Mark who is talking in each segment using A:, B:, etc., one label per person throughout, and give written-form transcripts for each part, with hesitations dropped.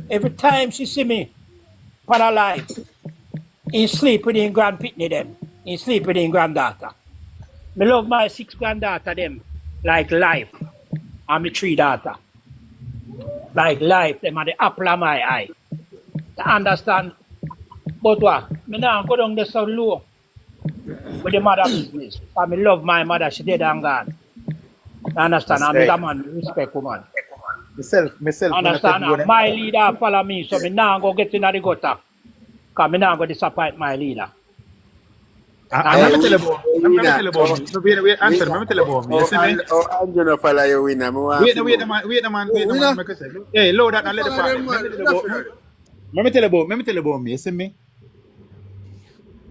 A: Every time she see me, pan her life, he sleep with his grand pitney them. He sleep with his granddaughter. Me love my 6 granddaughter them like life. And my 3 daughter. Like life, them are the apple of my eye. To understand? But what? Me now go down there so low with the mother business. I me love my mother, she dead and gone. You understand? I'm a man, respect woman.
B: Myself.
A: Understand? My leader follow me, so me now go get in the gutter. Because me now go disappoint my leader.
B: Let me tell you about me. Let me tell you about me. You see me?
C: I'm gonna follow you, winner.
B: Wait the man. Hey, load that and let the party. Let me tell you about me. You see me?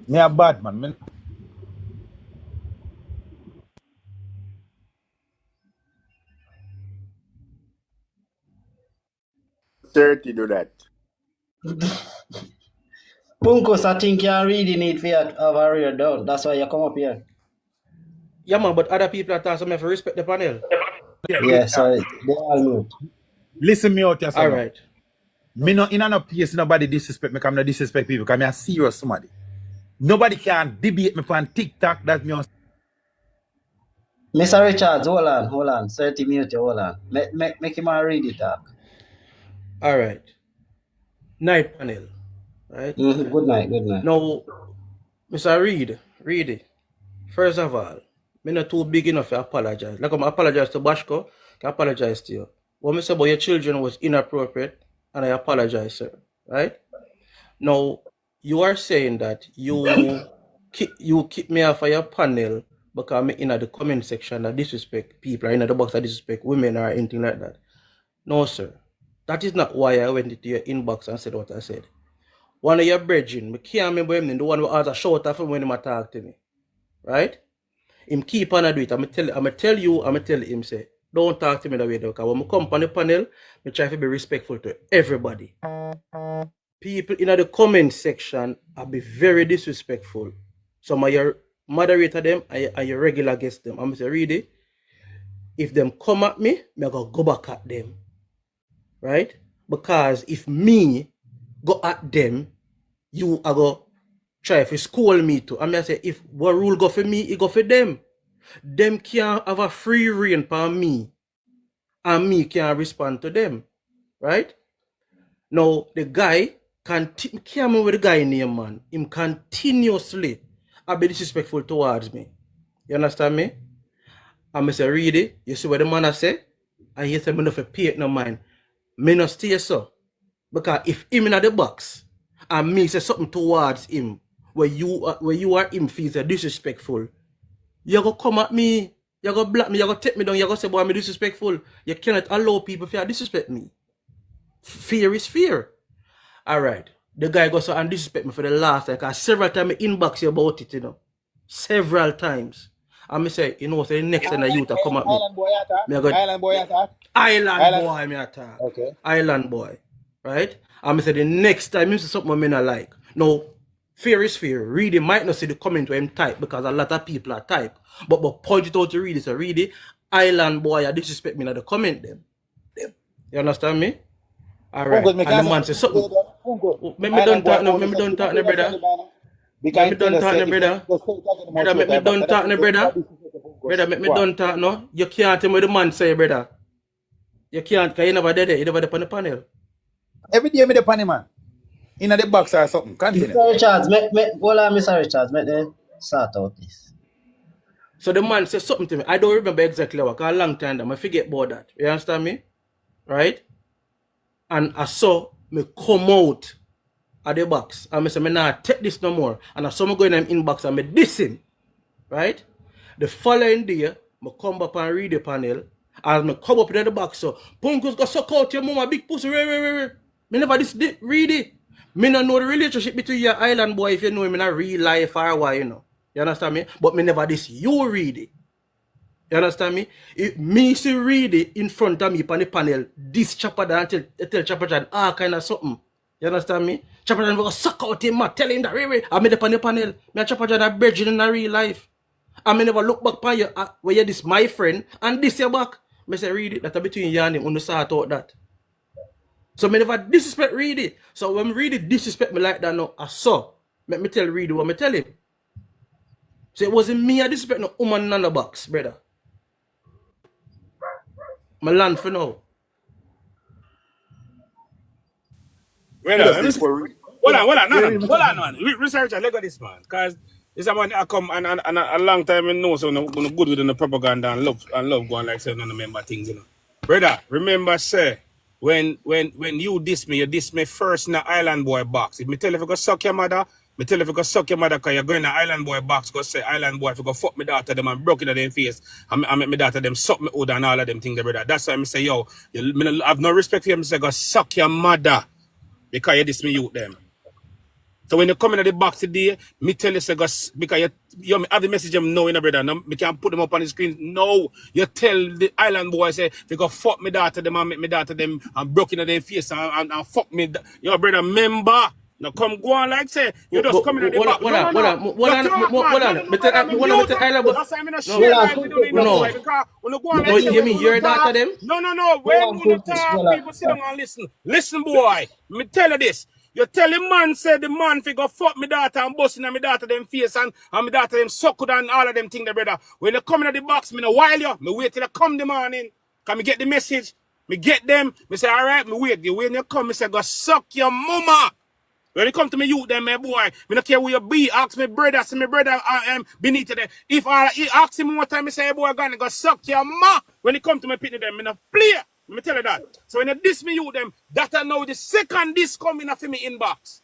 B: Me a bad man.
C: 30 do that.
D: Punkos, I think you're reading it for you to have a real down. That's why you come up here.
E: Yeah, man, but other people are talking, so I have to respect the panel.
D: Yeah, sorry. They all mute.
B: Listen me out here.
E: All right.
B: Me not in no place nobody disrespect me. I'm not disrespect people because I'm a serious somebody. Nobody can debate me on TikTok. That's me.
D: Mr. Richards, hold on. 30 minutes, hold on. Make him read it up.
E: All right. Night panel. Right?
D: Good night.
E: Now, Mr. Reed it. First of all, I'm not too big enough to apologize. Like I'm apologize to Bashko, I apologize to you. What I said about your children was inappropriate, and I apologize, sir. Right? Now, you are saying that you keep me off of your panel because I'm in the comment section that disrespect people, or in the box that disrespect women or anything like that. No, sir. That is not why I went into your inbox and said what I said. One of your brethren, I can't remember him, the one who has a shout off when he talk to me. Right? Him keep on do it. I'm tell him, say, don't talk to me that way though, because when I come on the panel, I try to be respectful to everybody. People in the comment section are be very disrespectful. Some of your moderator them and your regular guest them. I'm say, read it. If them come at me, I go back at them. Right? Because if me go at them, you are go try to school me too. I say, if what rule go for me, it go for them. Them can't have a free reign for me. And me can't respond to them. Right? Now, the guy, can't remember with the guy name, man. Him continuously be disrespectful towards me. You understand me? I say, read it. You see what the man I say? And he say, me not for pay it no mind. Me not stay so. Because if him in the box, and me say something towards him, where you are him feels disrespectful, you go come at me, you go block me, you go take me down, you go say, boy, I'm disrespectful. You cannot allow people to disrespect me. Fear is fear. Alright. The guy goes and disrespect me for the last time, because several times I inbox you about it, you know. Several times. And I say, you know, so the next time the youth come at me.
B: Island boy attack.
E: Island boy, me attack.
B: Okay.
E: Island boy. Right? And I say the next time you see something I not like. No, fear is fear. Read might not see the comment where him type because a lot of people are type. But point it out to read it. So read it. Island boy, I disrespect me in the comment them. You understand me? Alright. And the man say something. Let me don't talk now, brother. Let me don't talk now, brother. Brother, let me don't talk now, brother. Brother, let me don't talk now. You can't tell me the man say, brother. You can't, because you never did it. You never did on the panel.
B: Every day me the panel, man. In the box or something. Continue.
D: Mr. Richards, Mr. Richards, make them sort out this.
E: So the man said something to me. I don't remember exactly what, because a long time I forget about that. You understand me? Right? And I saw me come out of the box. And I said, I nah take this no more. And I saw me go in the inbox and I diss him. Right? The following day, I come back and read the panel. As I come up in the box, so Punkos go suck out your mama big pussy. Me never read it. Me not know the relationship between your island boy if you know him in a real life or what, you know. You understand me? But me never this you read it. You understand me? If me see read it in front of me on the panel, this chopper down tell Chopper John all kind of something. You understand me? Chopper John go suck out him, man, tell him that I made up on the panel. Me and Chopper John are bridging in a real life. I may never look back upon you where you're this my friend and this your back. I say read it that between you and him when you sort out that. So me never disrespect Reedy. So when Reedy disrespect me like that, no, I saw. Let me tell Reedy what me tell him. So it wasn't me I disrespect no woman in the box, brother. My land for now.
B: Hold on, man. Researcher, look at this, man. Because this a man I come and a long time I know, so no good with the propaganda and love going like say no remember things, you know. Brother, remember, say, when you diss me first in the Island Boy box. If me tell you if you go suck your mother, me tell you if you go suck your mother because you're going in the Island Boy box, go say Island Boy if you go fuck me daughter them and broke it at them face. I make me daughter them suck me hood and all of them things, brother. That's why I say, yo, I have no respect for you. I say go suck your mother because you diss me youth them. So when you come in the box today, me tell you, say, because you have the message them know, brother. No, me can't put them up on the screen. No, you tell the Island Boy, say, if you go fuck me daughter them and make me daughter them and broke in their face and fuck me. Your brother, member. Now come go on like say, you just come in the box.
E: Hold on. Me tell Island Boy.
B: That's why I'm not share we don't need no boy. Because when you go on like
E: you mean your daughter them?
B: No. When you talk, people sit down and listen. Listen, boy. Me tell you this. You tell the man, say the man fi go fuck me daughter and busting on me daughter them face and me daughter them suck and all of them things, brother. When they come in the box, me no while you. Me wait till they come the morning. Can me get the message? Me get them. Me say, all right, me wait. When you come, me say, go suck your mama. When you come to me youth them, my boy, me no care where you be. Ask me brother, say me brother beneath them. If I ask him one time, me say, hey, boy, go suck your ma. When you come to me pitney them, me no play. Let me tell you that. So when you diss me you them, that I know the second diss coming after me inbox.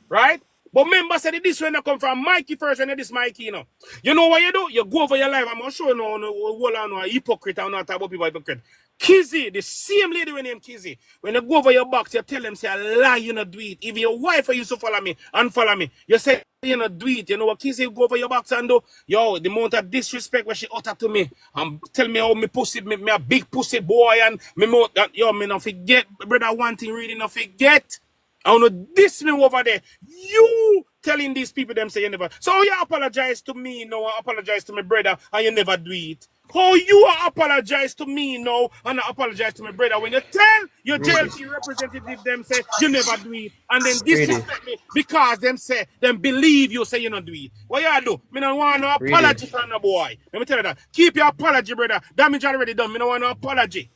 B: Right? But remember, say this when I come from Mikey first when you diss Mikey, you know. You know what you do? You go over your life. I'm not sure no hypocrite or not about people hypocrite. Kizzy, the same lady when named Kizzy. When you go over your box, you tell them, say, I lie, you not do it. Even your wife used to follow me, unfollow me. You say, you not do it. You know what Kizzy go over your box and do? Yo, the amount of disrespect when she utter to me. And tell me how me pussy, me a big pussy boy and me mouth, yo, me not forget. Brother, one thing really not forget. I want to diss me over there. You telling these people them say you never. So you apologize to me now, I apologize to my brother, and you never do it. How you apologize to me now and I apologize to my brother when you tell your JLP representative them say you never do it and then disrespect me because them say them believe you say you not do it. What you do? Me don't want no apology from no boy. Let me tell you that. Keep your apology, brother. Damage already done. Me don't want no apology.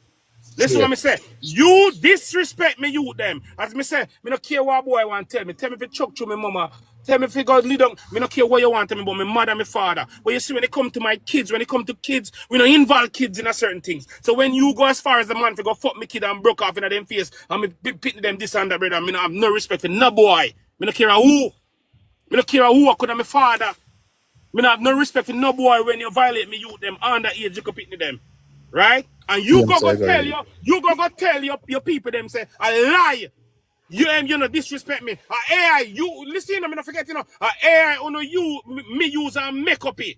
B: Listen what me say. You disrespect me, you them. As me say, me no care what boy want tell me. Tell me if you choke to me mama. Tell me if you go lead on. Me no care what you want tell me about my mother and my father. But you see when it come to my kids, when it come to kids, we don't involve kids in a certain things. So when you go as far as the man if you go fuck me kid and broke off in them face and me pitting them this and that, brother, me no have no respect for no boy. Me no care who. Me no care who I could have my father. Me no have no respect for no boy when you violate me, you them underage, you could pitting them. Right? And you go tell your people them say, I lie. You know disrespect me. AI, you listen, I'm not forget, you know, AI you me use and make up it.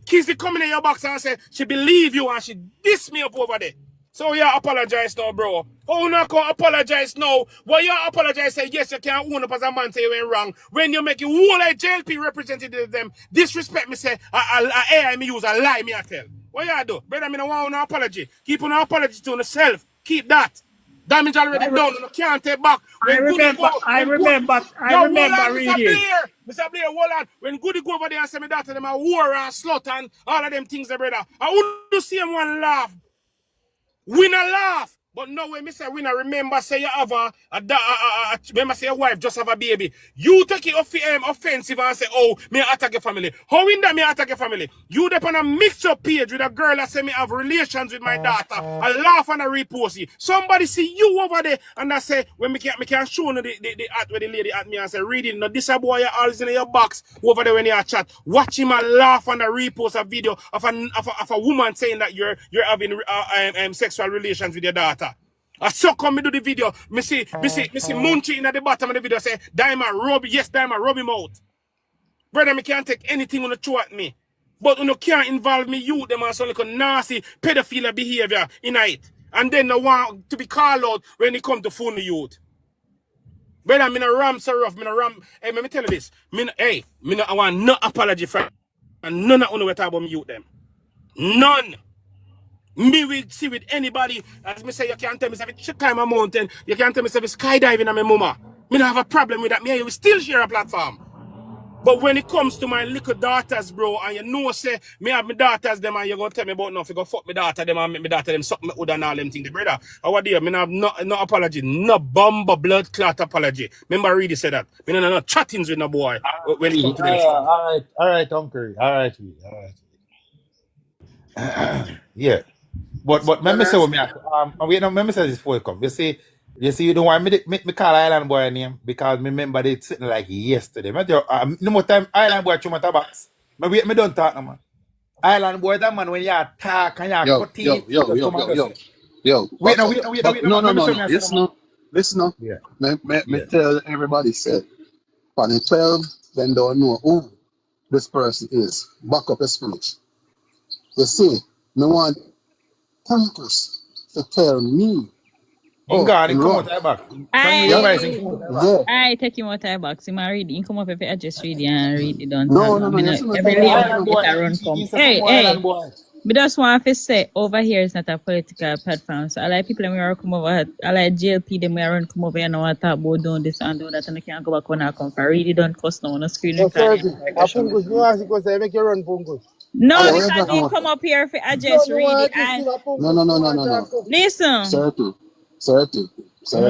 B: Kizzy coming in your box and say she believe you and she diss me up over there. So you apologize now, bro. Oh, no, can apologize now. Well, you apologize, say yes, you can't own up as a man say you went wrong. When you make it whole like JLP representative them, disrespect me, say, AI me use, a lie me I tell. What you do? Brother, me don't want no apology. Keep on apology to yourself. Keep that. Damage already done. You can't take back.
A: I remember reading.
B: Mr. Blair, hold on. When Goody go over there and say me daughter them a war and slut and all of them things, brother. I wouldn't see him one laugh. We not laugh. But no way, Mr. Winner, remember say you have remember say your wife just have a baby. You take it offensive and say, oh, me attack your family. How in that me attack your family? You dep on a mix-up page with a girl that say me have relations with my daughter. I laugh and I repost it. Somebody see you over there and I say, when me can show you the at where the lady at me and say, reading, no, this a boy you always in your box over there when you chat. Watch him and laugh and I repost a video of a woman saying that you're having sexual relations with your daughter. I so come me do the video. Me see Munchie in at the bottom of the video say, Diamond rub him out. Brother, me can't take anything on the throw at me. But you can't involve me, you them and some like a nasty pedophile behavior in it. And then I want to be called out when it come to phone the youth. Brother, me no ram so rough, me no ram. Hey, let me tell you this. I want no apology from and none of you talk about me youth them. None. Me will see with anybody, as me say, you can't tell me if it's climb a mountain, you can't tell me if it's skydiving on my mama. Me don't have a problem with that. Me and you will still share a platform. But when it comes to my little daughters, bro, and you know, say, me have my daughters, them, and you're going to tell me about nothing, go fuck my daughter, them, and make my daughter, them, suck me hood and all them things, brother. How do you? Me have no apology, no bomber blood clot apology. Remember, Reedy said that. Me no chattings with no boy when he come to the show.
F: All right, Uncle. All right. Yeah. But remember say what me wait, no, remember say this before you come. You see you don't want me call Island Boy name because me remember they sitting like yesterday. No more time Island Boy through my tabacs. Me don't talk no man. Island Boy that man when you talk and you cut teeth.
G: Yo.
F: Wait, no.
G: Listen.
F: Yeah.
G: Me tell everybody said, on the 12, then don't know who this person is. Back up his speech. You see, me want Congress to tell me.
F: Come out of back.
H: I take him out of box. He might read. He come up if I just read it and read it. Don't
G: No.
H: Every day I run come. Hey. But just want to say over here is not a political platform. So I like people when we come over. I like JLP them when come over and want to talk about doing this and do that, and I can't go back when I come for really don't cost no on the screen.
I: No, sir. Pungus, you ask because I make you run Pungus.
H: No, because he come up here for I just read it.
G: No.
H: Listen.
G: Sir.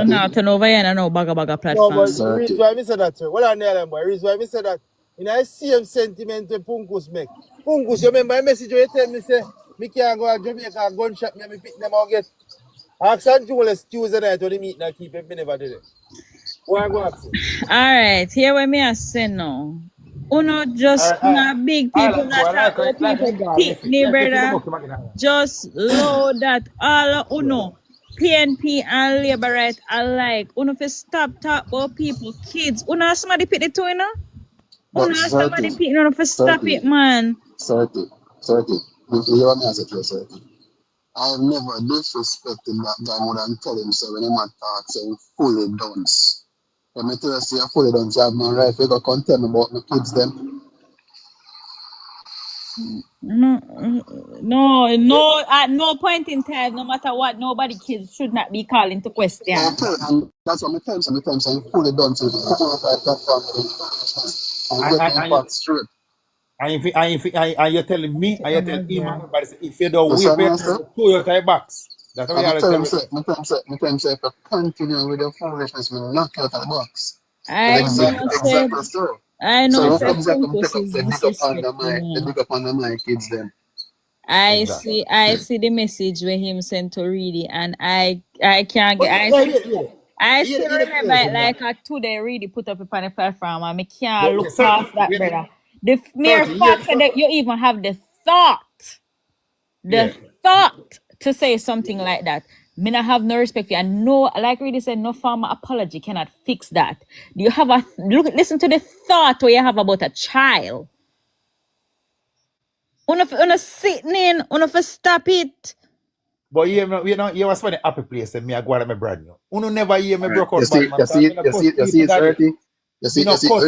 H: No, turn over here and no baga platform.
I: No, but the reason why I say that, sir. Well, I know them, boy. The reason why I say that, in the same sentiment when Pungus make. Pungus, you remember my message where you tell me, say, me can't go to Jamaica and gunshot me and me pick them out get. Ask and Julius Tuesday night when they meet and keep it, me never did it. What I go ask you?
H: Alright, here where me I say now. Uno just not big people that talk about people pick brother. Just low that all uno. PNP and Labour right alike. Uno fi stop talk about people, kids. Uno somebody pick the two, you know? Uno somebody pick, uno fi stop it, man.
G: 30. You want me to say 30? I have never disrespected that guy more than tell him so when he man talk saying fully dunce. When me tell you say fully dunce, you have no right to go come tell me about my kids them.
H: No, at no point in time, no matter what, nobody kids should not be called into question.
G: And that's what me tell him saying fully dunce is and get him back straight.
F: And you're telling me, and you're telling him, but if you don't wait better, pull your tie box. That's what you tell him.
G: Me tell him say if you continue with your foolishness, me knock you out of the box.
H: I know.
G: So they dig up on the mic, kids them.
H: I see the message where him sent to Reedy, and I can't get. I still remember it like today Reedy put up on the platform, and I can't look past that, brother. The mere fact that you even have the thought to say something like that, me not have no respect for you. And no, like Reedy said, no form of apology cannot fix that. Do you have listen to the thought where you have about a child? Una sitting in, una for stop it.
F: But you was funny happy place and me I go on my brand new. Uno never hear me broke out.
G: You see, 30. You see,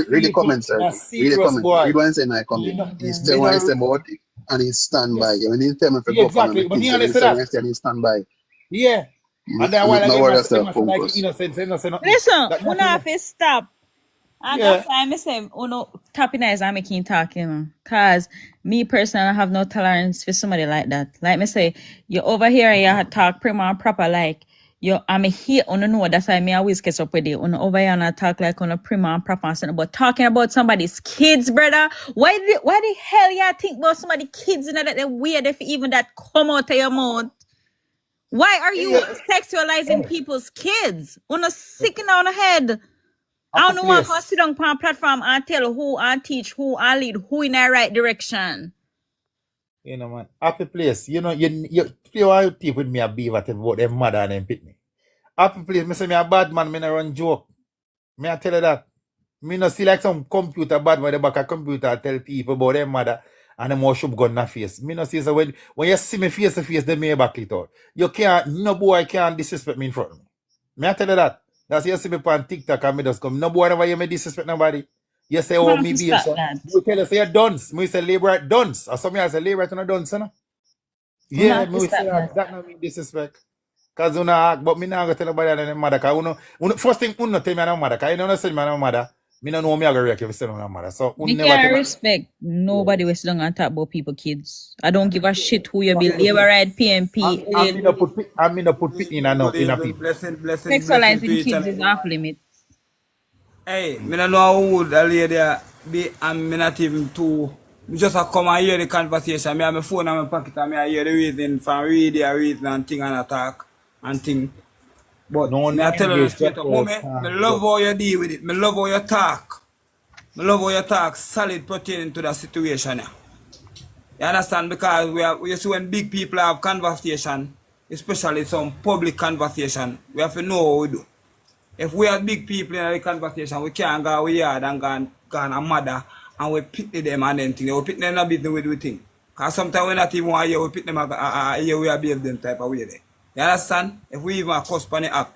G: read the comments, sir. Read the comments. Read what I say my comment. He's telling what I say about it, and he stand by. When he tell me to go
F: exactly, but he only said that.
G: He stand by.
F: Yeah. And then while I get like innocent.
H: Listen, uno have to stop. And that's why I say, uno tapping eyes and making talking. Cause me personally I have no tolerance for somebody like that. Like me say, you over here and you talk prima and proper like I'm here on know that's why me always catch up with you. On over here and I talk like on a prima and proper and something, but talking about somebody's kids, brother. Why the hell you think about somebody's kids and that they're weird if even that come out of your mouth? Why are you sexualizing people's kids? On a sick on the head. I don't know what to sit on a platform and tell who and teach who and lead who in the right direction.
F: You know, man, happy place. You know, you play teeth with me a beaver about them mother and them pick me. Happy place, me say me a bad man, me not run joke. Me I tell you that. Me not see like some computer bad man the back of computer tell people about them mother and them more should gun na face. Me not see so when you see me face to face, then me back it out. You can't, no boy can't disrespect me in front of me. Me I tell you that. That's you see me on TikTok and me just come. No boy never hear me disrespect nobody. You say, oh, me be so. You tell us you're dunce. Me say labor dunce. Or some I say labor to no dunce, you know? Yeah,
H: Not
F: me
H: to
F: will say
H: stop that.
F: that not mean disrespect. Cause you know, but me not gonna tell nobody that I'm mother. Cause first thing uno tell me I'm mother. Cause you know say me I'm mother. Me no know me I go react if you say I'm mother. So
H: Me
F: never tell
H: can't
F: me.
H: respect
F: Yeah.
H: nobody was long and talk about people kids. I don't give a shit who you be. Labor right, PNP,
F: I mean no put in a no
J: Good
F: in a
J: evening,
F: people.
J: blessing to
H: sexualizing
J: each and
H: kids is
J: everyone.
H: off limits.
J: Hey, me not know who the lady be, and me not even too. Me just a come and hear the conversation. Me have my phone in my pocket and me I hear the reason from reason and thing and attack and thing. But
F: No
J: me
F: one
J: I tell you
F: engage
J: straight
F: that
J: up, mommy, me love how you deal with it. Me love how you talk. Me love how you talk solid pertaining to the situation. Yeah. You understand? Because we see when big people have conversation, especially some public conversation, we have to know what we do. If we are big people in the conversation, we can't go our yard and go and mother and we pick them and then thing. We pick them in a business with we think. Because sometimes we not even want to hear, we pick them and hear we are behave them type of way there. You understand? If we even cuss on the app.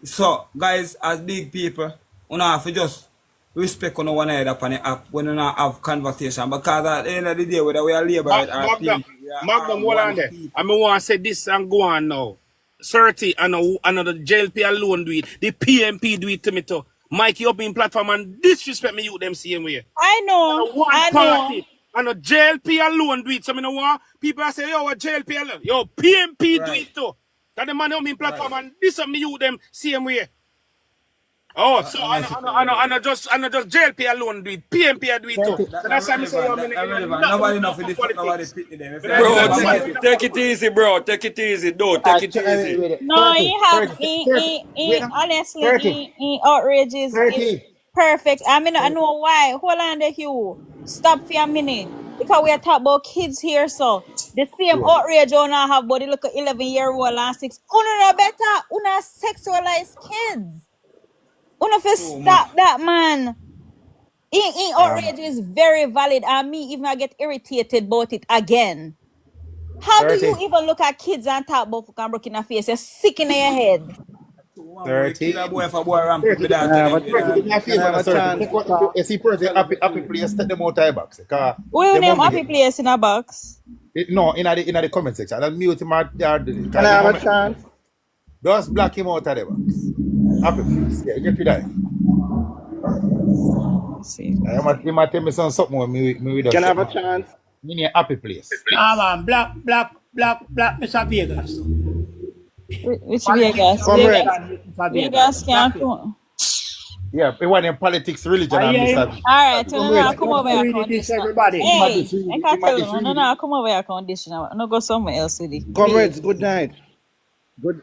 J: So, guys, as big people, we don't have to just respect on one another on the app when we don't have conversation. Because at the end of the day, whether we are labor or
B: Magnum,
J: PNP, we are
B: Magnum,
J: all
B: hold on
J: one
B: there.
J: people.
B: I mean, want to say this and go on now. 30 and another JLP alone do it. The PNP do it to me too. Mikey up in platform and disrespect me you them same way.
H: I
B: And
H: know,
B: a one
H: I know.
B: party and a JLP alone do it. So I know what people are saying, yo, what JLP alone? Yo, PNP do
J: Right,
B: it too. That the man up in
J: right.
B: platform and this me you them same way. Oh, so
J: And I see that.
B: I know just JLP alone do it. PNP do it too.
J: That,
B: So
J: that
B: that's why I say yo,
J: relevant.
B: me
J: That relevant.
B: not
J: Nobody know
B: enough
J: for
B: for
J: this nobody
B: politics.
J: pick them. If
B: But
J: you
B: I
J: know
B: know
K: Bro,
J: about
B: nobody
J: politics.
K: take
B: enough.
K: it easy, bro. Take it easy. No, take
F: Alright,
K: it easy.
F: with it.
H: No, he have
F: 30, wait
H: honestly,
F: 30,
H: he outrage is
F: 30.
H: perfect. I mean, I know why. Hold on there, Hugh. Stop for a minute. Because we are talking about kids here, so the same
F: Yeah.
H: outrage you now have about the look 11-year-old and 6. Una no better. Una sexualize kids. Una fi
J: Too much.
H: stop that, man. In
F: Um,
H: outrage is very valid. And me, even I get irritated about it again. How do you
F: 30,
H: even look at kids and talk about fucking broken in the face? You're sick in your head.
J: Too one boy
F: 30,
J: kill a boy if a boy ramp with
F: 30.
J: me
I: Can I
J: daughter
I: have a
J: them, you know.
F: 30, do me a
I: can I
F: favor,
I: have
F: no,
I: a
F: 30.
I: chance
F: Take
I: to
F: what you
I: talk?
F: see person happy place, take them out of the box. Cause
H: We
F: them
H: name
F: hungry
H: happy
F: them.
H: place in a box.
F: No, in the comment section. I'll mute him out there.
I: Can
F: Cause
I: I
F: the
I: have a
F: moment
I: chance?
F: just block him out of the box. Happy place. Yeah, get rid of him.
H: Let's see.
F: He might tell me something when we just
I: Can I
F: shut
I: have a
F: him.
I: chance?
F: Me need a happy place.
A: Ah man, black Mr. Vegas.
H: Which
A: Politics
H: Vegas?
A: and
I: Comrade,
H: Vegas.
A: religion with Mr.
H: Vegas
A: Vegas.
H: can't
A: Black it.
H: come.
F: Yeah, we want them politics, religion,
A: I
F: and
A: hear
F: Mr.
A: him.
F: V.
H: Alright, no,
F: Comrade,
H: no,
A: I
H: come
A: come
H: over
A: to
H: here,
A: read it this
H: conditioner.
A: everybody.
F: he might
H: Hey,
F: disread
H: I
F: it. He
H: can't
F: might
H: tell you,
F: disread
H: no,
F: it.
H: come over here, conditioner. No, go somewhere else with it.
I: comrades, good night.
F: Good.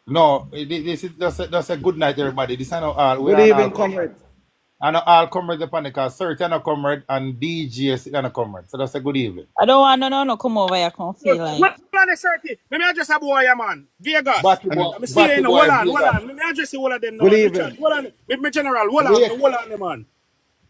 F: No, this is just a good night, everybody. This is not all. We
I: Good
F: are not all
I: evening,
F: comrades.
I: comrades.
F: And all comrades upon the car. Sir, you're a comrade, and DJ is a comrade. So that's a good evening.
H: I don't want no, come over here, come feel like.
B: What on the 30? Let me address a boy, yeah, man. Vegas. Let me see you
F: Batty
B: in
F: boy,
B: hold
F: Vegas.
B: on. Let me address you all of them now.
I: Good
B: Let me chat.
I: evening.
B: Hold on. Let me general.
F: Wait.
B: Hold on, man.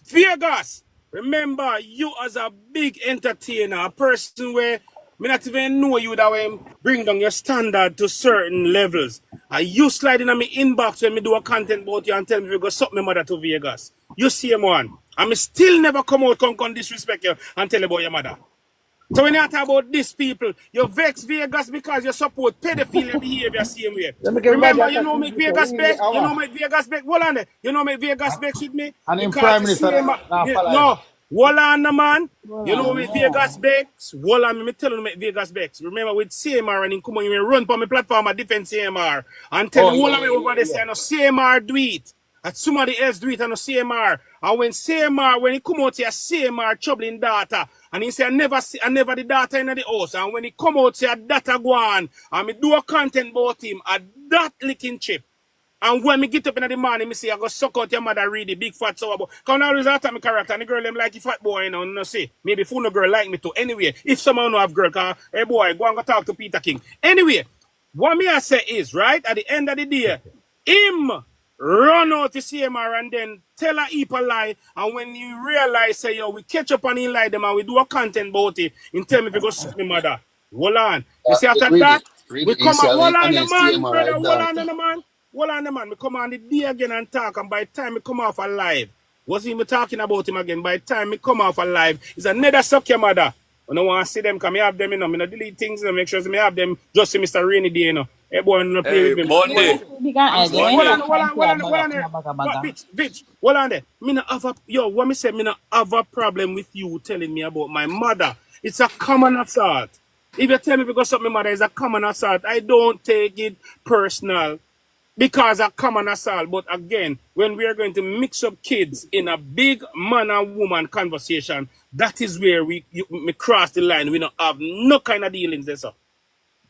B: Vegas. Remember, you as a big entertainer, a person where me not even know you that way bring down your standard to certain levels. And you slide in on me inbox when me do a content about you and tell me you go suck my mother to Vegas. You see him one. And me still never come out come disrespect you and tell you about your mother. So when you talk about these people, you vex Vegas because you support pedophilia behavior same way.
I: Let me get everybody
B: Remember, you
I: attack
B: know
I: this
B: make
I: because
B: Vegas
I: really
B: best. You know
I: hour.
B: make Vegas best. Hold on there. You know make Vegas best with me
F: And in
B: because
F: Prime
B: the
F: Minister,
B: same.
F: now follow him.
B: No, hold on, man.
H: Hold
B: You know
H: on,
B: make
H: yeah.
B: Vegas best. Hold on, me tell you make Vegas best. Remember with CMR and come on, you run for my platform and defend CMR and tell
F: Oh,
B: me hold
F: yeah,
B: on me
F: yeah,
B: over there
F: yeah,
B: say no CMR do it. And somebody else do it and no CMR. And when CMR, when he come out here, CMR troubling data. And he say, I never the data in the house. And when he come out here, data go on. And me do a content about him, a that licking chip. And when me get up in the morning, me say, I go suck out your mother really big fat sour boy. Because now result of my character, and the girl them like a fat boy, you know, no say. Maybe fool no girl like me too. Anyway, if someone no have girl, cause, hey boy, go and go talk to Peter King. Anyway, what me I say is, right, at the end of the day, him run out to CMR and then tell a heap a lie. And when you realize, say, yo, we catch up on him like them and we do a content about it, and tell me if you go suck my mother. Hold on. You see, after that,
G: Read
B: we
G: it
B: come out. Hold
G: initially
B: on,
G: and
B: the
G: then
B: man, brother.
G: CMRI
B: Hold on,
G: data.
B: the man. Hold on, the man. We come on the day again and talk. And by the time we come off alive, what's him talking about him again? By the time we come off alive, it's another suck your mother. I don't want to see them because I have them, you know. I don't delete things, you know, make sure I have them just see Mr. Rainy Day, you know. Hey, boy, no play
K: Hey,
B: with me.
K: Monday.
B: I'm saying, hold
K: Monday.
B: on, there. But, bitch, hold on there. Me not have a, yo, what me say, me not have a problem with you telling me about my mother. It's a common assault. If you tell me because of my mother is a common assault, I don't take it personal because a common assault. But again, when we are going to mix up kids in a big man and woman conversation, that is where we cross the line. We don't have no kind of dealings there, sir.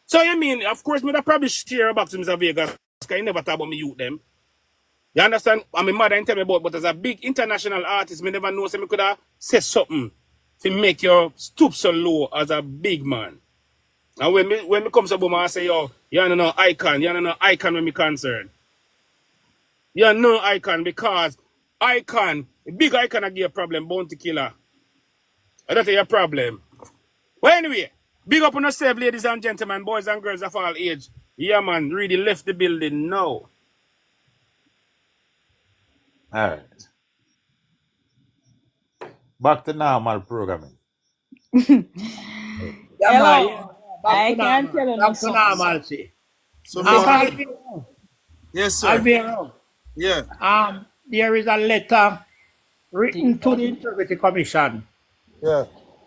B: So you mean, of course, me that probably share back to Mr. Vegas because he never talk about me youth them. You understand? And my mother didn't tell me about, but as a big international artist, me never know so me could have said something to make you stoop so low as a big man. And when me comes up, I say, yo, you're no icon. You're no icon when me concerned. You're no icon because icon, big icon I give a problem, bounty killer. That's your problem. Well, anyway, big up on yourself, ladies and gentlemen, boys and girls of all age. Yeah, man, really left the building now.
F: All right. Back to normal programming.
A: Yeah, man, yeah.
H: I can't tell you no
A: Back to
H: something.
A: normalcy.
I: So,
A: Alvaro,
I: yes, sir.
A: Alvaro,
I: Yeah.
A: there is a letter written to the Integrity Commission
I: Yeah.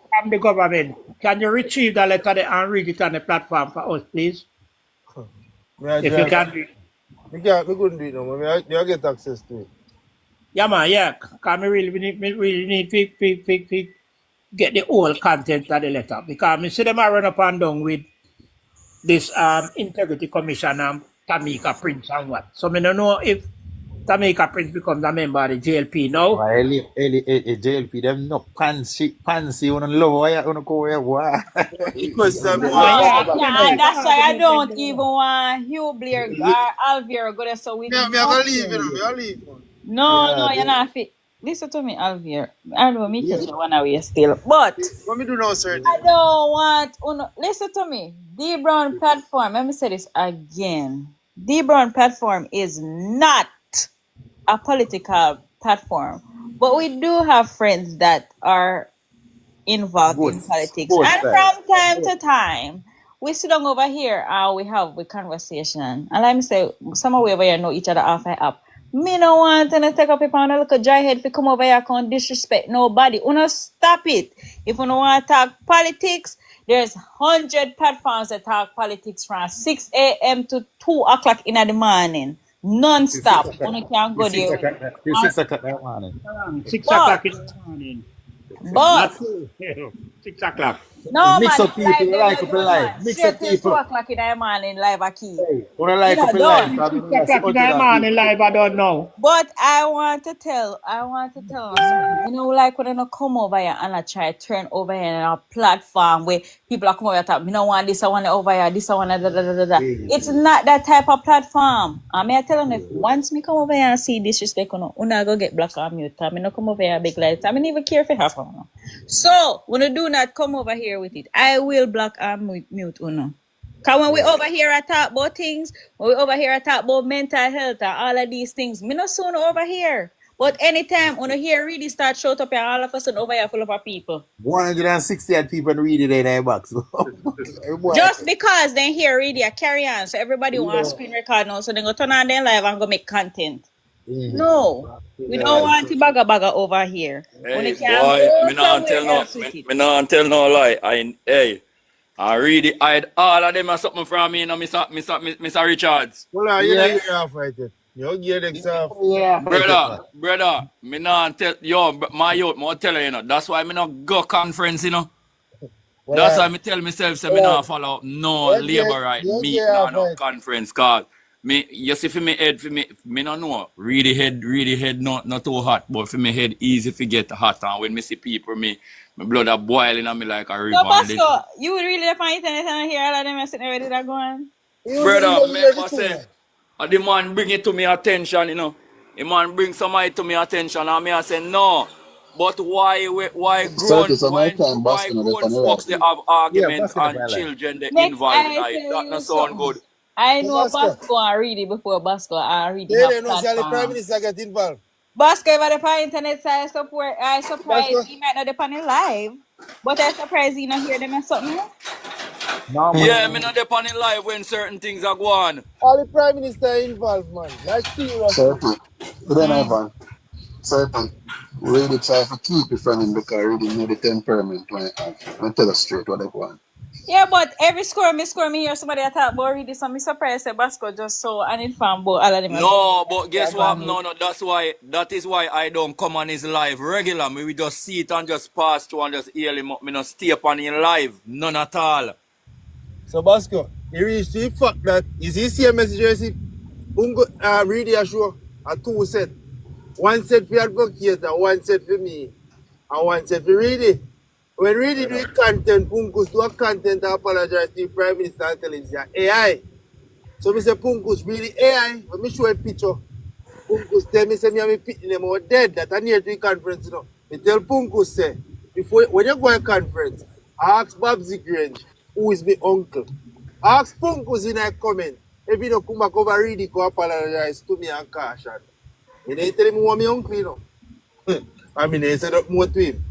A: from the government. Can you retrieve the letter there and read it on the platform for us, please? If you can do it.
I: We couldn't do it no more. I get access to it.
A: Yeah, man, yeah. Because we really need to get the whole content of the letter. Because we see them are run up and down with this Integrity Commission and Tamika Prince and what. So I don't know if Tamika Prince becomes a member of the JLP now.
F: JLP, them no fancy, you don't love why you don't go where.
I: Because
H: and that's why I don't even want Hugh Blair or Alvaro go there so we
I: I'm going to leave, you know. I'll leave.
H: No, you're not fit. Listen to me, Alvaro. I know me catch you one away still. But
I: What me do now, sir?
H: I don't want listen to me. D Brown platform, let me say this again. D Brown platform is not a political platform. But we do have friends that are involved in politics. And from time to time, we sit down over here and we have a conversation. And like me say, some of we over here know each other off and up. Me no want to take up a little dry head to come over here and disrespect nobody. Uno stop it. If you don't want to talk politics, there's 100 platforms that talk politics from 6 a.m. to 2 o'clock in the morning. Non-stop. Uno can go there.
F: 6 o'clock in the morning.
A: 6 o'clock in the morning.
H: But
A: 6 o'clock.
H: no,
F: Mix
H: man,
F: up people, like up live. Mix up people.
H: 2 o'clock in the morning, live a key.
F: Wanna like up live.
A: 6 o'clock in the morning live, I don't know.
H: But I want to tell us, you know, like when I come over here and I try to turn over here on a platform where people are coming over here talk, you know, want this, I want it over here, this, I want da. It's not that type of platform. I mean, I tell them if once me come over here and see disrespect, you know, I go get blocked or mute. I mean, I come over here big lights. I mean, even care if I have one. So when you do not come over here with it, I will block and mute uno. Because when we over here I talk about things, when we over here I talk about mental health and all of these things, me no soon over here. But anytime when you hear really start showing up and all of a sudden over here full of people.
F: 160 people read it in their box.
H: Just because they hear really carry on. So everybody wants screen record now. So they go turn on their live and go make content. No. We don't want the bagger over here.
K: Hey, boy, me not tell no lie. I really hide all of them or something from me, you know, Mr. Richards.
I: Well, you don't have right it. You get them stuff.
A: Yeah.
K: Brother, me not tell, my youth, me tell you, know, that's why me not go conference, you know.
I: Well,
K: that's why me tell myself, say me not follow no labor right meet, no conference, cause me, you see, for me head, me not know, really head not too hot, but for me head easy to get hot, and when me see people, my blood are boiling on me like a river.
H: So, Pastor, you would really find internet and hear all of them sitting ready to go on?
K: Brother, remember say, the man bring it to me attention, you know. The man bring somebody to me attention, and me I say, no. But why grown folks they have arguments and children they involved in it? That not sound good.
H: I know Bosco and Reedy before Bosco and Reedy have
I: platform. The Prime Minister get involved.
H: Bosco over the internet, so I surprised he might not depend on live. But I'm surprised you not hear them and something.
F: No,
K: Yeah,
F: man.
K: me not depend on live when certain things are going.
I: All the Prime Minister involved, man. Like seriously.
G: Certain. But then Ivan, certain. Really try to keep it from him because really know the temperament when I have. I tell us straight what I want.
H: Yeah, but every score me hear somebody talk about reading, so I'm surprised that Basco just so uninformed about all of them.
K: No, but
H: Yeah,
K: guess
H: go
K: what?
H: on
K: No, no, that is why I don't come on his live regular. Me we just see it and just pass through and just hear him up. Me not stay up on him live. None at all.
I: So Basco, he reached the fact that is he see a message you see Ungo radio show a two set. One set for advocate and one set for me. And one set for Reedy. When Reedy do content, Punkus do a content and apologize to the Prime Minister and tell him say AI. So I say Punkus really AI. When me show a picture, Punkus tell me say me and me picking them out dead that I near to the conference, you know. Me tell Punkus say, before when you go to a conference, I ask Babsy Grange, who is my uncle. I ask Punkus in a comment. If you don't come back over Reedy, go apologize to me and Caution. You don't tell him who my uncle, you know. I mean, they said up more to him.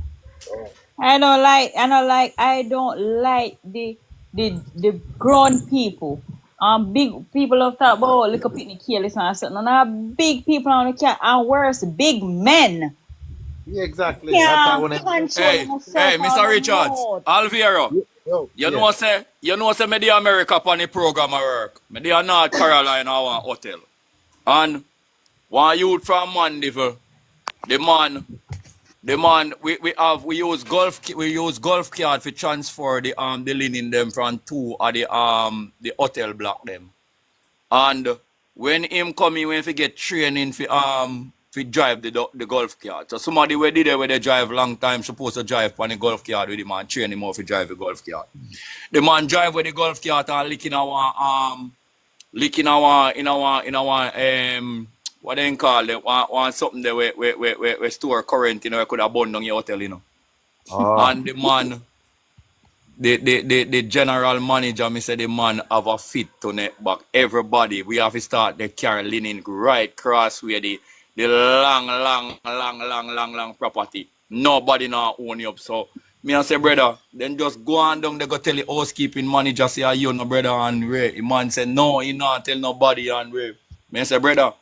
H: I don't like the grown people. Big people love talk about little picnic careless and something. Now big people on the cat and worse, big men.
F: Yeah, exactly. That's
H: Yeah,
F: how when
H: control
K: Hey,
H: myself
K: Mr.
H: on the
K: Richards,
H: road.
K: Alviero.
I: Yo,
K: You know say me the America upon the program I work. Me the North Carolina one hotel. And one youth from Mandeville, the man we use golf card for transfer the linen them from two of the hotel block them. And when him coming when he get training for drive the golf cart. So somebody where did it where they drive long time supposed to drive on the golf cart with the man, train him how to drive the golf cart. The man drive with the golf cart and licking our what they call it, one something there where store current, you know, could have burned down your hotel, you know. And the man, the general manager, me say the man have a fit to net back. Everybody, we have to start the carry linen right cross where the long property. Nobody now own you up. So me I say, brother, then just go on down, they go tell the housekeeping manager, say, are you no brother and Ray. The man said, no, he not tell nobody and Ray. Me I say, brother,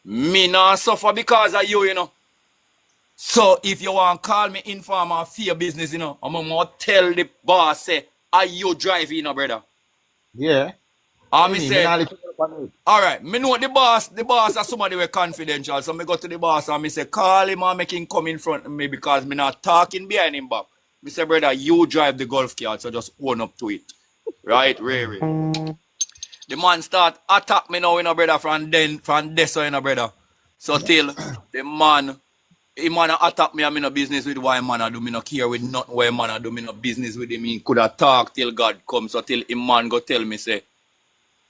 K: me not suffer because of you, you know. So if you want to call me informer for your business, you know, I'm gonna tell the boss, say, are you driving, you know, brother?
F: yeah.
K: And me say, all right, me know the boss is somebody who confidential. So me go to the boss and me say, call him and make him come in front of me because me not talking behind him back. Me say, brother, you drive the golf cart, so just own up to it. Right, Ray. The man start attack me now, you know, brother, from this, you know, brother. So till the man attack me and me no business with what man I do, me no care with nothing what man I do, me no business with him. He could have talk till God comes, so till him man go tell me, say,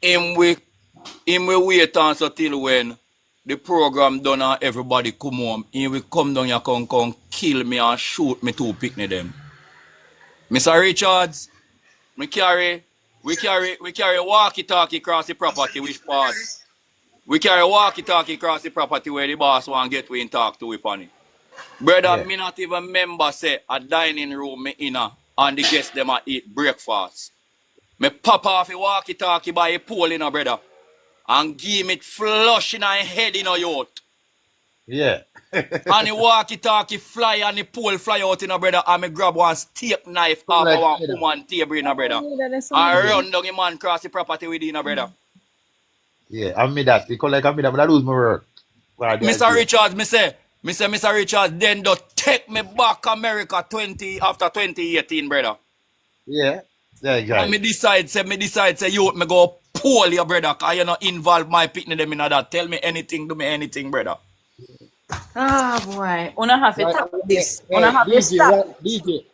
K: him will wait on so till when the program done and everybody come home, he will come down here, come kill me and shoot me to picnic them. Mr. Richards, we carry walkie-talkie across the property, which part? We carry walkie-talkie across the property where the boss want to get we and talk to we on it. Brother, me not even remember say a dining room me inna and the guests them a eat breakfast. Me pop off a walkie-talkie by a pole in a brother and give me flush in a head in a yacht.
F: Yeah.
K: And the walkie-talkie fly and the pole fly out in a brother and me grab one steak knife off of one woman table in a brother. And run down the man cross the property with in a brother.
F: Yeah, I mean that. Because like I mean that, but I lose my work.
K: Mr. Richards, me say, Mr. Richards, then do take me back America after 2018, brother.
F: Yeah. Yeah, exactly.
K: And me decide say you me go pull your brother, cause you not involve my picnic them in that. Tell me anything, do me anything, brother.
H: Ah boy, una have to tap this.
F: Hey,
H: Una have to stop.
F: DJ,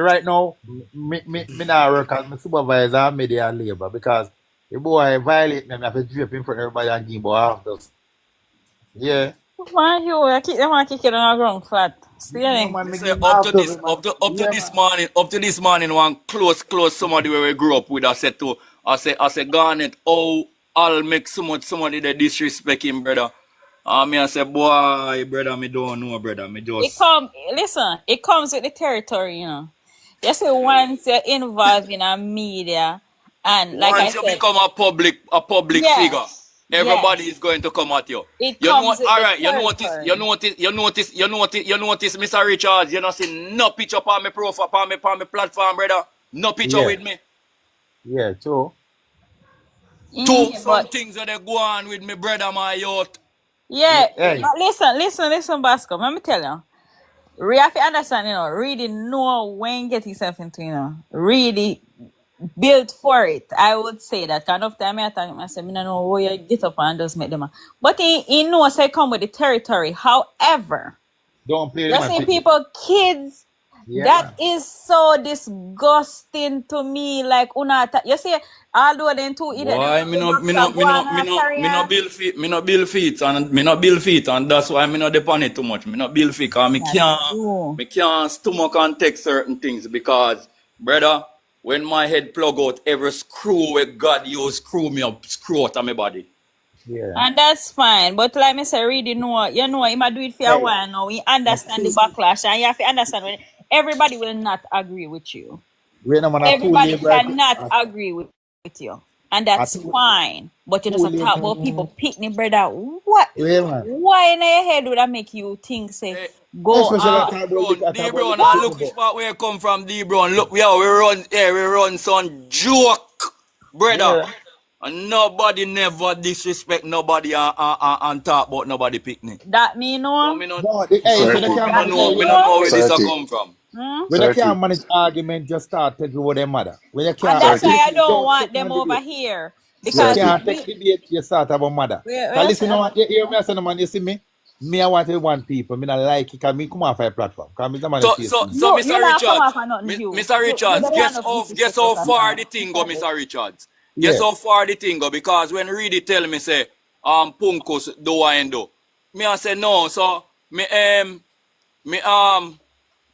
F: right now, me not work as my supervisor and media and labor because the boy violate me, I have to drip in front of everybody and give boy after. Yeah.
H: Man, you keep them kick it on the ground flat. Still.
K: Me say up to this morning, one close somebody where we grew up with. I say Garnet, oh, I'll make somebody that disrespect him, brother. Me I say, boy, brother, me don't know, brother. Me just
H: It comes with the territory, you know. You see, once you're involved in a media, and like I
K: Once you
H: said,
K: become a public figure,
H: yes,
K: everybody
H: yes,
K: is going to come at you.
H: it
K: You know,
H: comes with
K: all
H: the
K: right.
H: territory.
K: Mr. Richards. You know, see no picture on my profile, on my platform, brother. No picture
F: Yeah.
K: with me.
F: Yeah, true.
K: Some
H: But
K: things that they go on with me, brother, my youth.
H: yeah,
F: Hey.
H: but listen, Basco. Let me tell you. We have to understand, really know when get yourself into, really build for it. I would say that kind of time I talk myself, I don't know where you get up and just make them. But he knows I come with the territory. However,
F: Don't play the
H: you
F: man
H: see
F: picnic.
H: people, kids,
F: Yeah,
H: that
F: man.
H: is so disgusting to me. Like you see, although them two idiot, them
K: Why
H: have the box and go on and carry on.
K: me no build feet, and that's why me no depend it too much. Me no build feet, cause
H: That's true.
K: me can't stomach and take certain things because, brother, when my head plug out, every screw where God use screw me up, screw out of my body.
F: Yeah.
H: And that's fine. But like me say, really know, he might do it for a
F: Hey.
H: while now. We
F: I
H: understand the
F: too,
H: backlash. And you have to understand when everybody will not agree with you.
F: when I'm on a too
H: Everybody
F: labor,
H: cannot agree with you. And
F: a
H: that's
F: too,
H: fine. But you
F: too
H: just talk
F: labor.
H: about people picnic, brother. What?
F: Yeah, man.
H: Why in your head would that make you think, say,
K: Hey,
H: go
F: Especially
H: on?
F: I talk about liquor, I talk
K: D
F: about
K: Brown,
F: liquor,
K: and
F: people,
K: look which
F: but
K: part where you come from, D Brown. Look, we run some joke, brother.
F: yeah.
K: And nobody never disrespect nobody and talk about nobody picnic.
H: That me
K: So
H: know.
K: me no,
F: No, hey,
K: so
F: so
K: me
F: they
K: no,
G: Certain,
K: me
F: can't
K: no
H: That
F: manage,
K: know,
H: me
F: hey,
K: me no
H: know.
K: know where this a
G: certain,
K: come from.
H: Hmm?
F: when you
G: certain,
F: can't manage argument, just start take over their mother. When you
H: And
F: can't,
H: that's
G: certain,
H: why I
F: listen,
H: don't
F: don't
H: want
F: take
H: them
F: on
H: over
F: debate.
H: here.
F: You
H: Because
G: certain.
F: can't take debate, you start about mother. Cause
H: we
F: listen, you hear me, I say, no, man, you see me? Me, I want to want people. Me not like it, cause me come off a platform. Cause me the man face me.
K: So,
H: you
K: Mr.
H: not come off
K: Richards,
H: for nothing, you.
K: Mr.
H: You
K: Richards,
H: don't want no
K: guess
H: disrespect
K: how
H: us
K: far the
H: now.
K: thing go, Mr. Richards. Guess
F: Yeah.
K: how far the thing go, because when Reedy tell me say, Punkus do and do, me I say no, so me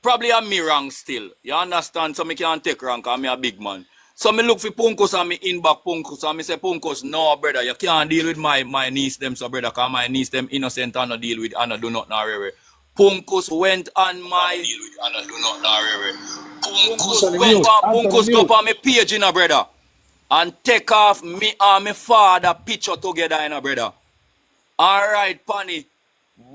K: probably I'm me wrong still. You understand? So me can't take wrong because me a big man. So me look for Punkus and me inbox Punkus and me say, Punkus, no brother, you can't deal with my niece them, so brother, because my niece them innocent and no deal with and no do not know. Punkus went on my
F: Anthony mute. Anthony
K: Punkus go
F: mute.
K: up on my page in a brother and take off me and my father picture together in a brother. Alright, Panny.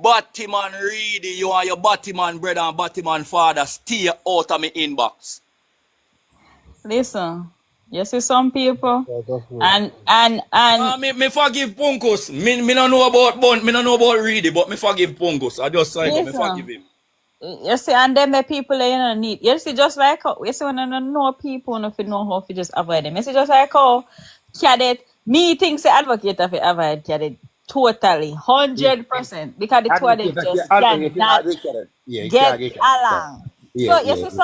K: Batman Reedy, you and your Batman brother and Batman father stay out of my inbox.
H: Listen, you see some people,
I: Yeah, that's good.
H: and
K: Me forgive Punkus. Me no know about me no know about Reedy, but me forgive Punkus. I just say go, me forgive
H: listen.
K: him.
H: You see, and them the people that you don't need. You see, just like how you see when I don't know people, if you know how to just avoid them. You see, just like how cadet me thinks the advocate of it avoid cadet totally
F: Yeah.
H: 100% because the two of them
F: Advocate,
H: just
F: Anthony, you can't
H: cannot
F: advocate. Yeah, you can't
H: get
F: get it.
H: along.
F: Yeah,
H: So you
F: yeah,
H: see
F: yeah.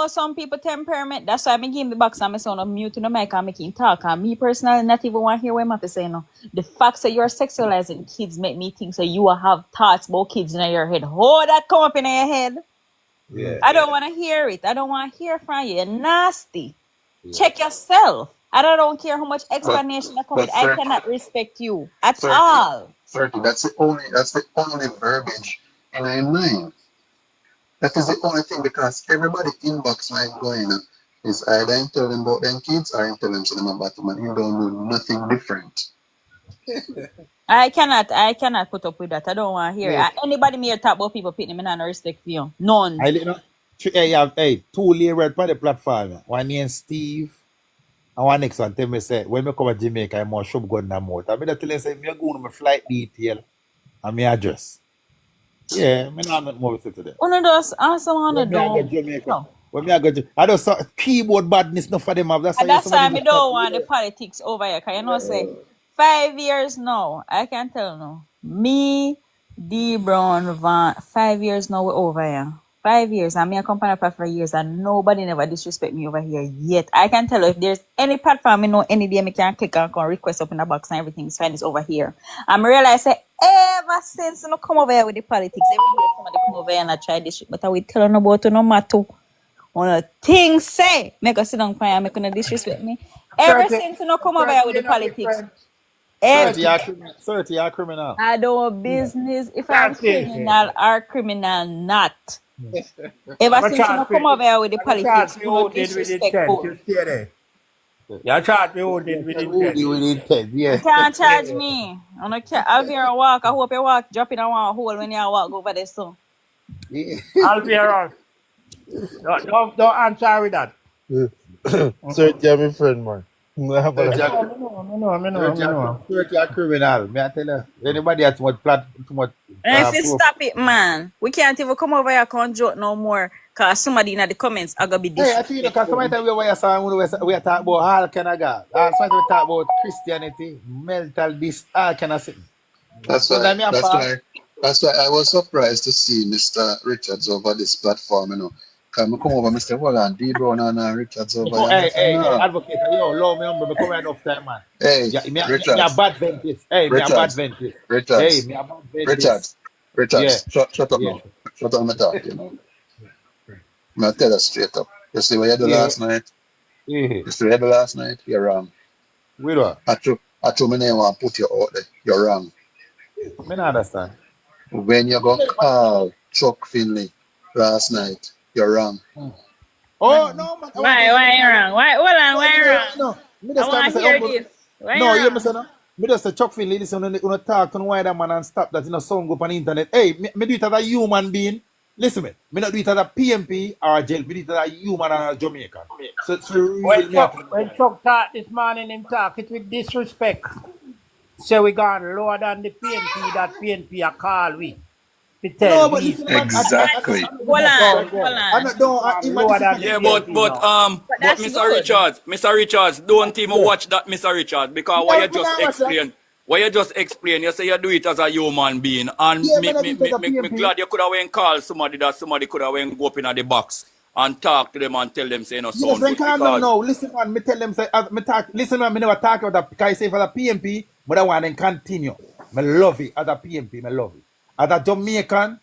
H: some people temperament. That's why I give the box and I say on mute to the mic and make him talk. And me personally not even want to hear what I'm have to say no. The fact that you're sexualizing kids make me think so you will have thoughts about kids in your head. How that come up in your head?
F: Yeah,
H: I don't want to hear it. I don't want to hear from you. You're nasty.
F: yeah.
H: Check yourself. And I don't care how much
G: But,
H: explanation I come with.
G: but
H: I
G: certain,
H: cannot respect you at
G: certain,
H: all.
G: certain. That's the only verbiage in my mind. That is the only thing because everybody inbox line going is either him tell them about them kids or him tell them something about them and you don't do nothing different.
H: I cannot put up with that. I don't want to hear it.
F: Yeah.
H: Anybody me here talk about people picking me, no respect for you. None.
F: I know. Hey, have two layered on the platform. One named Steve, and one next one tell me say when me come to Jamaica, I must shove gun in the mouth. I mean, tell him say me go on my flight detail and me address. Yeah, me not more to them.
H: One of those answer one
F: When
H: of
F: me I go
H: them.
F: to Jamaica,
H: No.
F: when me I go to, I don't saw keyboard badness no for them have. That's
H: And
F: why
H: that's why
F: somebody
H: I
F: just start.
H: don't want the politics over here. Cause you know say 5 years now. I can tell no. Me, D Brown Van 5 years now we're over here. 5 years. And me a company for years and nobody never disrespect me over here yet. I can tell you if there's any platform you know any day me can click and can request up in the box and everything's fine is over here. I'm realize say ever since you know come over here with the politics, every day somebody come over here and I try this shit. But I will tell you about no matter. On a thing say, make us sit down and make you disrespect me. Ever
F: 30,
H: since you know come over here
F: 30,
H: with the
F: you know, my
H: politics,
F: friend.
H: eh,
F: 30 are criminal.
H: I don't business if I'm
F: 30.
H: criminal or criminal not. Ever
A: I'm a
H: since you
A: chance
H: come over here with the politics,
A: me
H: you know
A: hold it with intent.
H: disrespectful.
A: You stay there. You charge me hold it with intent.
F: With intent,
H: You
F: yeah.
H: can't charge me. I'm not I'll be here walk. I hope you walk, drop in a one hole when you walk over there so.
F: Yeah.
A: I'll be around. Don't answer with that.
I: Sir, you're my friend, man. I
F: Dirty
I: apologize.
A: I know.
F: dirty a criminal. Me I tell you. Anybody has too much
H: And if you
F: proof.
H: stop it, man, we can't even come over here and joke no more. Cause somebody in the comments are gonna be
F: Hey, I tell you, because
H: disrespectful.
F: sometimes we are talking about all kind of God. Sometimes we talk about Christianity, mental, this, all kind of thing.
G: That's
F: So
G: why.
F: let me a
G: That's
F: pass.
G: why. That's why I was surprised to see Mr. Richards over this platform. You know, come over, Mr. Hold on, D Brown and Richards over
F: Oh,
G: here. I said,
F: hey,
G: no.
F: advocate, yo, love me, me come here enough time, man.
G: Hey,
F: Yeah, me a
G: Richards,
F: bad ventist. Hey, me a bad
G: Richards,
F: ventist. Hey,
G: Richards,
F: me a bad ventist.
G: Richards,
F: Yeah,
G: Richards. Shut up
F: yeah,
G: now. Shut up, my talk. You know, I'm tell you straight up. You see what you do
F: yeah,
G: last night?
F: yeah.
G: You see what you do last night? You're wrong.
F: We do.
G: I told me name want put you out there. You're wrong.
F: Me not understand.
G: When you go call Chuck Finley last night, you're wrong.
F: Oh, no, man. I want to say,
H: Why you wrong? Why hold on,
F: no,
H: why you wrong?
F: no. Me
H: I
F: just come
H: wanna
F: and say,
H: hear
F: humble.
H: this. Why you
F: No, you hear me
H: wrong?
F: say no? Me just say Chuck Finley, listen, when talk to wider man and stop that, sound go up on the internet. Hey, me do it as a human being. Listen me not do it as a PNP or a jail. Me do it as a human and a Jamaican. So it's real me have to
A: When
F: do
A: Chuck talk this morning, him talk it with disrespect. So we gone lower than the PNP that PNP a call we. To tell
F: No, but
A: we.
F: listen, man,
G: Exactly.
F: I
H: Hold on,
A: So
H: hold
F: I
H: on.
F: not don't,
A: lower
F: this is
A: than the
K: Yeah,
A: PNP now.
H: But
K: but
H: that's good.
K: Mr. Richards, don't even watch that, Mr. Richards, because
F: yeah, me not watch that.
K: what you just explain, you say you do it as a human being, and
F: Yeah, me not do it as a
K: me
F: PNP.
K: glad you could have went call somebody that somebody could have went go up in the box and talk to them and tell them say no
F: Yes,
K: sound
F: then
K: good,
F: calm down
K: because
F: now. Listen, man, me tell them say, me talk, listen, man, me never talk about that. Can I say for the PNP, but I want them continue. Me love it as a PNP, me love it. As a Jamaican,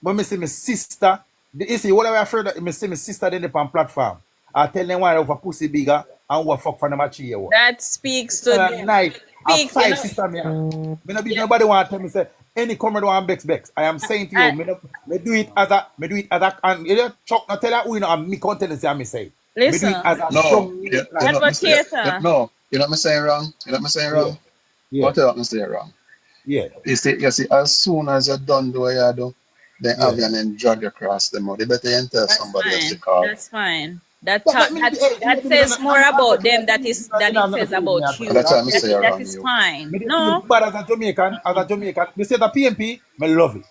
F: when me see my sister, you see, what I afraid that me see my sister then on platform. I tell them why over pussy bigger and what fuck for them a cheer one.
H: That speaks to
F: And a
H: them.
F: night, a
H: Speaks, you
F: five
H: know.
F: sister me have. Me no be
H: Yeah.
F: nobody want to tell me say any comrade want bex. I am saying to you,
H: And
F: me do it as a and you know, Chuck not tell her who you know and me content say me say. Me do it
H: listen,
F: as a
G: No, you
F: Jamaican.
G: not mistake.
H: advocator.
G: No, you're not me saying wrong. You're not me saying
F: Yeah,
G: wrong.
F: yeah,
G: What you not me saying wrong?
F: yeah,
G: You see, as soon as you're done doing what you do, then
F: yeah.
G: have you and then drag you across the mud. You better you tell
H: That's
G: somebody else to
H: fine.
G: call.
H: That's fine. That
F: But
H: talk,
F: me,
H: that says more about them than it says about
G: And
H: you.
G: that's why I'm
F: me,
G: saying
H: That
G: wrong
H: is
G: you.
H: fine.
F: me did feel
H: No,
F: bad as a Jamaican. Me say the PNP, me love it.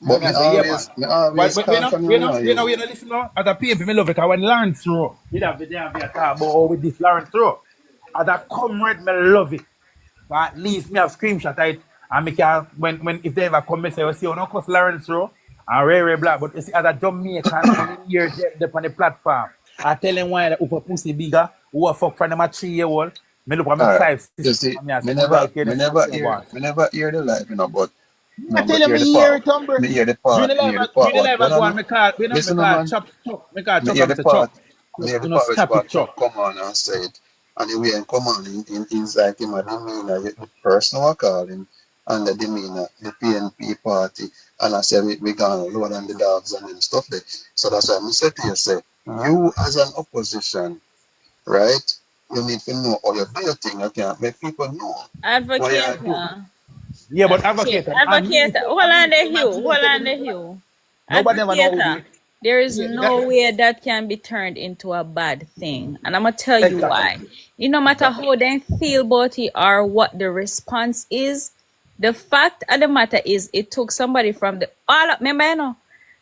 F: And
G: But
F: me I say, yeah, man.
G: me always
F: We
G: call
F: know,
G: from you now, you.
F: listen now. As a PNP, me love it. Because when Lawrence Rowe, did have the damn talk about with this Lawrence Rowe. As a comrade, me love it. But at least me have screenshot it. And me can, when if they ever come, me say, you see, you know, cause Lawrence Rowe and Ray Black. But you see, as a Jamaican, when you hear them on the platform, I tell them why the over pussy bigger, who a fuck from them a 3-year-old. Me look at my
G: All right.
F: five
G: You
F: sisters
G: see,
F: and me I say, I'm right here, this is what you want.
G: me never hear the live, you know, but
F: I
G: no,
F: tell
G: me
F: you,
G: hear
F: me
G: the
F: hear
G: part.
F: it, Humber.
G: Me hear the
F: During
G: part.
F: the
G: Me
F: live,
G: hear the part. What?
F: I
G: Hold
F: go
G: on,
F: on,
G: no.
F: me call, me
G: Listen, no,
F: call
G: man.
F: Chuck. Me call
G: Me
F: Chuck
G: hear
F: and me
G: the
F: say,
G: part.
F: Chuck,
G: Me hear the
F: you know,
G: part which
F: stop it,
G: part
F: Chuck.
G: Chuck come on and say it. And the way he come on in inside him and demeanor, the person who call him and the demeanor, the PNP party. And I say we gone lower than the dogs and them stuff there. So that's why I say to you, say, you as an opposition, right? You need to know how you do your thing. You can't make people know what you do.
H: advocator.
F: Yeah, but advocate, and me,
H: Advocator. Hold on the
F: my
H: Hugh.
F: thing
H: Hold
F: is,
H: on the Hugh.
F: nobody ever know who do
H: Advocator.
F: it.
H: There is
F: Yeah,
H: no way that can be turned into a bad thing. And I'm going to tell you
F: exactly.
H: why. No matter how they feel about it or what the response is, the fact of the matter is it took somebody from the all up. Remember,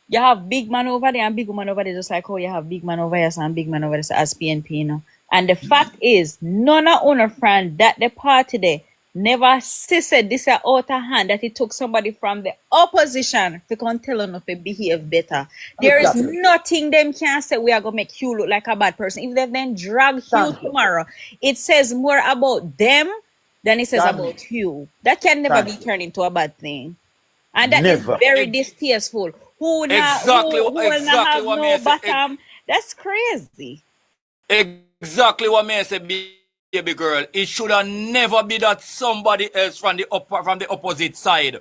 H: you have big man over there and big woman over there, just like how you have big man over here and big man over there as PNP, And the fact is, none of our friend that the party there never said this out of hand that it took somebody from the opposition to come tell us to behave better. There is
F: Exactly.
H: nothing them can say we are gonna make Hugh look like a bad person. If they then drag Hugh
F: Thank you.
H: tomorrow, it says more about them than it says
F: Thank you.
H: about Hugh. That can never be
F: Thank you.
H: turned into a bad thing. And that is
F: Never.
H: very distasteful. Who will not have
K: what
H: no
K: me say.
H: bottom? That's crazy.
K: Exactly what me say, baby girl. It should have never be that somebody else from the opposite side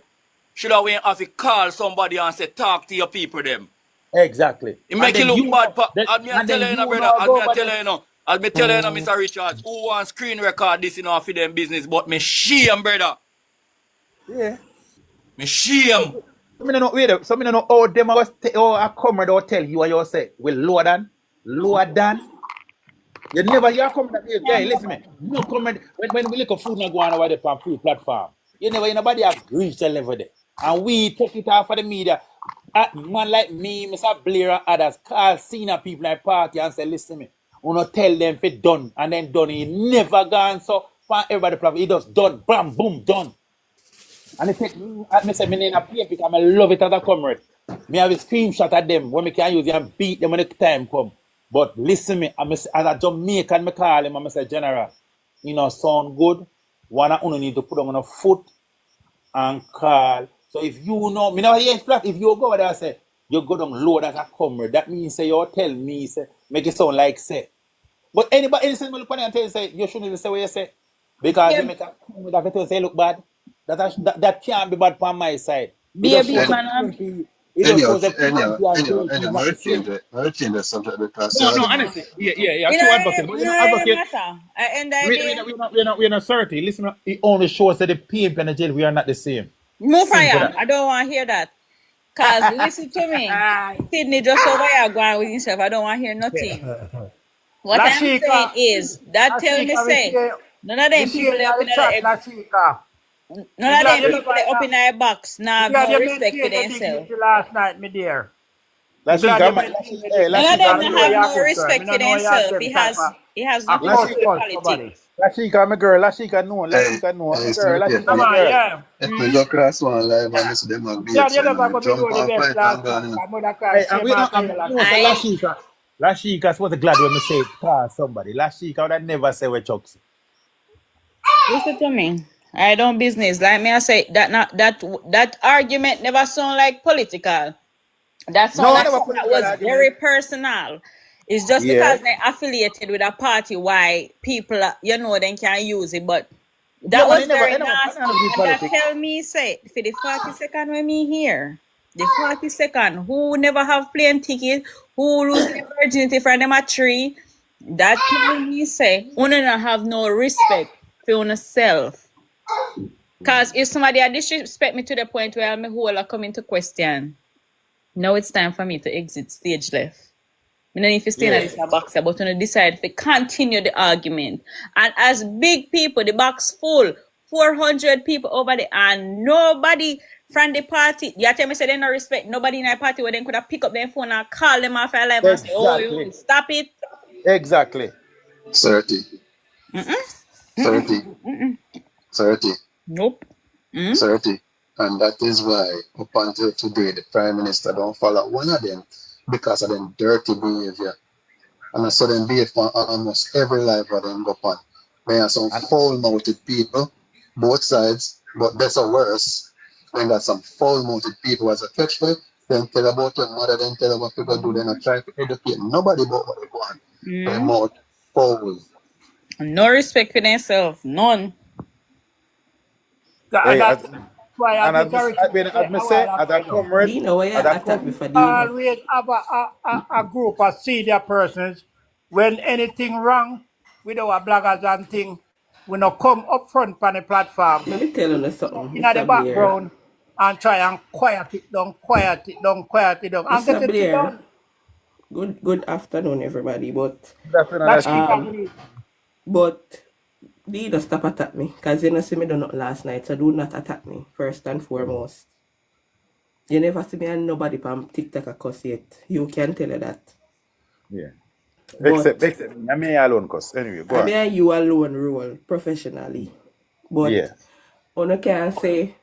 K: should have went have to call somebody and say talk to your people them.
F: Exactly.
K: It make you look bad. As me
F: And
K: tell
F: then
K: you,
F: you
K: brother.
F: know
K: As
F: go
K: me
F: over
K: tell
F: there.
K: you, as me tell you, Mr. Richards, who want screen record this, for them business, but me shame, brother.
F: Yeah.
K: Me shame.
F: So me no know, wait, so me no know how them a comrade or tell you what you say. Well, lower than. You never hear comrade. Yeah, listen me. No comrade. When we look at food not going over there on free platform, you never hear nobody have reached the level there. And we take it off for the media. Man like me, Mr. Blair and others, call senior people like party and say, listen me. We not tell them if it done and then done. He never gone so for everybody platform. He just done. Bam, boom, done. And it take me say me name a PNP because I love it as a comrade. Me have a screenshot of them when me can use it and beat them when the time come. But listen me, as a Jamaican, me call him and me say, General, you know, sound good. One of you need to put them on a foot and call. So if you know, me never hear flat. If you go over there and say, you go down low as a comrade, that means say you tell me, say, make it sound like say. But anybody else in the panel and tell you say you shouldn't even say what you say. Because you make a comment that you say look bad. That can't be bad from my side. It
H: Be a
F: just
H: big
F: shows the
H: man.
F: PNP. It just shows the PNP and JLP is not the same.
G: I'll change the subject because
F: No, honestly. Yeah,
H: You
F: true
H: know,
F: advocate. But you know, advocate,
H: matter. I end the idea.
F: we're not certain. Listen, it only shows that the PNP and the JLP we are not the same.
H: Move
F: Simple
H: fire.
F: that.
H: I don't want to hear that. Cause listen to me. Sydney just over here going with himself. I don't want to hear nothing. What I'm saying is that tell me say none of them people up in the none of them people up in their box now have no respect for themselves.
A: Last night, me dear.
F: Lashika,
H: None of them have no respect for themselves. He has nothing to do with politics.
F: Lashika, my girl. Lashika, no. Lashika, no. My girl. Lashika, my girl.
G: If we go cross one live and miss them and beat them and jump on fight and gone.
F: Hey, and we don't have Lashika. Lashika's was glad when we say call somebody. Lashika would have never say what Chuck say.
H: Listen to me. I don't business. Like me, I say that argument never sound like political. That sound like something that was very personal. It's just because they're affiliated with a party why people, they can use it. But that was very nasty. And that tell me, say, for the 42nd when me here, the 42nd, who never have plane ticket, who lose their virginity from them a tree, that tell me, say, you don't have no respect for yourself. Because if somebody disrespect me to the point where I'm whole come into question, now it's time for me to exit stage left. I don't need to stay in this box, but to decide to continue the argument. And as big people, the box full, 400 people over there, and nobody from the party, you tell me say they no respect nobody in the party where they could have pick up their phone and call them off their life and say, oh, you stop it.
F: Exactly.
G: 30. 30. 30.
H: Nope.
G: 30. And that is why, up until today, the Prime Minister don't follow one of them because of them dirty behavior. And I saw them behave for almost every life of them go on. They are some foul-mouthed people, both sides, but that's a worse. Then got some foul-mouthed people as a catch for then tell about your mother, then tell what people do, then I try to educate nobody about what they want. Their mouth foul.
H: No respect for themselves. None.
F: Hey,
A: That's why
F: and as I say, as a comrade,
E: Dino, why you attack me for Dino?
A: always have a group of senior persons. When anything wrong with our bloggers and thing, we not come up front on the platform.
E: Let me tell you something,
A: In the
E: Mr.
A: background and try and quiet it down. And
E: Mr.
A: get it
E: Blair,
A: done.
E: good afternoon, everybody. But Dino, stop attack me, because you know see me do not last night, so do not attack me first and foremost. You never see me and nobody from TikTok a cuss yet. You can tell you that.
F: Yeah. Except me. I mean alone cuss. Anyway, go on.
E: I mean you alone rule professionally. But one can say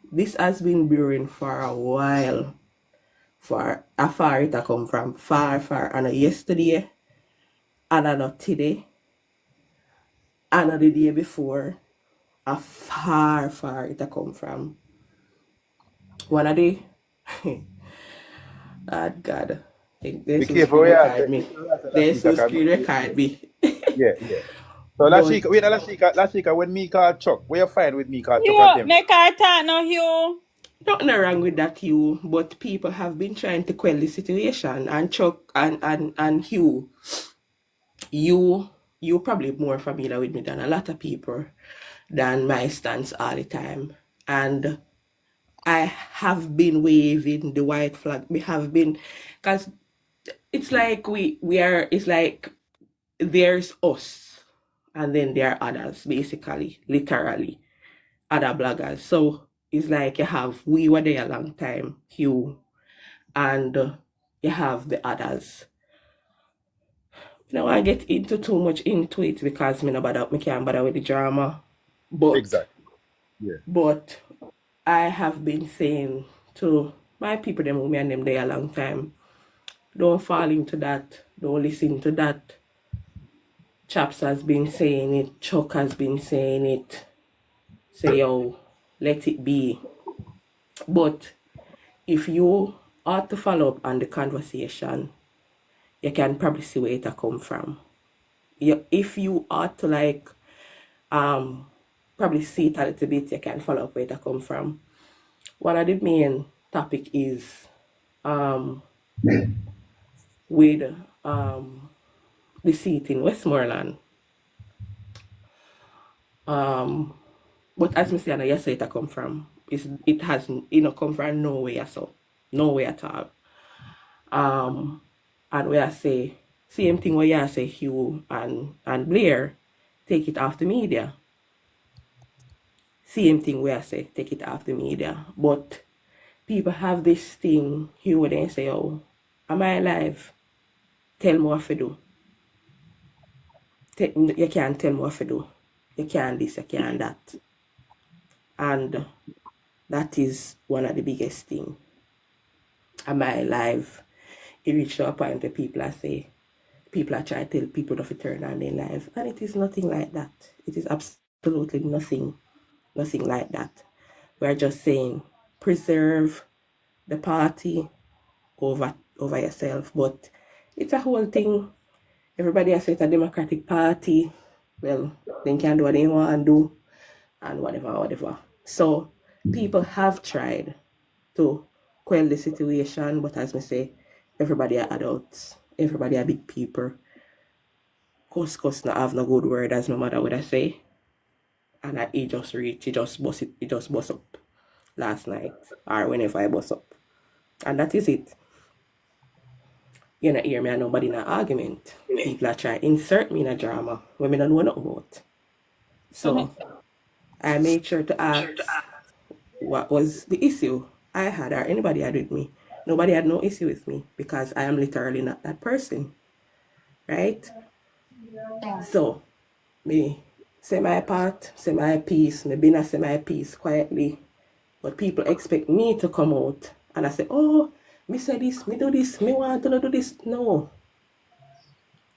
E: this has been brewing for a while. For a far it come from far. And yesterday, and not today. And the day before, a far it come from. One of the God. There's who screen record me. There's who screen record me.
F: Yeah. So Lashika, when me call Chuck, where you find with me call Chuck?
H: You make her talk now, Hugh.
L: Nothing wrong with that, Hugh, but people have been trying to quell the situation. And Chuck and Hugh, you probably more familiar with me than a lot of people, than my stance all the time. And I have been waving the white flag. We have been, because it's like it's like there's us and then there are others, basically, literally, other bloggers. So it's like we were there a long time, Hugh, and you have the others. I get into too much into it because me can't bother with the drama. But
F: Exactly. Yeah.
L: But I have been saying to my people them who me and them there a long time, don't fall into that, don't listen to that. Chaps has been saying it, Chuck has been saying it. Say, yo, let it be. But if you ought to follow up on the conversation, you can probably see where it come from. If you ought to probably see it a little bit, you can follow up where it come from. One of the main topic is with the seat in Westmoreland. But as I say, I know it come from. It has come from nowhere, so nowhere at all. And where I say same thing where you say Hugh and Blair, take it off the media. Same thing where I say take it off the media. But people have this thing, Hugh, where they say, oh, am I alive? Tell me what to do. You can't tell me what to do. You can't this, you can't that. And that is one of the biggest things. Am I alive? It reached a point where people are trying to tell people not to turn on their life. And it is nothing like that. It is absolutely nothing like that. We're just saying preserve the party over yourself. But it's a whole thing. Everybody has said it's a democratic party. Well, they can do what they want to do and whatever. So people have tried to quell the situation, but as I say, everybody are adults. Everybody are big people. Cuss not have no good word, as my mother would say. And it just bust up last night or whenever I bust up. And that is it. You not hear me and nobody in an argument. People are trying to insert me in a drama when I don't know nothing about. So I made sure to ask what was the issue I had or anybody had with me. Nobody had no issue with me because I am literally not that person. Right? So me say my part, say my piece, maybe not say my piece quietly. But people expect me to come out and I say, oh, me say this, me do this, me want to do this. No.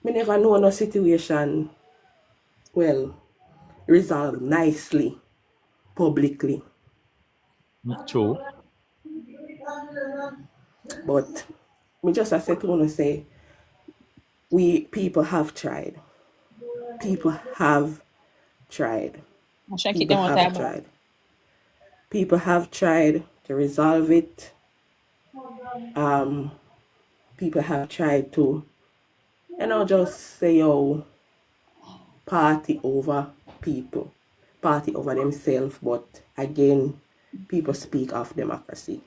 L: Me never know no situation resolved nicely, publicly.
F: True.
L: But me just as I said to say, people have tried. People have tried. People have tried to resolve it. People have tried to, just say, oh, party over people, party over themselves. But again, people speak of democracy.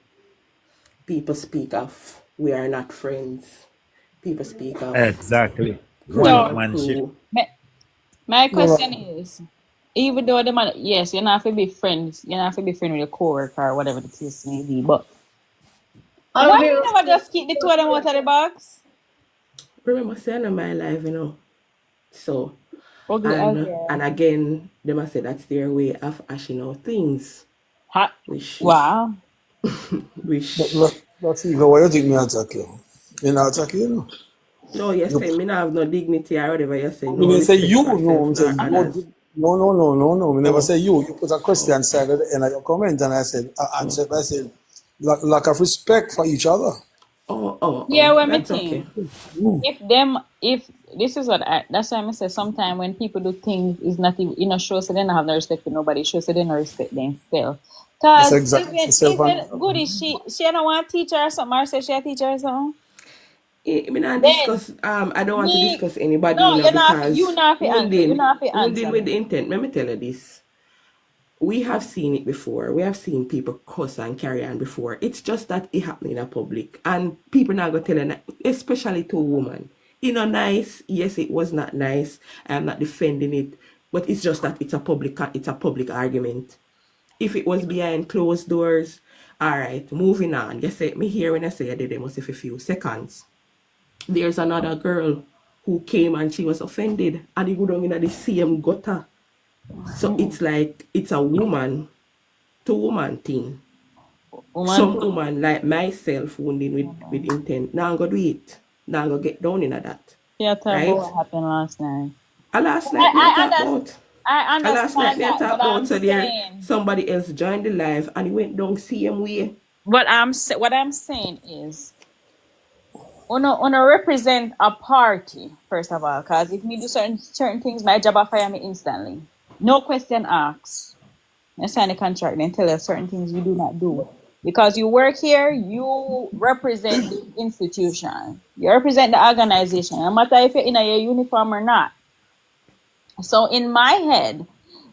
L: People speak of we are not friends. People speak of
F: exactly.
H: My question is, even though the man, yes, you're not have to be friends, you're not have to be friends with your coworker or whatever the case may be, but why you never just keep the two of them out of the box?
L: Remember saying in my life, So and again, they must say that's their way of hashing out things.
H: Wow.
M: That's even why you think me attack you. You not attack you,
L: No, you say me not have no dignity or whatever you say.
M: No, say you, no, me say you. No. Me never say you. You put a question side at the end of your comment and I said, answered by saying, lack of respect for each other.
H: Yeah, when me think, if this is that's why I say sometimes when people do things, is not even, show so they don't have no respect for nobody, show so they don't respect themselves.
M: That's
H: Cause
M: exactly
H: even Goody, she don't want to teach her or something, or say she a teacher or something.
L: I mean, I
H: Then
L: discuss. I don't want to
H: me,
L: discuss anybody,
H: no, you
L: because
H: not fi answer. You not fi
L: wounding
H: answer
L: with the
H: me.
L: intent. Let me tell you this. We have seen it before. We have seen people cuss and carry on before. It's just that it happened in a public, and people now go telling, especially to a woman. You know, nice. Yes, it was not nice. I'm not defending it, but it's just that it's a public argument. If it was behind closed doors, all right. Moving on. You say me here when I say I did it must have a few seconds. There's another girl who came and she was offended, and he go down in the same gutter. So it's like it's a woman to woman thing. Some woman like myself wounding with intent. Now I'm gonna do it. Now I'm gonna get down in that.
H: Yeah, tell
L: Right?
H: about what happened last night.
L: Last night me I talk about.
H: I
L: Last night
H: understand
L: me I
H: that,
L: talk
H: but I'm
L: about, so there
H: saying
L: somebody else joined the live and he went down same way.
H: what I'm saying is wanna represent a party, first of all, because if me do certain things, my job will fire me instantly. No question asked. I sign a contract and tell us certain things you do not do. Because you work here, you represent the institution. You represent the organization. No matter if you're in a uniform or not. So in my head,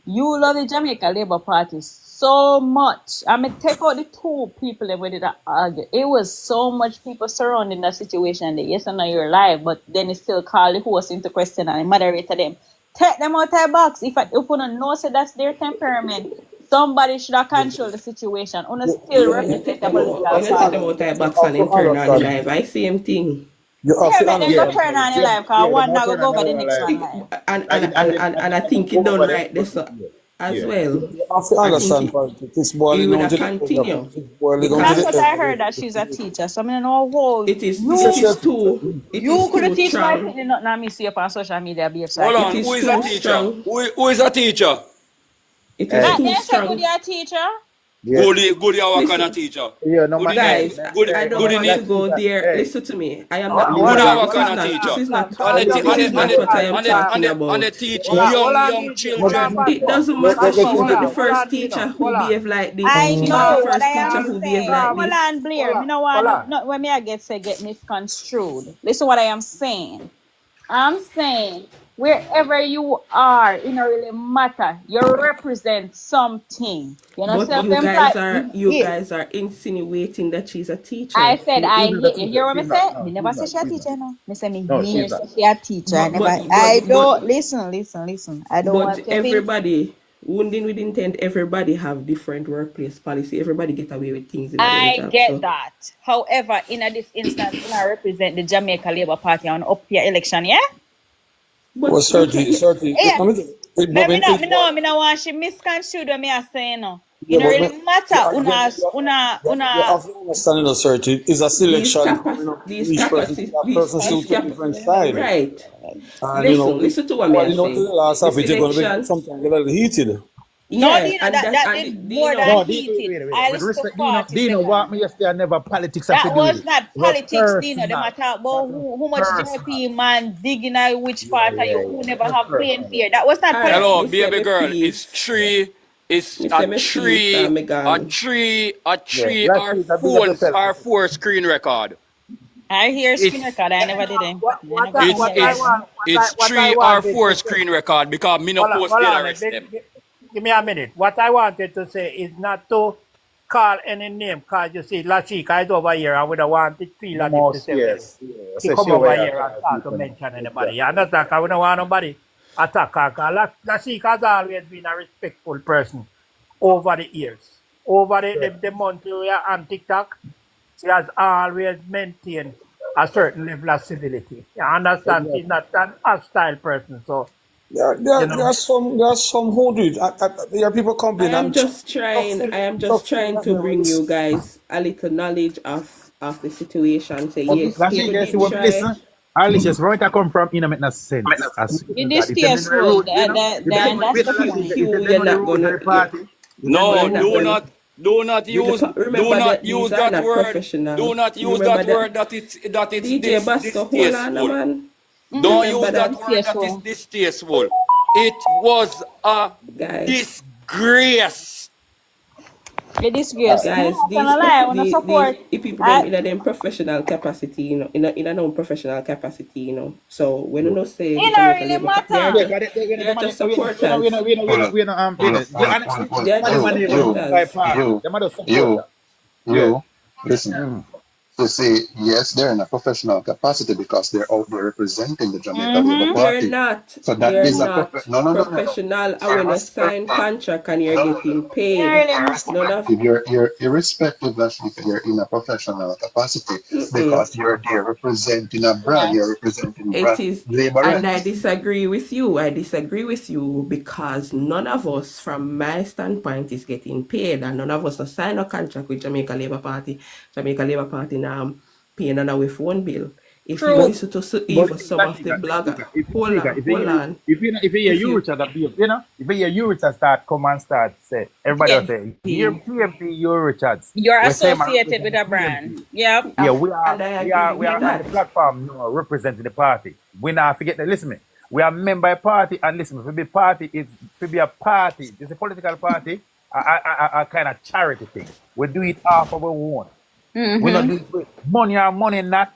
H: you love the Jamaica Labour Party so much. I mean, take out the two people that did that argue. It was so much people surrounding that situation that yes, I know you're live, but then it still call the host into question and moderator them. Take them out of the box. If you don't know, so that's their temperament. Somebody should have controlled the situation. On still
L: When you take
H: represent the
L: them out,
H: political
L: when you take them
H: party.
L: out of the
M: You
L: box
M: have
L: and
M: to
L: then turn on the
M: understand.
L: live, I same thing.
M: You have
H: Yeah,
M: to
H: make them go
M: understand.
H: turn on the live,
F: Yeah,
H: because
F: they
H: one
F: might
H: now go
F: turn
H: go
F: on
H: over the
F: their
H: next
F: live.
H: one live.
L: And I think he
F: Go
L: done
F: over them.
L: right this as
F: Yeah.
L: well.
M: You have to
L: I think
M: understand politics. It's
L: he
M: boiling
L: would
M: down
L: have
M: to the end.
L: continue
M: It's boiling down to
H: That's
L: because
H: what
M: the
H: I heard, that she's a
M: end.
H: teacher. So I mean, know how
L: it
M: He said she
H: you
M: has to.
H: could teach my
L: strong.
H: opinion, not me see up on social media, babe. So I
K: Hold
H: can
L: It
K: on,
L: is
K: who is a
L: too
H: understand.
K: teacher?
L: strong.
K: Who is a teacher?
L: It is
F: Hey,
H: Ah,
L: too
H: then say good
L: strong.
H: you're a teacher.
F: yeah.
K: Goody, our kind of
L: Listen,
K: teacher.
F: Yeah, no
K: Goody
F: matter.
K: name,
L: guys, I
K: goody,
L: don't
K: goody
L: want
K: name,
L: to go there.
F: Hey,
L: Listen to me. I am not
F: hold
K: goody
F: on,
K: our
F: hold
L: this
F: on,
L: is
K: kind of
L: not
K: teacher.
F: calm down,
L: this is not what I am talking
K: And they
L: about.
K: teach
F: hold on,
K: young
F: DJ, hold on,
K: children.
L: It
F: Pastor.
L: doesn't matter. She's
F: Hold
L: not the
F: on,
L: first
F: Dino,
L: teacher who
F: hold on.
L: behave like this.
H: I
L: She's not the
H: know what
L: first
H: I
L: teacher
H: am
L: who behave
H: saying.
L: like
H: Hold
L: this.
H: on, Blair. Me no want not when me I get misconstrued. Listen what I am saying. I'm saying wherever you are, it don't really matter. You represent something. You know,
L: But
H: self-employed.
L: you guys are insinuating that she's a
H: I
L: teacher.
H: said
F: She's
H: I
F: not a
H: hear. You
F: teacher.
H: hear what me
F: She's not.
H: say?
F: No,
H: Me
F: she's
H: never say
F: not.
H: she a
F: She's not.
H: teacher, no. Me say me
F: No, she's
H: hear
F: not.
H: she a teacher. I never. I don't listen. I don't
L: But
H: want to be.
L: everybody, wounding with intent, everybody have different workplace policy. Everybody get away with things in their
H: I
L: job.
H: get
L: So,
H: that. However, in this instance, I represent the Jamaica Labour Party on up here election, yeah?
M: Well,
L: but you
M: certainly,
L: can.
M: certainly.
H: Yeah.
M: I mean,
H: Me, me no,
M: it's
H: me no, me no want she misconstrued what me are saying, no. It
M: yeah,
H: don't
M: but
H: really matter.
M: you have to understand, you know, certainly, it's a
L: these
M: selection coming
L: capac
M: up.
L: these
M: Each person,
L: capacity
M: that person still take different side.
L: right.
M: And, you know,
L: Listen to what me
M: well,
L: I
M: you know, to
L: say.
M: the last
L: The
M: half, it's going to be
L: selection,
M: sometimes a little heated.
H: No,
L: yeah,
H: Dino,
L: and
H: that
L: and
H: did more
L: Dino,
H: than
F: No,
H: heated.
F: wait.
H: I
F: With
H: listened to
F: respect,
H: 40
F: Dino, what
H: seconds.
F: me yesterday never politics have
H: That
F: to do with
H: was
F: it.
H: not
F: It was
H: politics, Dino. Them
F: personal.
H: a talk about
F: That was
H: who much
F: personal.
H: JLP man digging out which part of you who
F: Yeah.
H: never
F: It was
H: have plain
F: personal.
H: fear. That was not
L: all right,
H: politics.
K: Hello,
L: me say
K: baby
L: me
K: girl.
L: peace.
K: It's
L: Me
K: a
L: say me peace
K: three,
L: and me
K: a
L: gone.
K: three, a
F: Yeah.
K: three
F: Last
K: or
F: week, I big up yourself.
K: four screen record.
H: I hear screen
K: It's
H: record. I never did it. I never
K: it's
H: come here.
K: it's it's
F: What I
K: three or
F: wanted
K: four
F: to say.
K: screen record because me no post
F: Hold
K: the
F: on.
K: rest them.
A: Give me a minute. What I wanted to say is not to call any name, because you see, Lashika is over here and we don't want it feel as if to
F: Most,
A: say, well,
F: yes. Yeah.
A: he
F: So
A: come
F: she
A: over
F: aware
A: here and
F: of
A: start to
F: people now.
A: mention anybody. You
F: Exactly.
A: understand? Because we don't want nobody attack her. Because Lashika has always been a respectful person over the years. Over the months we are on TikTok, she has always maintained a certain level of civility. You understand? She's
F: Exactly.
A: not an hostile person. So,
M: There are some who do it. There are people
L: I
M: complain.
L: am just
M: Tough feeling
L: trying
M: that
L: to
M: never
L: bring you
M: listen.
L: guys a little knowledge of the situation. Say
F: But
L: yes,
F: Lashika,
L: people
F: you see
L: did
F: what me
L: try.
F: listen? Alicia, where it come from, in a make no sense. As
H: The
F: that if them in the
H: distasteful.
F: road, you know, if them know,
H: That's
F: wait,
H: the
F: Lashika,
H: point.
F: if
L: Hugh,
F: them
L: you're
F: know the
L: not
F: rules of
L: gonna
F: the party, if them know the
K: No,
L: you're
F: rules
L: not
F: of
L: gonna
K: do not use
L: remember that these are
K: that
L: not
K: word.
L: professional.
K: Do not
L: You
K: use
L: remember
K: that
L: that
K: word that it's
L: DJ Basto, hold on a
K: distasteful.
L: man.
K: Don't
L: Remember
K: use that
L: that
K: word that is
H: Distasteful.
K: distasteful. It was a
L: guys.
K: disgrace.
H: The disgrace.
L: Guys,
H: No,
L: these
H: not gonna lie, I wanna
L: these
H: support.
L: people them in a them professional capacity, you know, in a non-professional capacity, you know. So when you know say the
H: It don't
L: Jamaica
H: really
L: Labour Party, they are
H: matter.
F: Yeah,
L: just
F: because they
L: they are
F: the money.
L: just supporters.
F: We know business. Honestly,
L: They are
F: some of the
L: just
F: money even by
L: supporters.
F: party. Them are the supporter. Yeah.
G: Listen.
F: Mm.
G: To say yes, they're in a professional capacity because they're out there representing the Jamaica Labour
L: They're
G: Party.
L: not.
G: So that
L: They're
G: is a
L: not
G: no.
L: professional. And when you sign
G: Irrespective.
L: contract and you're
G: No,
L: getting
H: It don't
L: paid,
H: really matter.
L: none of
G: you're irrespective of if you're in a professional capacity because you're there representing a brand. You're representing
L: it
G: brand
L: is,
G: labor
L: and I
G: rights.
L: disagree with you. I disagree with you because none of us, from my standpoint, is getting paid, and none of us have signed a contract with Jamaica Labour Party. Jamaica Labour Party now paying another phone bill. If you
H: True.
L: listen to
F: But
L: even some of the blogger, hold
F: if
L: on.
F: you hear
L: If
F: you
L: you
F: Richard abuse, you know, if you hear you Richard start come and start say everybody will say here
L: PNP,
F: PMP you Richards.
H: You're
F: We say man
H: associated with
F: represent
H: a
F: PMP.
H: brand. Yep.
F: Yeah,
L: and I agree
F: we
L: with
F: are on the
L: that.
F: platform you know, representing the party. We not forget that listen me. We are member of party and listen to be party is to be a party. It's a political party, a kind of charity thing. We do it half of our own. We not do it with money or money not.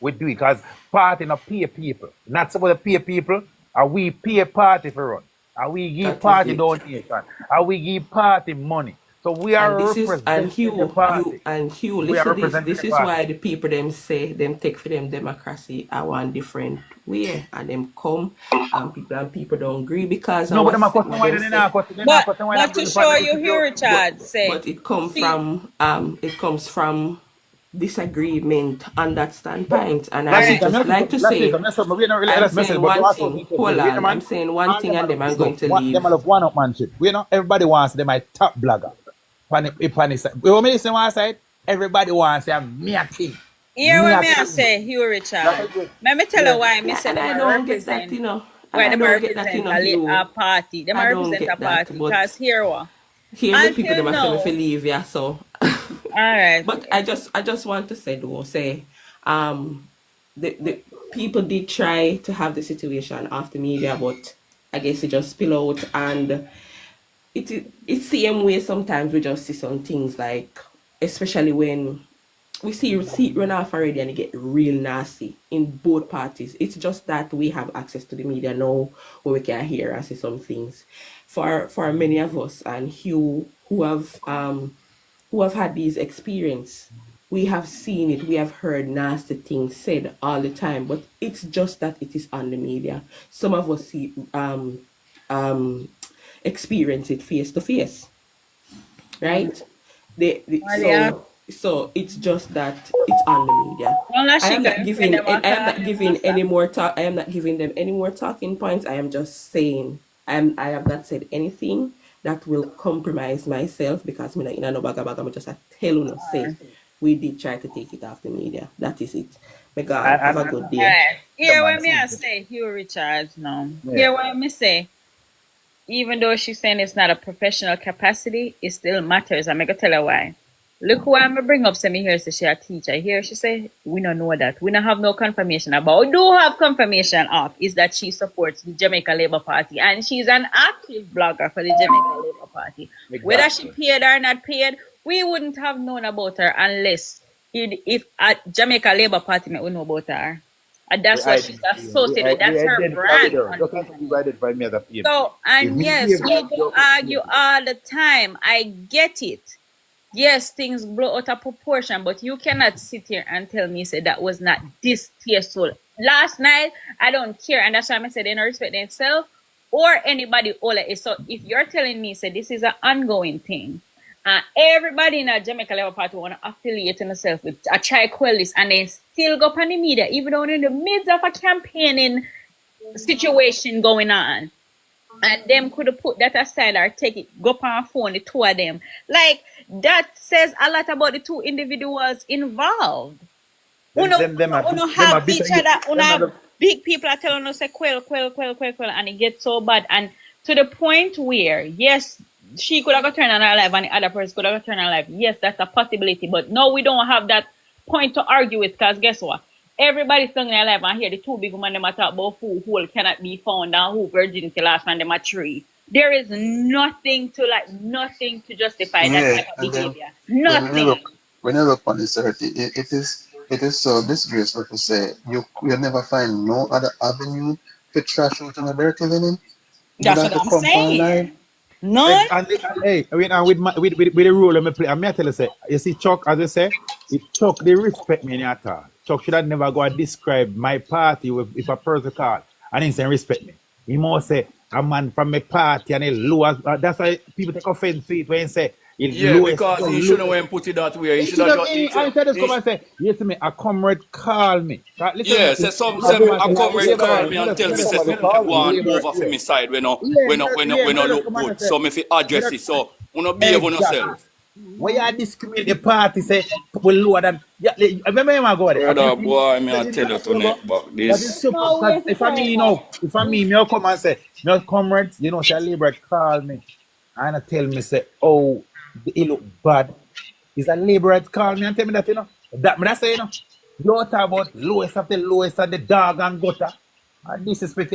F: We do it because party not pay people. Not supposed to pay people. And we pay party for run. And we give
L: That is
F: party
L: it.
F: donation. And we give party money. So we
L: And
F: are
L: this is and
F: representing the party.
L: Hugh,
F: We are
L: listen this.
F: representing
L: This
F: the
L: is
F: party.
L: why the people them say them take for them democracy are one different way, and them come and people don't agree because I
F: No, but them
L: was
F: are cutting
L: what
F: why
L: them
F: they're
L: say.
F: not cutting. They're not
H: But
F: cutting why
H: but
F: not
H: to
F: doing the party.
H: show
F: If
H: you here,
F: you
H: Richard, say
L: But
H: she
L: it comes from disagreement on that standpoint, and I
F: last
L: would
F: week,
L: just like to say
F: we don't really
L: I'm
F: let's message,
L: saying
F: but
L: one
F: also we
L: thing. Hold
F: wait a
L: on,
F: man.
L: I'm saying one
F: All
L: thing,
F: them
L: and
F: are
L: then I'm
F: look,
L: going to
F: them are
L: leave.
F: look one upmanship. You know, everybody wants them my top blogger. Pani side. We want me to say one side. Everybody wants them me a king.
H: hear
F: Me
H: what
F: a
H: me I
F: king.
H: say, Hugh
F: That
H: Richard.
F: is it.
H: Let me tell
F: Yeah.
H: you why
L: And
H: me say them
L: I
H: a
L: don't get that, you
H: represent
L: know. And
H: why
L: I
H: them a
L: don't get that, you
H: represent
L: know, Hugh.
H: a party. Them a
L: I don't
H: represent a
L: get that,
H: party.
L: but
H: Cause here what?
L: here the people
H: Until
L: them are saying if you
H: now.
L: leave, yeah. So,
H: Alright.
L: but I just want to say though, the people did try to have the situation off the media, but I guess it just spill out, and it's the same way sometimes we just see some things like, especially when we see receipt run off already and it get real nasty in both parties. It's just that we have access to the media now where we can hear and see some things. For many of us and who have had these experience, we have seen it, we have heard nasty things said all the time, but it's just that it is on the media. Some of us see um experience it face to face, right?
H: Well, yeah.
L: So it's just that it's on the media.
H: Well,
L: I
H: she
L: am
H: got
L: not
H: a friend
L: giving
H: them a
L: I am
H: call
L: not
H: them
L: giving
H: master.
L: any more talk. I am not giving them any more talking points. I am just saying I have not said anything that will compromise myself because me not in a no baga baga. I'm just a tell you no say we did try to take it off the media. That is it. My God, have a good day.
H: Alright.
F: Yeah,
H: Hear
F: man.
H: what me I say, Hugh Richards now.
F: Yeah.
H: Hear what me say. Even though she's saying it's not a professional capacity, it still matters. I'm gonna tell her why. Look who I'm gonna bring up say me here say she a teacher. Here she say we don't know that. We don't have no confirmation about. We do have confirmation of is that she supports the Jamaica Labour Party and she's an active blogger for the Jamaica Labour Party. Whether she
F: Exactly.
H: paid or not paid, we wouldn't have known about her unless if at Jamaica Labour Party we know about her. And that's what she's associated.
F: We
H: That's her
F: identify with
H: brand
F: her.
H: on
F: Just like you
H: Facebook.
F: identify me as a PMP.
H: So,
F: If
H: and
F: me
H: yes,
F: PMP,
H: we go
F: you're
H: argue
F: PMP.
H: all the time. I get it. Yes, things blow out of proportion, but you cannot sit here and tell me say that was not distasteful. Last night, I don't care, and that's why I said they don't respect themselves or anybody all it is. So if you're telling me say this is an ongoing thing, everybody in a Jamaica Labour Party want to affiliate themselves with a try quell this and then still go up on the media, even though in the midst of a campaigning situation going on. And them could have put that aside or take it, go on phone, the two of them. Like, that says a lot about the two individuals involved. Uno
F: Them are
H: have
F: bitter.
H: each other, uno
F: Them are
H: have
F: the
H: big people are telling us, say, quell, and it gets so bad. And to the point where, yes, she could have got turned on her life and the other person could have got turned on her life. Yes, that's a possibility. But no, we don't have that point to argue with because guess what? Everybody's still in their life and here the two big women them talk about who cannot be found and who virginity last man them a tree. There is nothing to justify that
G: Yeah,
H: type of
G: and
H: behavior.
G: then
H: Nothing.
G: when you look on this earth, it is so disgraceful to say you never find no other avenue to trash out on a dirty linen, but
H: That's
G: than
H: what
G: to
H: I'm
G: come for a lie.
H: saying. None.
F: Hey, I mean, and with the role of me play, I'm here tell you say, you see, Chuck, as I say, if Chuck they respect me at all, Chuck should have never go and describe my party with if a person call and he say respect me. He must say a man from my party and he lowest. That's why people take offense to it when he say it
K: Yeah,
F: lowest.
K: because he shouldn't have put it that way. He
F: He
K: should
F: should
K: have
F: have.
K: just
F: I said just come and say, yes, me a comrade call me. Listen,
K: yeah,
F: me.
K: say some
F: Come
K: say
F: come
K: me
F: and
K: a
F: say,
K: comrade
F: Labour
K: call
F: party.
K: me
F: Me
K: and
F: just
K: tell
F: me
K: me
F: just
K: say
F: me
K: something go on
F: Labour.
K: over for
F: Yeah.
K: me side when no
F: Yeah,
K: when
F: me
K: no
F: just
K: look
F: come and
K: good.
F: say,
K: So me fi
F: me
K: address
F: just
K: it. So you know behave on
F: exactly.
K: yourself.
F: Why you discriminate the party say people lower than yeah, I remember him go there. I
K: Brother
F: think you
K: boy, me I
F: didn't
K: tell you
F: you go.
K: tonight about
F: That is
K: this.
F: stupid.
H: No
F: Because
H: way to
F: if I
H: say
F: me,
H: that.
F: if I me come and say, me comrades, say Labour call me and I tell me say, oh, he look bad. Is a Labour call me and tell me that That me that say You talk about lowest of the lowest and the dog and gutter. I disrespect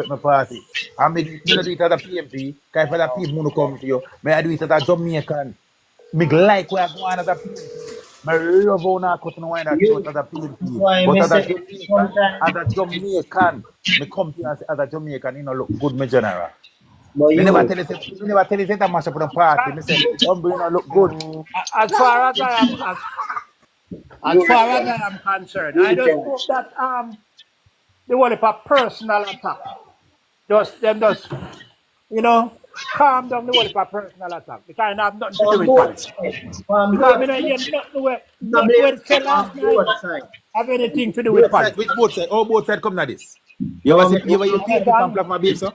F: my party. I me not do it as a PMP, because if other people want to come to you, may I do it as a Jamaican. Me like where I go on as a PMP. I love how I cut and wind that
D: You,
F: throat as a
D: that's
F: PMP.
D: why
F: But
D: I
F: as a
D: say
F: Jamaican,
D: sometimes,
F: me come to you as a Jamaican, look good, me general.
D: but
F: Me never
D: you,
F: tell you, that mash up the party. Me say, look good.
A: As far as I am, as
D: you,
A: far as I am concerned, I just
D: you,
A: hope that they want a personal attack. Just calm down the whole of a personal attack because I have nothing to do
D: on
A: with
D: both
A: politics.
D: sides, on
A: Because
D: both
A: me not
D: sides,
A: hear nothing where
D: I
A: nothing
D: blame
A: where say last
D: on
A: night
D: both sides.
A: have anything to do with
F: Both sides, which
A: politics.
F: both sides? Oh, both sides come to this. You ever
D: No,
F: see
D: me,
F: PNP on
A: Understand?
F: platform behave so?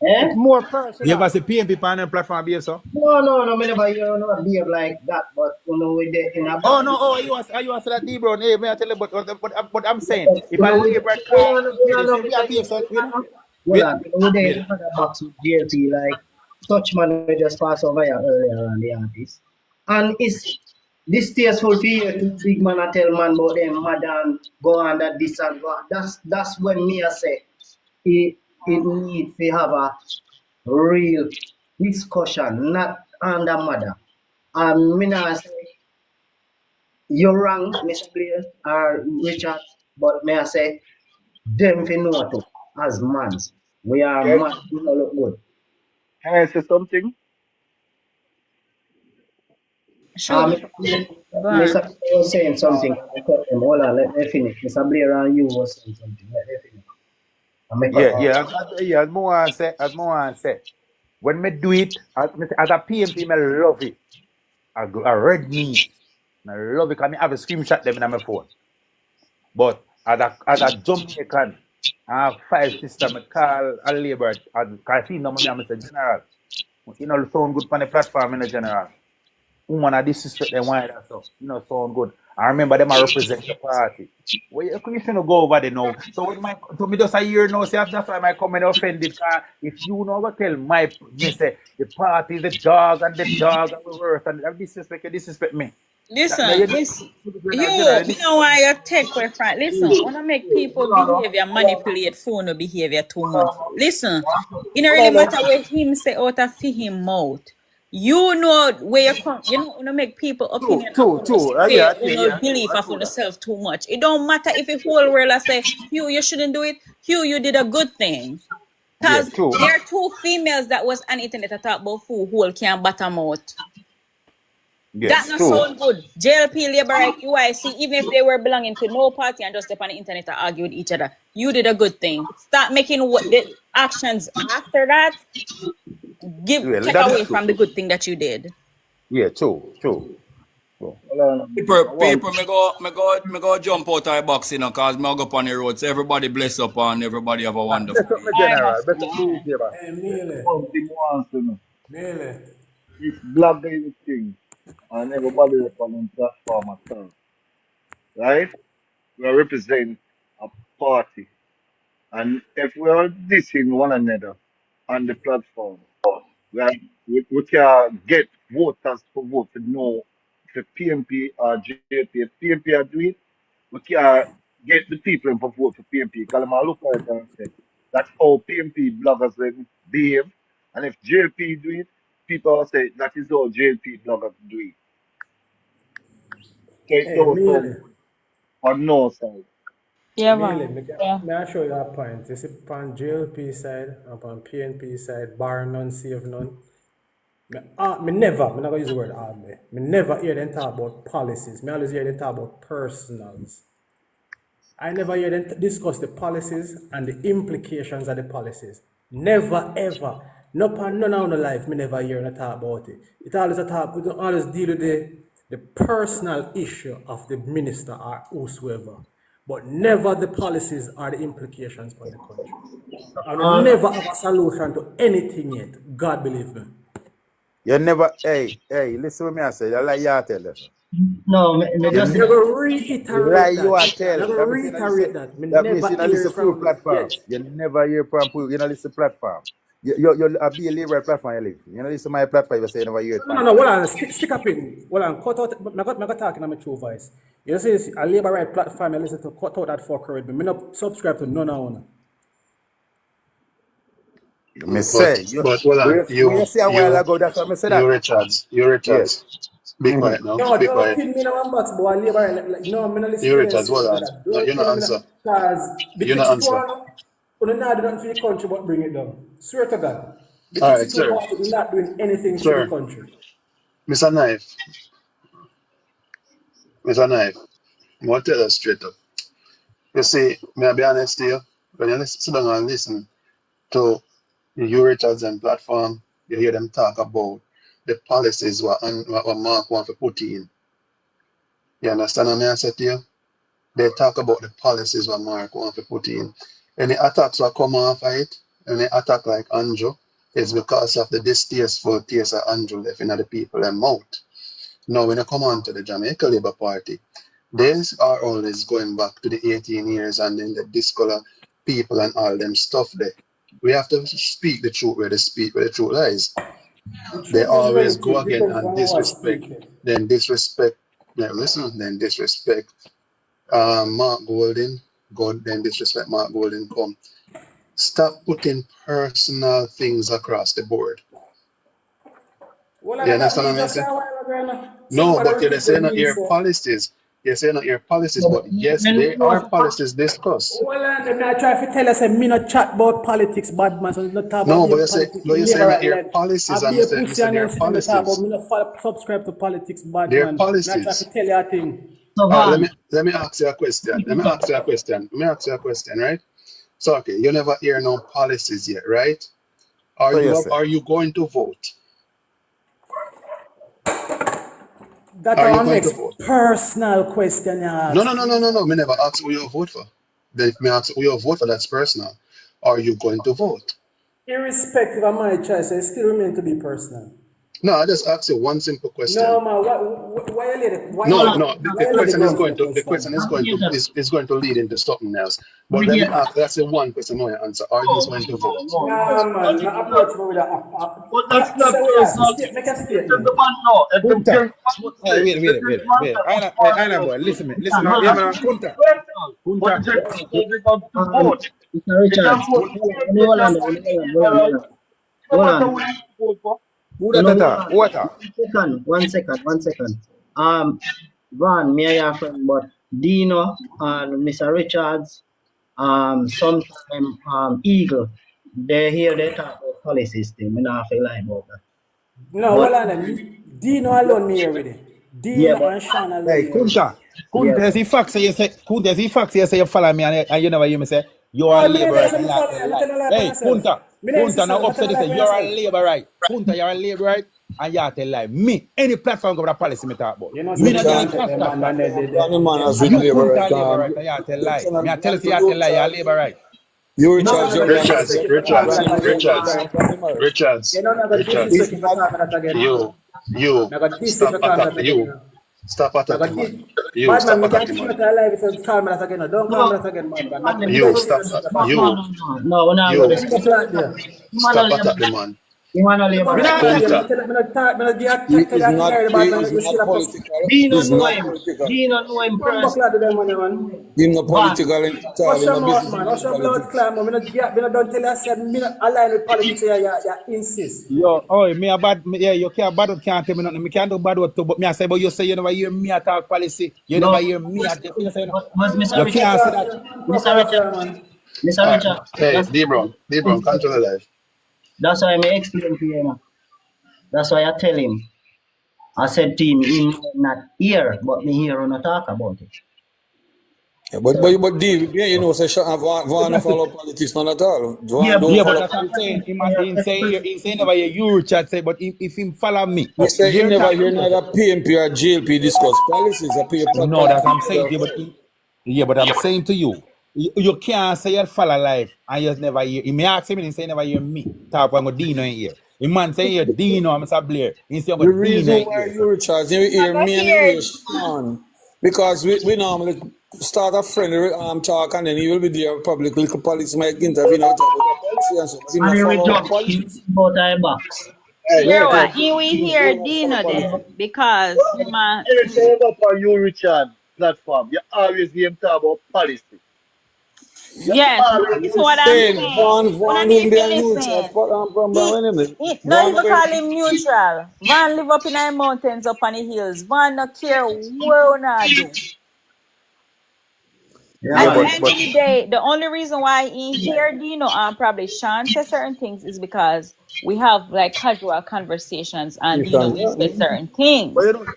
D: eh?
A: It's more
F: You ever
A: personal.
F: see PNP on platform behave so?
D: No, me never hear no behave like that, but with the in a back.
F: Oh no, you want that D bro? Hey, may I tell you but I'm saying if a
D: With
F: labor
D: hold
F: call
D: on,
F: me,
D: hold on,
F: say
D: no,
F: we
D: Mr.
F: are behave so,
D: Hold
F: Wait,
D: on, with the
F: wait.
D: in the box with JLP, like such man we just pass over here earlier on the artist. And it's distasteful for you to big man a tell man about them madam go on that this and go on. That's when me I say it need to have a real discussion, not under mother. And me not say you're wrong, Mr. Blair or Richard, but may I say them fi know too as man. We are
C: Can,
D: man, we no look good.
C: can I say something?
H: Shoot. Go on.
D: Mr. Blair was saying something. I cut him. Hold on, let me finish. Mr. Blair and you was saying something. Let me finish. I make cut him.
F: As more say. When me do it, as a PMP, me love it. A red meat. I love it because I have a screenshot them in my phone. But as a Jamaican, I have 5 sisters. I call a labor because she know me, I'm a general. Sound good on the platform in the general. Woman, I disrespect them why that so. Sound good. I remember them I represent the party. Well, you shouldn't go over there now. So when me just a year now, see, that's why my comment offended. Cause if you know what tell me say the party is the dog and the worst and disrespect me. That
H: Listen,
F: you
H: listen.
F: general,
H: You know why you take away from listen, wanna make people behavior manipulate phone or behavior too much. Listen, it don't really matter what him say out of him mouth. You know where you come, you know, wanna make people opinion of you
F: true.
H: sway
F: Yeah, true.
H: belief
F: I
H: of
F: true that.
H: yourself too much. It don't matter if the whole world I say, you shouldn't do it, you did a good thing.
F: Yeah,
H: Cause
F: true.
H: there are two females that was on internet that talk about food who can bottom out. That
F: Yes,
H: not
F: true.
H: sound good. JLP, Labour Right, UIC, even if they were belonging to no party and just step on the internet to argue with each other, you did a good thing. Start making what the actions after that
F: Well,
H: take
F: that is
H: away
F: true.
H: from the good thing that you did.
F: Yeah, true.
K: People me go jump out of the box, cause me go up on the road. So everybody bless up and everybody have a wonderful
F: Best up my
K: day.
H: I
F: general.
H: boss.
F: Best up to you,
I: Hey, Mealy,
C: One thing once,
I: Mealy.
C: this black guy thing, and everybody upon the platform at all, right? We represent a party. And if we are dissing one another on the platform, right, we can get voters to vote to know if PNP or JP. If PNP are doing it, we can get the people to vote for PNP. Because I look at it and say, that's how PNP bloggers then behave. And if JLP do it, people will say that is how JLP bloggers do it. Take
N: Hey,
C: those
N: Mealy,
C: on no side.
H: Yeah,
N: Mealy,
H: man. Yeah.
N: may I show you a point? You see, upon JLP side, upon PNP side, bar none, save none. Me never, I'm not going to use the word hardly. Me never hear them talk about policies. Me always hear them talk about personals. I never hear them discuss the policies and the implications of the policies. Never ever. No pan none of the life, me never hear them talk about it. It always a talk, we don't always deal with the personal issue of the minister or whosoever. But never the policies or the implications for the country. I will never have a solution to anything yet. God believe me.
F: You never, hey, listen to me, I say, you like you tell us.
D: No, me just
N: Never reiterate
F: Like
N: that.
F: you are tell.
N: Never reiterate that. Me
F: That means
N: never
F: you don't
N: hear
F: listen
N: from
F: to platform.
N: yes.
F: You never hear from you don't listen platform. You be a liberal platform you live. You don't listen to my platform, you say you never hear it.
N: No, hold on, stick up in. Hold on, cut out. I got talking on my true voice. You say it's a labor right platform, you listen to cut out that fucker with me. Me not subscribe to none of them.
F: Me say,
G: But hold on,
F: you say a while ago, that's what I said that.
G: you Richards. Be quiet now.
N: No,
G: Be
N: don't
G: quiet.
N: pin me in one box, boy. Labor right. Like, no, I'm not listening
G: You
N: to
G: Richards, hold on.
N: that.
G: No,
N: Don't
G: you
N: pin
G: not
N: me
G: answer.
N: because the
G: You not
N: 62
G: answer.
N: one not do nothing for the country but bring it down. Swear to God. The
G: All right,
N: 62
G: sir.
N: party is not doing anything for the
G: Sir,
N: country.
G: Mr. Knife, I want to tell you straight up. You see, may I be honest to you? When you sit down and listen to you Richards and platform, you hear them talk about the policies what Mark want to put in. You understand what I say to you? They talk about the policies what Mark want to put in. Any attacks that come off of it, any attack like Andrew, is because of the distasteful taste of Andrew left in the people and mouth. Now, when you come on to the Jamaica Labour Party, these are always going back to the 18 years and then the discolor people and all them stuff there. We have to speak the truth where the truth lies.
N: The
G: They
N: truth is
G: always go
N: relative.
G: again
N: Depends
G: and
N: on how I
G: disrespect.
N: speak it.
G: Then disrespect. Then disrespect Mark Golden. Then disrespect Mark Golden. Come. Stop putting personal things across the board.
N: Well,
G: You
N: I got
G: understand
N: me
G: what I'm
N: just say
G: saying?
N: a while ago.
G: No,
N: Somebody
G: but you're
N: repeat
G: saying
N: what
G: not
N: me
G: your
N: say.
G: policies. You're saying not your policies, but yes,
D: when
G: they are policies discussed.
N: Well, I try to tell us, me not chat about politics, bad man, so not talk about
G: No, but
N: the
G: you say,
N: politics,
G: but
N: the
G: you're
N: labor
G: saying not
N: right
G: your
N: line.
G: policies.
N: I
G: I'm
N: be a
G: saying,
N: pussy and
G: their
N: then sit and talk about
G: policies.
N: me not subscribe to politics, bad
G: Their
N: man. Me not try to
G: policies.
N: tell you a thing.
D: so
G: All right,
D: Van,
G: let me ask you a question. Let me ask you a question, right? So okay, you never hear no policies yet, right?
F: So you say.
G: Are you going to vote?
N: That
G: Are you
N: our
G: going to
N: next
G: vote?
N: personal question you
G: No,
N: ask.
G: no, no, no, no, no. Me never ask who you vote for. Then me ask who you vote for. That's personal. Are you going to vote?
N: Irrespective of my choice, it still remain to be personal.
G: No, I just ask you one simple question.
N: No, man, why you let it?
G: No,
D: hold
G: no.
D: on,
G: The
N: Why you let it
G: question
N: go
G: is
N: on to
G: going
N: the
G: to
N: question?
G: is going to lead into something else. But let me
D: Navigator.
G: ask. That's the one question I want to answer. Are you going to vote?
N: Nah, man, not approach me with
C: But that's
N: this
C: not
N: is way
C: personal.
N: make a
C: It is
N: statement.
C: the man now. If the
F: Kunta.
C: young man would
F: Hey,
C: say,
F: wait. I know, boy. Listen me. Listen now. Yeah, man. Kunta.
C: personal. But the
F: Kunta.
C: young man says they want to vote.
D: Mr.
C: They can
D: Richards,
C: vote for PNP, they can vote for Labour, right? No
D: hold
C: matter
D: on.
C: who you vote for.
F: Who
D: No,
F: that
D: no, hold
F: tata?
D: on.
F: What that?
D: One second. Van, me and your friend, but Dino and Mr. Richards, sometime, Eagle, they talk about policies thing. Me not feel like about that.
N: No,
D: But,
N: well, and Dino alone me here with it.
D: yeah,
N: Dino
D: but,
N: and Sean alone
F: Hey,
N: me here with it.
F: Kunta.
D: yeah,
F: Kunta, is he facts you say? Kunta, is he facts you say you follow me and you never hear me say you are a
N: Oh, me never
F: labourite
N: say
F: and
N: me
F: you
N: fuck
F: tell
N: me
F: lie.
N: tell a lie for
F: Hey,
N: myself.
F: Kunta.
N: Me never say
F: Kunta, now
N: sorry, me tell
F: upset
N: a
F: you
N: lie
F: say
N: for
F: you're a
N: myself.
F: labourite. Kunta, you're a labourite and you tell lie. Me, any platform government policy me talk about.
N: You know,
F: Me
N: say me
F: not deal
N: can't
F: with
N: take them man
F: Cascas.
N: and
M: Any man has with
F: You
M: labor
F: Kunta
M: right.
F: a labourite and you tell
M: You
F: lie. Me I
M: cannot
F: tell you
M: grant
F: say
M: to
F: you
M: you,
F: tell lie, you're a labourite.
M: you
N: no
M: Richards,
N: man
M: you
N: go
M: grant
G: Richards,
N: disrespect you for talking
G: Richards,
N: that again, bad
G: Richards,
N: man. You
G: Richards,
N: know, not go
G: Richards.
N: disrespect
M: It's
N: you for
M: not,
N: talking that again.
G: You
N: Not go diss you
G: stop
N: for talking
G: attack
N: that again, you
G: you.
N: know.
G: Stop
N: Not go
G: attacking
N: diss.
G: man. You
N: Bad man,
G: stop
N: me can
G: attacking
N: kill
G: man.
N: you to alive if you call me that again. No. Don't call me
D: no,
N: that again, bad man. Me
G: You
N: don't see
G: stop
N: you, bad
D: no,
N: man.
D: no,
G: you
D: no, no, no, we're not
N: You
D: going
N: know,
D: to
N: big up like there.
D: Man,
G: stop attacking man.
D: You want to
N: The
D: labor
N: man
F: Me
D: right?
F: not
N: say,
F: tell
N: I'm
F: you.
N: not tell him, I'm not get
M: He
N: attacked
M: is
N: that
M: not,
N: carry the
M: he
N: bag,
M: is
N: you see
M: not
N: that come.
M: political. He
D: Dino
M: is
D: know
M: not
D: him.
M: political.
D: Dino know him
N: Man, buckle
D: personally.
N: to them money, man.
M: Him not
D: But
M: political in at all.
N: What's
M: Him
N: your
M: no
N: mouth,
M: business
N: man?
M: in
N: What's your blood
M: politics.
N: climb? Me not tell you I said, me not align with politics, you insist.
F: Yo, oh, me a bad, yeah, you can't bad up, can't tell me nothing. Me can't do bad up too, but me I say, but you say you never hear me attack policy. You never
D: no,
F: hear me attack. You say,
D: but Mr.
F: you
D: Richard,
F: can't say that.
D: Mr. Richard,
N: Man.
D: Mr.
G: Alright,
D: Richard,
G: hey, D-Brown, control the life.
D: that's why I explain to you. That's why I tell him. I said to him, he might not hear, but me hear and talk about it.
M: Yeah, but D, yeah, you know, say Van follow politics, not at all.
D: Yeah,
M: Van
D: but
M: don't
F: Yeah, but
M: follow
F: that's what I'm
M: politics.
F: saying. He say never hear you, Richard, say, but if him follow me,
M: He say he
F: hear
M: never
F: talk
M: hear
F: here.
M: neither PNP or JLP discuss policies. A
F: No, that
M: politics.
F: I'm saying to you, but yeah, but I'm saying to you, you can't say you follow life and you just never hear. He may ask him and he say never hear me. Talk when go Dino in here. The man say you Dino, I'm Mr. Blair. He say I'm
M: The
F: go Dino
M: reason
F: in
M: why
F: here. So.
M: you, Richard, you hear
H: Never
M: me and you
H: hear.
M: hear Sean, because we normally start a friendly talk and then he will be there public little politics might intervene out with the policy and so, but he
D: and
M: not
D: he will
M: follow our
D: jump
M: politics.
D: about our box.
C: Hey,
H: Hear
M: Yeah.
C: hey,
H: what? He we
C: you
H: hear
C: don't follow
H: Dino
C: politics.
H: then because man.
C: Anything up on you, Richard, platform, you always hear him talk about policy. You
H: Yes,
C: always
H: listen
C: hear
H: what I'm
M: Saying
H: saying. When I
M: Van will
H: need
M: be
H: to
M: a new Richard
H: listen.
M: from
H: He,
M: when him.
H: not
M: Van
H: even
M: will
H: call him neutral. Van live up in the mountains, up on the hills. Van no care what we not do.
D: Yeah,
H: At
F: Yeah,
H: the
D: man.
H: end of the day, the only reason why he hear Dino and probably Sean say certain things is because we have like casual conversations and Dino will say certain
F: but you
H: things.
F: don't,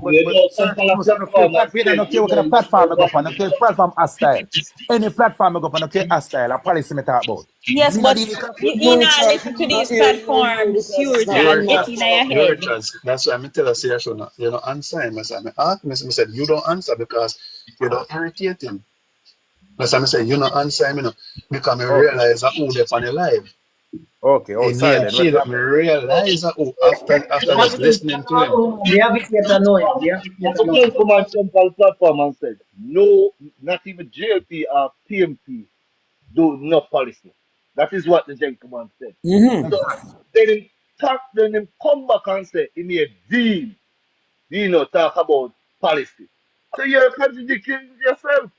C: you
F: but
C: know, some
F: certain
C: kind of
F: things don't care.
C: platform and
F: We
C: say,
F: don't care
C: you
F: what kind of
C: know, you
F: platform
C: know
F: I go
C: what
F: up on. Okay, platform hostile. Any platform I go up on, okay, hostile. A policy me talk about.
H: Yes,
F: Me not
H: but
F: deal with
H: you
M: you
H: not
M: Richard
H: listen to
M: not
H: these
M: hear you
H: platforms,
M: because
H: you
M: it's not
H: Richard,
M: him
H: get
M: not
H: in
M: follow.
H: your head.
G: That's why I'm tell us here, you know, answer him. I said, you don't answer because you don't irritate him. That's why I say, you don't answer him, you know, because I
F: Okay,
G: realize that who they on the live.
F: okay. Oh,
G: And me
F: sorry
G: a
F: then. When
G: chill,
F: me
G: I realize that who after just listening to him.
D: The advocate know him. The advocate
C: the
D: know him.
C: gentleman jumped on the platform and said, no, not even JLP or PMP do no policy. That is what the gentleman said. So then him come back and say, he made deal. Talk about policy. So you're contradicting yourself.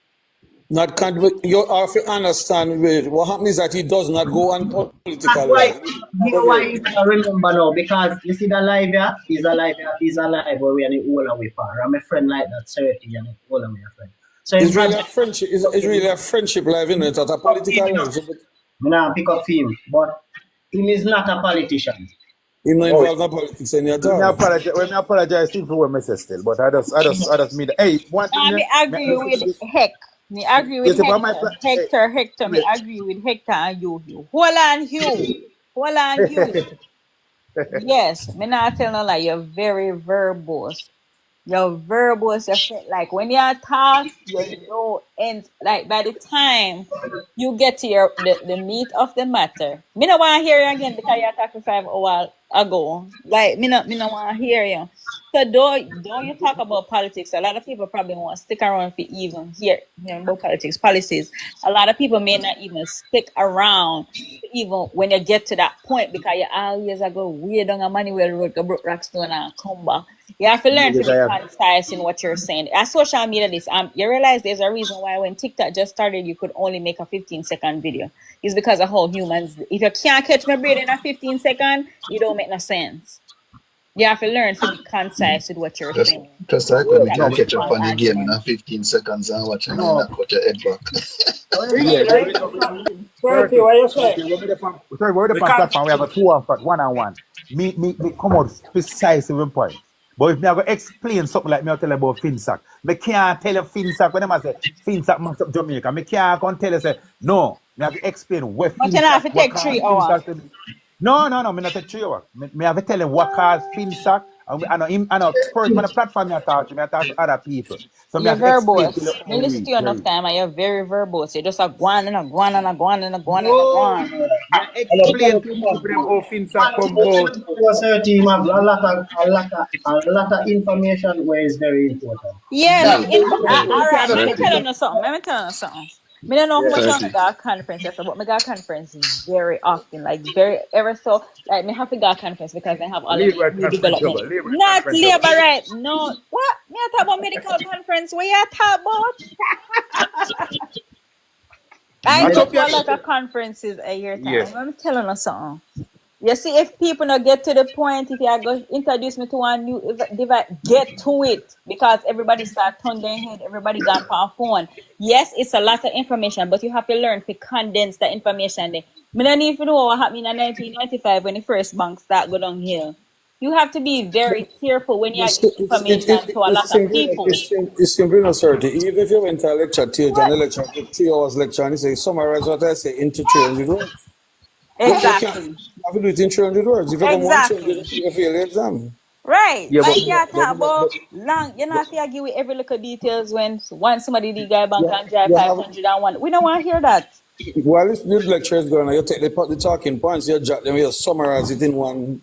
M: You have to understand what happens is that he does not go on
D: That's
M: political
D: why,
M: life.
D: you know why you gotta remember now, because you see the live here, is a live where we are the whole away far. I'm a friend like that, 30 and all of my friend. So in
M: It's really
D: fact,
M: a friendship. It's really a friendship life, isn't it? Not a political life. So, but
D: nah, pick up him, but him is not a politician.
M: he's not
F: oh,
M: involved in politics any at
F: when
M: all.
F: me apologize still for what me say still, but I just mean that. Hey, one thing,
H: Now me agree with Heck. Me agree with
F: you see, for
H: Hector. Me
F: hey,
H: agree with Hector and you. Hold on, Hugh. Hold on, Hugh. Yes, me not tell no lie. You're very verbose. Your verbose effect, like when you talk, you know, and like by the time you get to the meat of the matter, me no want to hear you again because you talked for 5 hours ago. Like me no want to hear you. So though you talk about politics, a lot of people probably won't stick around for even hear about politics policies. A lot of people may not even stick around even when you get to that point because you always go way down a Manuel Road, go broke Rockstone and come back. You have to learn to be concise in what you're saying. As social media, you realize there's a reason why when TikTok just started, you could only make a 15-second video. It's because of how humans. If you can't catch my brain in a 15-second, it don't make no sense. You have to learn to be concise with what you're saying.
G: Just like when we
H: Have
G: can
F: no,
H: a
G: catch up
H: strong
G: on the game in
H: argument.
G: a 15 seconds and watch and then I
F: no,
G: cut your head back.
F: yeah,
A: Right? 30, what you say?
F: we're the
A: We can't.
F: platform, we have a one on one. Me come out precise with point. But if me I go explain something like me I tell you about Finsack, me can't tell you Finsack when I say Finsack must up Jamaica. Me can't come tell you say no. Me have to explain where
H: But you have
F: Finsack
H: to
F: what
H: take
F: cause
H: 3 hours.
F: Finsack to be. No, me not take 3 hours. Me have to tell him what cause Finsack. I know person on the platform I talk to, me I talk to other people. So me
H: You're
F: have to explain to
H: verbose.
F: you how
H: Me
F: it
H: listen
F: read.
H: to you enough time and you're very verbose. You're just a guan and a guan and a guan and a guan and a
F: No,
H: guan.
F: me
C: And a
F: explain to people them how Finsack come about.
D: Also, team have a lot of information where is very important.
H: Yes,
C: yeah,
H: all
F: You
H: right.
F: can't
H: Let
F: just
H: me
F: say
H: tell
F: things.
H: you something. Let me tell you something. Me don't know how much I
G: Certainly.
H: got conferences, but me got conference very often, like very ever so. Like me have to go conference because they have all of
F: Lead
H: the
F: right
H: new
F: conference, you
H: development.
F: go. Lead right
H: Not
F: conference, you go.
H: labor right? No, what? Me I talk about medical conference. What you talk about? I
F: I
H: go
F: hope
H: to
F: you.
H: a lot of conferences a year
F: Yeah.
H: time. I'm telling you something. You see, if people not get to the point, if you are going to introduce me to one new device, get to it. Because everybody start turning their head, everybody gone for a phone. Yes, it's a lot of information, but you have to learn to condense the information there. Me don't even know what happened in 1995 when the first bank start go down here. You have to be very careful when you are giving information to a lot of people.
M: It's simply not certain. Even if you went to a lecture, teach and a lecture, 3 hours lecture, and you say, summarize what I say into 300 words. You can't
H: Exactly.
M: you have to do it in 300 words. If you come 100,
H: Exactly.
M: you fail the exam.
H: Right.
F: Yeah,
H: Like you
F: but,
H: talk about long, you know, if you give with every little details when once somebody the guy bank and drive
M: you have
H: 501. We don't want to hear that.
M: while this lecture is going on, you take the talking points, you jot them, you summarize it in one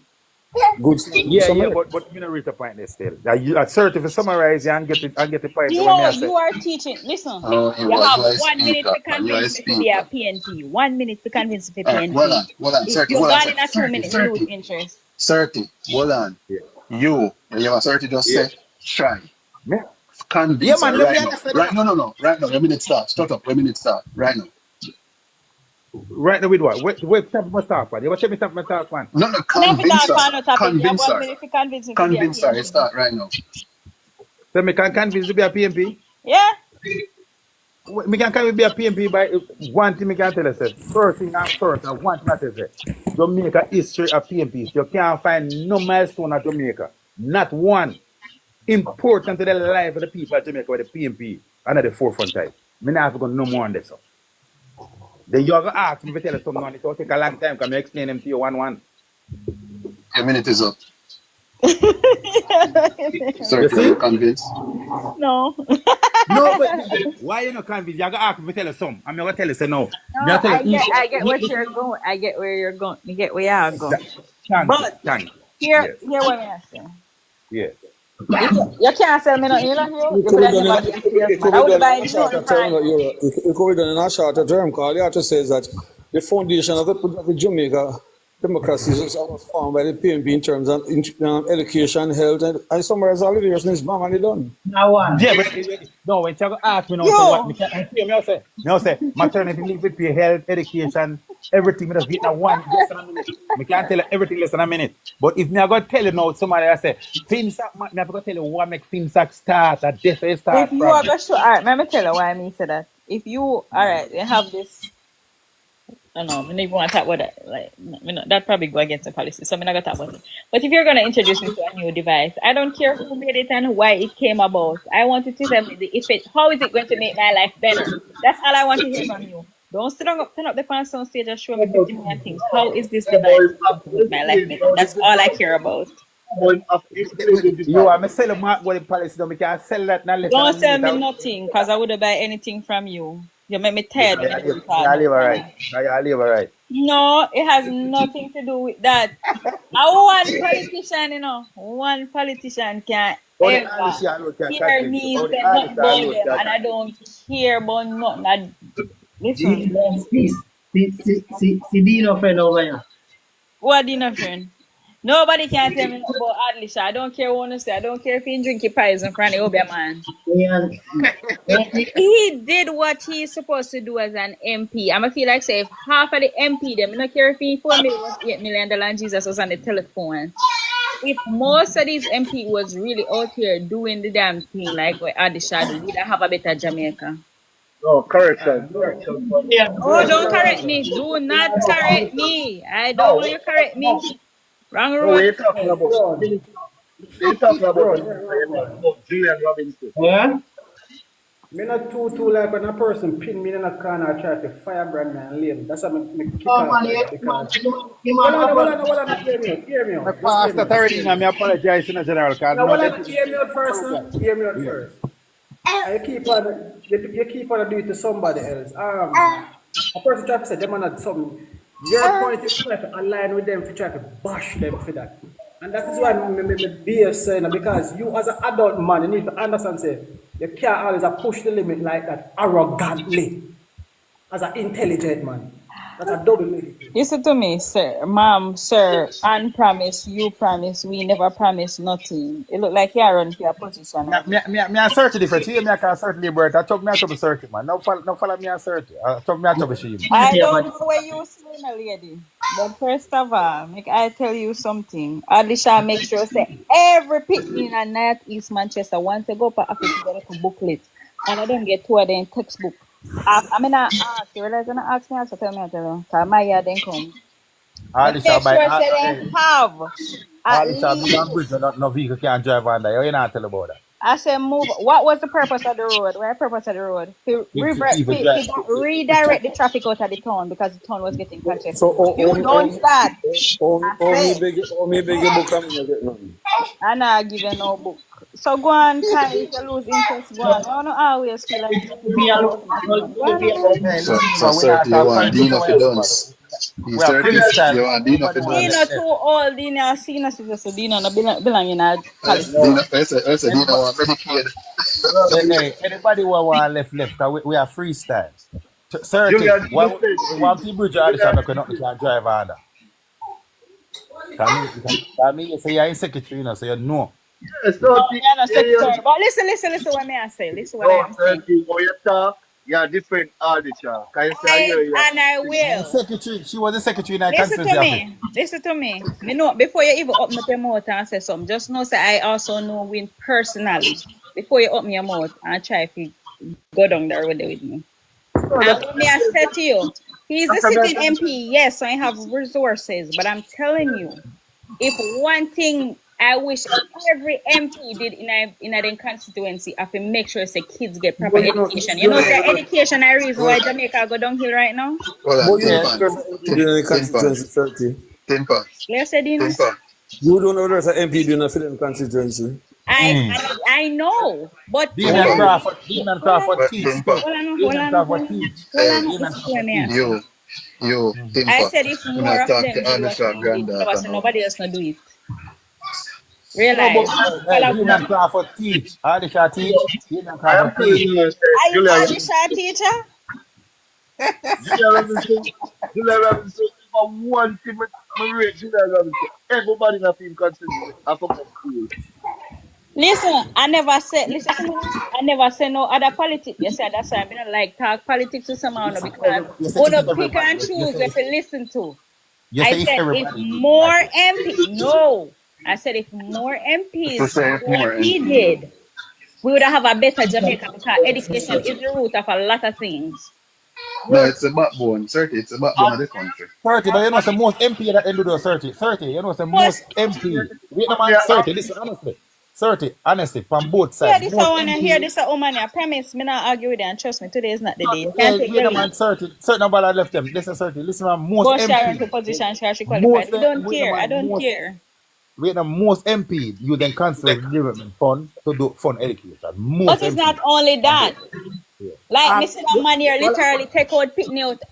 M: good
F: yeah,
M: summary.
F: but you know reach a point there still. I search if you summarize and get the point when me
H: No,
F: I say.
H: you are teaching. Listen,
G: Oh,
H: you
G: you
H: have
G: are a
H: 1 minute
G: speaker,
H: to
G: man. You are a
H: convince me to be a
G: speaker.
H: PNP. 1 minute to convince me to
G: All right, hold
H: PNP.
G: on, hold on,
H: If
G: 30,
H: you're
G: hold on,
H: gone
G: 30,
H: in a
G: 30,
H: 2 minute, me lose
G: 30,
H: interest.
G: 30, hold on.
F: Yeah.
G: You have a 30 just
F: Yeah.
G: say, try.
F: Me, yeah,
G: Convince
F: man,
G: her
F: let me
G: right now.
F: understand
G: Right,
F: that.
G: no. Right now, your minute start. Start up, your minute start. Right now.
F: Right now with what? Wait, time must talk, man. You want to tell me something talk, man?
G: No, no,
H: Enough with
G: convince
H: that
G: her.
H: kind of topic. You have
G: Convince
H: 1
G: her.
H: minute to convince me to be a
G: Convince her. You
H: PNP.
G: start right now.
F: So me can convince to be a PMP.
H: Yeah?
F: Me can convince to be a PMP by one thing me can tell you, say, first thing and first, and one thing I tell you, say, Jamaica history of PMPs. You can't find no milestone at Jamaica. Not one. Important to the life of the people of Jamaica with the PMP and at the forefront type. Me not have to go no more on this. So. Then you're going to ask me to tell you something on it. It'll take a long time because I explain them to you one.
G: Your minute is up.
F: You
G: 30, are you
F: see?
G: convinced?
H: No.
F: No, but why you not convinced? You're going to ask me to tell you something. I'm going to tell you, say no. Me I
H: No,
F: tell you,
H: I get what you're going. I get where you're going. You get where you're going.
F: thank you,
H: But
F: thank you.
H: here,
F: Yes,
H: here what I say.
F: yes.
H: You can't sell me nothing. You know,
M: It
H: you
M: could
H: could
M: be
H: have
M: done
H: never be a
M: it
H: salesman.
M: could
H: I
M: be
H: would
M: done in
H: buy
M: a
H: nothing
M: shorter term,
H: from you.
M: it could be done in a shorter term, because the artist says that the foundation of the Jamaica democracy was formed by the PNP in terms of education, health, and summarize all of the years, and it's bang and it's done.
D: Now one.
F: Yeah, but no, when you ask me now, say what, me
H: You.
F: can say, maternity leave with pay, health, education, everything me just get in one less than a minute. Me can't tell you everything less than a minute. But if me I go tell you now, somebody I say, FinSac, me I go tell you what make FinSac start, that this is
H: If
F: start
H: you are
F: from.
H: going to show, all right, let me tell you why I mean say that. If you, all right, they have this. I don't know, I don't even want to talk about that. Like, that probably go against the policy, so I'm not gonna talk about it. But if you're gonna introduce me to a new device, I don't care who made it and why it came about. I want you to tell me the effect. How is it going to make my life better? That's all I want to hear from you. Don't turn up the pants on stage and show me 50 million things. How is this device going to make my life better? That's all I care about.
C: Of explain the
F: You
C: device.
F: are me sell a mark what the policy, no, me can sell that not less than a
H: Don't tell
F: minute.
H: me nothing, cause I wouldn't buy anything from you. You make me tired when you don't talk
F: I live all
H: nothing.
F: right. I live all right.
H: No, it has nothing to do with that. One politician, one politician can
F: How the
H: ever
F: Alicia look can
H: hear
F: convince you.
H: me
F: How the
H: say nothing
F: Alicia
H: about
F: look
H: them,
F: can
H: and I don't care about nothing. Listen,
D: See, Dino friend over here.
H: what dinner friend? Nobody can tell me nothing about Adlisha. I don't care what you say. I don't care if he drink your poison from the Obia man.
D: And
H: He did what he's supposed to do as an MP. I'm feel like say if half of the MP them, I don't care if he $4 million was $8 million and Jesus was on the telephone. If most of these MP was really out here doing the damn thing like what Adisha do, we'd have a better Jamaica.
C: No, correction.
H: Oh, don't correct me. Do not correct me. I don't want you to correct me. Wrong
C: No,
H: road.
C: we're talking about. They're talking about the about Julian Robinson.
D: yeah,
N: Me not too like when a person pin me in a corner and try to firebrand me and leave. That's how me kick
D: oh
N: off
D: man,
N: like
D: yeah,
N: that
D: man,
N: because
D: man,
N: hold on, hear me
F: My
N: out. Just hear me
F: pastor
N: out.
F: already now, me apologize in a general cause
N: Now
F: no
N: hold
F: let
N: on, hear me out first now.
F: apologize.
N: Hear me out
F: Yeah.
N: first. And you keep on doing it to somebody else. A person try to say them are not something. Your point is try to align with them to try to bash them for that. And that is why me be saying because you as an adult man, you need to understand say you can't always push the limit like that arrogantly. as an intelligent man. That's a double meaning.
H: Listen to me, sir, ma'am, sir. Anne promise, you promise, we never promise nothing. It look like you're running for your position.
F: Me a search different. See me I can search liberate. I talk me a trouble search man. No follow me a search. I talk me a trouble she.
H: I don't know where you see a lady. But first of all, make I tell you something. Alisha make sure say every pitney in North East Manchester once they go for office to get a booklet. And I don't get two of them textbook. I mean I ask, you realize when I ask me, I tell me I tell you. Cause my year then come. But make
F: Alisha by
H: sure say they have at
F: Alisha big and bridge
H: least.
F: no vehicle can drive on there. You not tell about that.
H: I said move. What was the purpose of the road? What the purpose of the road? To
F: People drive.
H: redirect the traffic out of the town because the town was getting congested.
M: So,
H: You don't start.
M: me beg your book and me get none.
H: I'm not giving no book. So go on, Kai, if you lose interest, go on. I don't always feel like you have to
D: Me
H: do
D: alone.
H: everything. Go on ahead.
F: Hey,
G: So,
F: listen,
G: so
F: man, we not
G: 30, you
F: talk
G: want
F: politics.
G: Dina
F: So
G: for dance.
F: we
G: He's
F: are
G: 30,
F: freestyle,
G: you
F: man.
G: want Dina for
F: Nobody want
H: Dina
G: dance.
F: left.
H: too old, Dina senior citizen, Dina no belong in a politics.
G: Dina, I said Dina
F: Anybody,
G: want Medicaid.
F: anybody who want left, cause we are freestyle. 30.
C: Julian, you
F: One people bridge Alisha make not can drive under. Can me you say you're in secretary, you know, so you know.
C: yes,
H: No,
C: 30,
H: you're not
C: yeah, yeah.
H: secretary. But listen what me I say. Listen what I
C: No,
H: am saying.
C: 30, when you talk, you're different auditor. Can you say, I hear you?
H: And I
F: You're
H: will.
F: secretary. She was the secretary in our
H: Listen
F: constituency
H: to
F: office.
H: me. Listen to me. Me know before you even open up your mouth and say something, just know say I also know Win personally. Before you open your mouth and try to go down there with me.
C: No,
H: And
C: that's
H: what may I say to you? He's a
C: that's a
H: sitting
C: message.
H: MP, yes, I have resources, but I'm telling you, if one thing I wish every MP did in a constituency, I can make sure say kids get proper
M: But
H: education. You know, say education is the reason why Jamaica go downhill right now.
G: Hold on,
M: you
G: tin
F: Yeah.
M: don't know
G: pan.
M: there's an MP
G: Tin,
M: doing a
G: tin pan.
M: constituency 30.
G: Tin pan.
H: Let's say Dina.
G: Tin pan.
M: You don't know there's an MP doing a film constituency.
H: I know, but
F: Damian
H: here,
F: Crawford
H: hold on,
G: But
F: teach
G: tin
F: still.
G: pan.
F: Damian Crawford teach.
H: hold
G: Hey,
H: on.
F: Damian
H: Listen to what
F: Crawford
H: me I
F: teach.
H: say.
G: you, tin
H: I
G: pan.
H: said if
G: When
H: more
G: I
H: of
G: talk to
H: them did what
G: Alisha
H: he did, never
G: granddaughter
H: say
G: now.
H: nobody else not do it.
F: No, but
H: Realize, follow
F: Damian Crawford teach. Alisha teach. Damian
C: I am
F: Crawford
C: telling
F: teach.
C: you,
H: are you
C: Julia,
H: Alisha teacher?
C: Julia Robinson, Julia Robinson, for one thing, I rate Julia Robinson. Everybody in the film consider I forgot school.
H: Listen, I never said. Listen to me. I never said no other politics. You said that's why I don't like talk politics with someone because
F: You say
H: wanna
F: if
H: pick
F: everybody.
H: and choose if you listen to.
F: You
H: I
F: say if
H: said if
F: everybody did
H: more
F: like it.
H: MP, no. I said if more
G: To
H: MPs
G: say
H: do what
G: more
H: he
G: MP.
H: did, we would have a better Jamaica because education is the root of a lot of things.
G: No,
C: Yes,
G: it's a backbone, 30. It's a backbone of the country.
F: 30, but you know, the most MP that end do those 30. 30, you know, the
H: Most
F: most MP. Wait, no man,
C: yeah,
F: 30, listen, honestly. 30, honestly, from both
H: hear
F: sides.
H: this
F: Most
H: one and hear
F: MP.
H: this woman. I promise me not argue with you and trust me, today is not the day. You
F: Yeah,
H: can't take
F: wait,
H: the
F: no
H: lead.
F: man, 30. Certain number I left them. Listen, 30. Listen, man, most
H: Go Sharon to
F: MP.
H: position, she qualified.
F: Most,
H: We don't
F: wait, no
H: care. I
F: man,
H: don't care.
F: wait, no, most MP, you then consider development fund to do fund education.
H: But
F: Most
H: it's
F: MP.
H: not only
F: From
H: that.
F: both sides. Yeah.
H: Like me see that man here
F: Well,
H: literally take out pitney out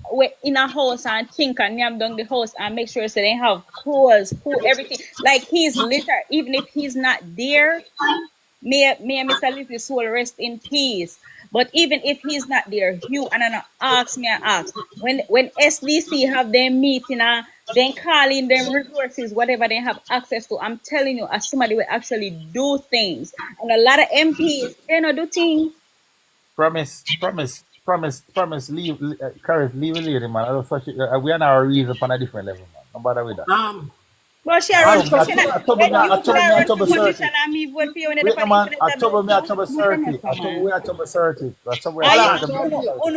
H: in a house and think and yam down the house and make sure so they have clothes, food, everything. Like he's literally, even if he's not there, may Mr. Lizzie's soul rest in peace. But even if he's not there, Hugh and I ask me and ask when SDC have them meeting and then calling them resources, whatever they have access to. I'm telling you, as somebody will actually do things, and a lot of MPs they don't do things.
F: promise, leave, Curtis, leave it lady, man. I don't such, we are now reason on a different level, man. No bother with that.
H: Well, she
F: I
H: run
F: trouble me,
H: for when you
F: I
H: run for
F: trouble
H: position
F: 30.
H: and me vote for you when the
F: Wait, no man, I trouble me, I trouble
H: no from
F: 30. I trouble
H: man.
F: we, I trouble 30. I trouble we, I
H: Are you
F: trouble me, I trouble 30.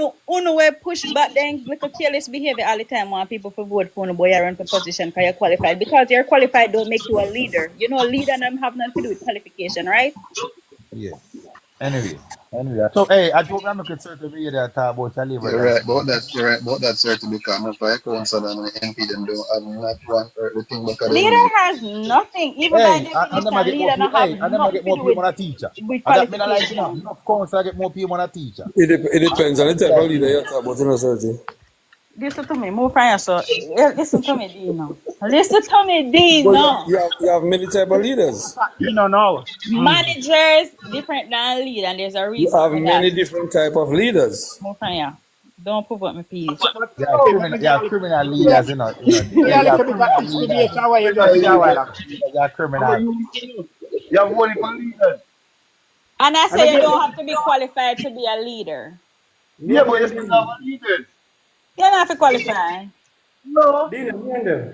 H: will push back then little careless behavior all the time when people for vote for no boy you run for position because you're qualified. Because you're qualified don't make you a leader. You know, a leader and them have nothing to do with qualification, right?
F: Yeah. Anyway. So, hey, I hope I'm making certain video that talk about your labor
G: You're
F: and
G: right
F: stuff.
G: about that. You're right about that, 30, because most of the council and the MP them don't have not one earthly thing because they
H: Leader
G: need.
H: has nothing, even by
F: Hey, I never
H: definition,
F: get more
H: leader
F: people.
H: don't have
F: Hey, I never
H: nothing
F: get
H: to
F: more
H: do
F: people than a teacher.
H: with
F: I that mean I like
H: qualification.
F: enough council I get more people than a teacher.
M: It depends on the type of leader you talk about, you know, 30.
H: Listen to me, move from here, so listen to me, Dino. Listen to me,
M: But
H: Dino.
M: you have many type of leaders.
A: You don't know.
H: Managers different than lead, and there's a
M: You
H: reason
M: have
H: for that.
M: many different type of leaders.
H: Move from here. Don't provoke me, please.
F: They are criminal leaders, you know.
A: Give me
F: They
A: a
F: are
A: little bit of
F: criminal leaders.
A: explanation what you just say a while
C: Leader.
A: ago.
F: They are
C: How are
F: criminal.
C: you? You have only for leaders.
H: And I
A: Let me
H: say you
A: give
H: don't have to be qualified to be a leader.
C: Yeah,
N: Me
C: but you
N: and
C: still have
N: them.
C: leaders.
H: You don't have to qualify.
C: No.
N: Dina, me and them.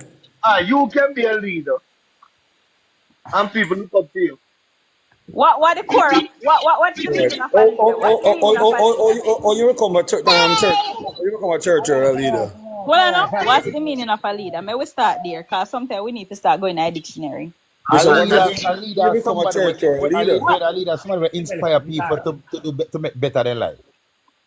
C: You can be a leader, and people look up to you.
H: What the core of what's the
M: Right.
H: meaning of a leader? What's the meaning of a leader?
M: You become a church. You become a church or a leader.
H: Well, I know. What's the meaning of a leader? May we start there, because sometimes we need to start going to a dictionary.
M: You
F: A
M: say
C: Alright,
M: what
F: leader,
C: and
M: you
F: a
M: you
F: leader,
M: become a
F: somebody with
M: church or a
F: a
M: leader.
F: leader, somebody will inspire people to make better their life.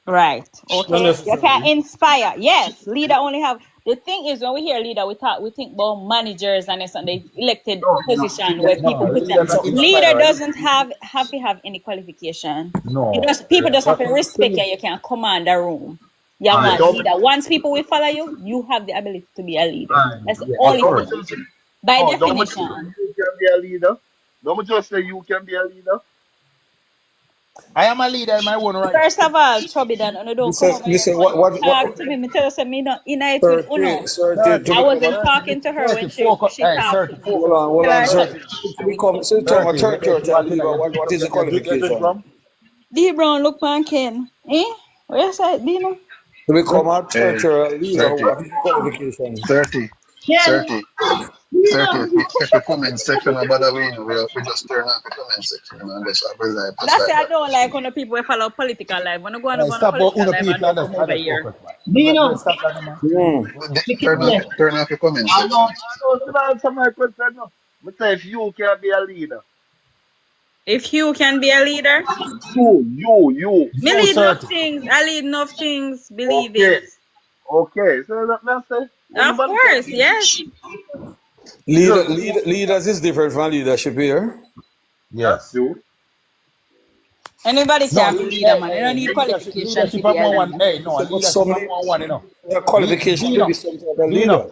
H: Right.
M: Not
H: Okay. You can
M: necessarily.
H: inspire. Yes. Leader only have the thing is, when we hear leader, we think about managers and it's on the elected
C: no,
H: position
C: leaders,
H: where
F: No,
H: people put them.
F: leaders are
H: Leader
F: inspirer.
H: doesn't have to have any qualification. You
F: No.
H: just people just have
F: But
H: to respect you. You can command a room. You're
C: alright,
H: one
C: don't
H: leader. Once people will follow you, you have the ability to be a leader.
C: alright,
H: That's the
F: yeah, of
H: only
C: don't
F: course.
H: thing.
C: just say,
H: By
C: no, don't just say
H: definition.
C: you can be a leader. Don't just say you can be a leader.
F: I am a leader in my own right.
H: First of all, Chobidan, Uno don't come over here
M: Listen,
H: and talk
M: what
H: to me. Me tell you, say me not in it with
M: 30,
H: Uno.
M: 30 to
H: I
F: 30,
M: become
H: wasn't
M: a
F: 30,
H: talking to her when
F: 30
H: she
F: focus,
H: she
F: hey,
H: talked to
F: 30
H: me.
M: hold
F: focus.
M: on, hold
H: Tell
M: on,
H: her,
M: sir.
H: say,
M: To become so to become a
F: 30,
M: church
F: you
M: or a
F: want to
M: leader, what is the
F: you drink
M: qualification?
F: rum?
H: D Brown, look man, Ken. Eh? What you say, Dino?
M: To become a
G: Eh,
M: church or a leader,
G: 30,
M: what is the qualification?
G: 30,
D: Ken,
G: 30,
D: you
G: 30.
D: know,
G: If you comment section about the way, we just turn off the comment section and just have a life just
H: That's
G: like
H: why I
G: that.
H: don't like when the people who follow political life. When I go on
F: Hey,
H: a
F: stop about
H: political
F: uno
H: life and
F: people
H: don't
F: and
H: come over
F: just
H: here.
F: focus, man.
D: Dino,
F: Stop that, man.
M: Hmm.
D: Heath Fitness.
G: Turn off your comment
C: I
G: section.
C: know, so answer my question. No. But say if you can be a leader,
H: If you can be a leader,
C: you.
H: me
F: You
H: lead enough
F: 30.
H: things. I lead enough things, believe it.
C: Okay, okay. So that me say,
H: Of
C: anybody can
H: course,
C: be.
H: yes.
C: Just
M: Leaders is different from leadership here.
C: that's
F: Yes.
C: true.
H: Anybody
F: No,
H: can be leader, man. You don't need qualification to
F: leadership
H: be
F: have
H: a
F: more one.
H: leader.
F: Hey, no,
M: But
F: leadership
M: some
F: have more one, you know.
M: qualification to be
F: Dino,
M: some type of
F: Dino,
M: leader.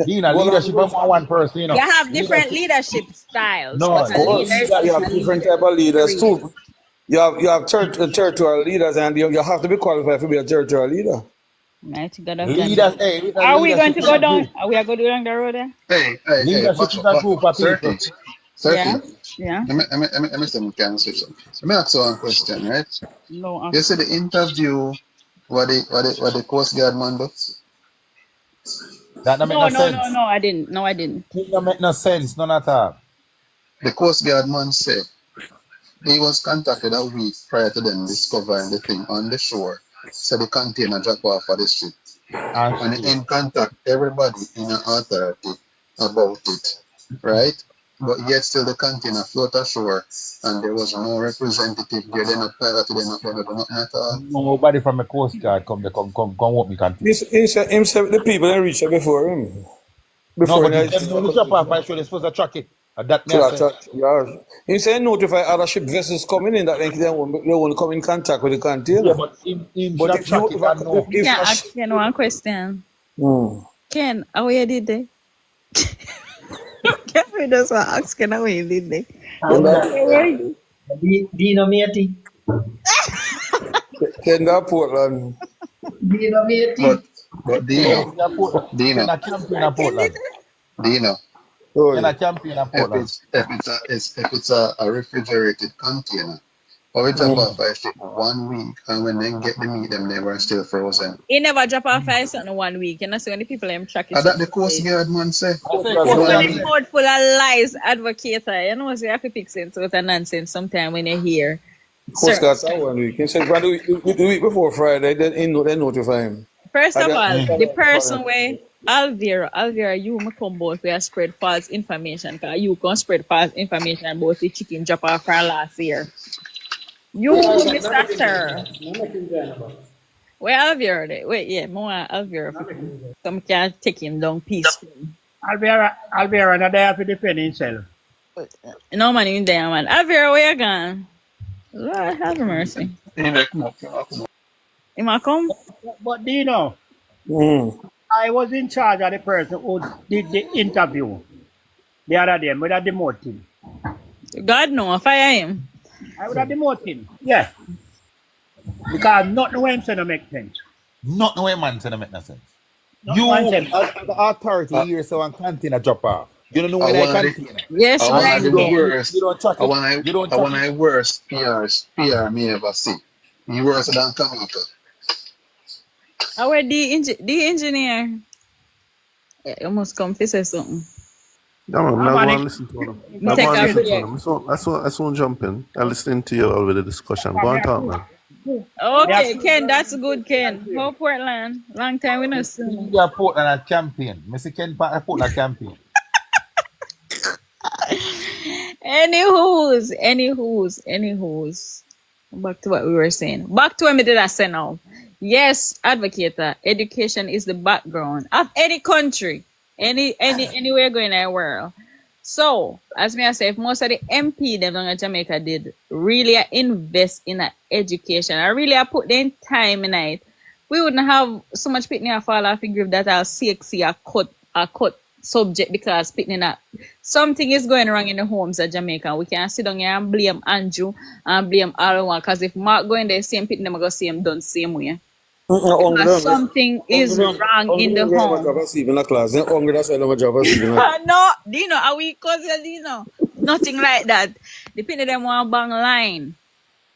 F: Dina,
M: Go on.
F: leadership have more one person, you
H: You
F: know.
H: have different
F: Leadership,
H: leadership styles,
F: no,
H: but
M: Of
H: a leader
M: course,
H: is
M: you
H: just
M: have
H: a
M: different
H: leader.
M: type of leaders
H: Period.
M: too. You have territorial leaders, and you have to be qualified to be a territorial leader.
H: Mighty God of
F: leaders,
H: Daniel.
F: hey, because
H: Are we going
F: leadership
H: to
F: is
H: go
F: a
H: down?
F: group.
H: Are we going to go down the road there?
F: Leadership is a
G: Watch
F: group
G: out.
F: of people.
G: 30, 30.
H: Yeah. Yeah.
G: Let me say we can switch up. Let me ask you one question, right?
H: No
G: You see
H: accent.
G: the interview what the Coast Guard man do?
F: That don't make
H: No,
F: no
H: no, no,
F: sense.
H: no. I didn't. No, I didn't.
F: It don't make no sense, none at all.
G: The Coast Guard man said he was contacted a week prior to them discovering the thing on the shore. So the container drop off at the ship.
F: And
G: And
F: shit.
G: in contact everybody in the authority about it. Right? But yet still the container float ashore and there was no representative there. They're not private, they're not nothing at all.
F: Nobody from the Coast Guard come what me continue.
M: Him said the people that reached before him.
F: No,
M: Before
F: but
M: him,
F: if them know the drop off, I sure they're supposed to track it. And that me I say.
M: yeah. He said notify other ship vessels coming in that they won't come in contact with the
F: Yeah,
M: container.
F: but him should
M: But
F: have track it and know.
H: I can ask Ken one question. Ken, how you did it? Ken, we just want to ask Ken how you did it.
M: Ken
H: How
M: that
H: were you?
D: Dino matey.
M: Ken that Portland.
D: Dino matey.
G: But
F: Ken
G: Dino,
F: is a Ken
G: Dino,
F: a champion of
H: Ken did
F: Portland.
H: it?
G: Dino.
M: Oh
F: Ken
M: yeah.
F: a champion of
G: If
F: Portland.
G: it's a refrigerated container, or we drop off I ship 1 week, and when they get the meat, them they were still frozen.
H: He never drop off ice on 1 week. You know, so when the people them track it
G: And that the
H: certain
G: Coast
H: place.
G: Guard man say
F: I say
H: You
F: Coast
H: know,
G: 1
F: Guard
H: the
G: week.
F: say,
H: mouth full of lies, advocate. You know, so you have to pick sense with a nonsense sometime when you hear
M: Coast
H: certain
M: Guard
H: stuff.
M: 1 week. He said the week before Friday, they notify him.
H: First
M: And
H: of
M: then-
H: all, the person where Alvira, you may come both where spread false information, because you can spread false information about the chicken drop off from last year. You, Mr. Sir. Where Alvira? There? Wait, yeah, more Alvira. Some can take him down peacefully.
A: Alvera not there to defend himself.
H: No man in there, man. Alvira, where you gone? Lord have mercy. He might come?
A: But do you know, I was in charge of the person who did the interview the other day. Would have demoted him.
H: God no, fire him.
A: I would have demoted him. Yeah. Because nothing what him said don't make sense.
F: Not no way man say no make no sense.
A: No
F: You
A: man say
F: as the authority
G: Uh,
F: here so one container drop off. You don't know
G: I
F: when I
G: want the,
F: container.
H: Yes,
G: I
F: And
G: want
H: right,
F: you
G: the
F: don't
H: Ken.
F: you
G: worst.
F: don't track it. You don't
G: I
F: track
G: want
F: it.
G: the worst PR me ever see. You worse than Jamaica.
H: Our the engineer. You must come to say something.
O: Yeah, man,
A: I'm
O: I go
A: on
O: and
A: it.
O: listen to them.
H: Me
O: I go
H: take
O: and
H: a
O: listen to
H: break.
O: them. I saw jump in. I listening to you all with the discussion. Go and talk, man.
A: Yeah,
H: Okay, Ken, that's good, Ken. How Portland? Long time we not see you.
F: India Portland a campaign. Mr. Ken Portland campaign.
H: Anywho's. Back to what we were saying. Back to what we did I say now. Yes, advocator, education is the background of any country, anywhere going in the world. So, as me I say, if most of the MP them down in Jamaica did really invest in education, I really put their time in it, we wouldn't have so much picnic fall off the grave that our CXC a cut subject because picnic not something is going wrong in the homes of Jamaica. We can't sit down here and blame Andrew and blame all one because if Mark going there same picnic, I'm gonna see him done same way.
M: Hungry
H: Because
M: them.
H: something is wrong in
M: Hungry
H: the
M: them, they have a
H: home.
M: job asleep in the class. They're hungry, that's why they have a job asleep in the class.
H: No, Dino, are we cousin Dino? Nothing like that. The people them want bang line.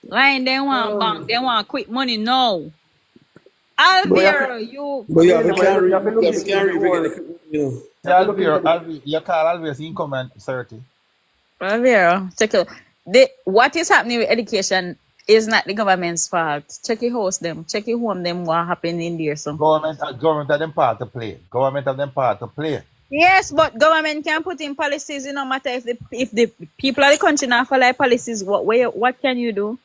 H: Line they want bang. They want quick money now.
M: But
H: Alvaro, you
M: But yeah, we
F: But
M: can't
F: you
M: read,
F: have to look
M: we
F: into
M: can't
F: the
M: read, we get
F: whole.
M: the quick, you know.
F: See, Alvaro, you call Alvaro in comment 30.
H: Alvaro, check it. What is happening with education is not the government's fault. Check your house them. Check your home them what happened in there. So
F: Government have them part to play. Government have them part to play.
H: yes, but government can put in policies, no matter if the people of the country not follow policies, what can you do?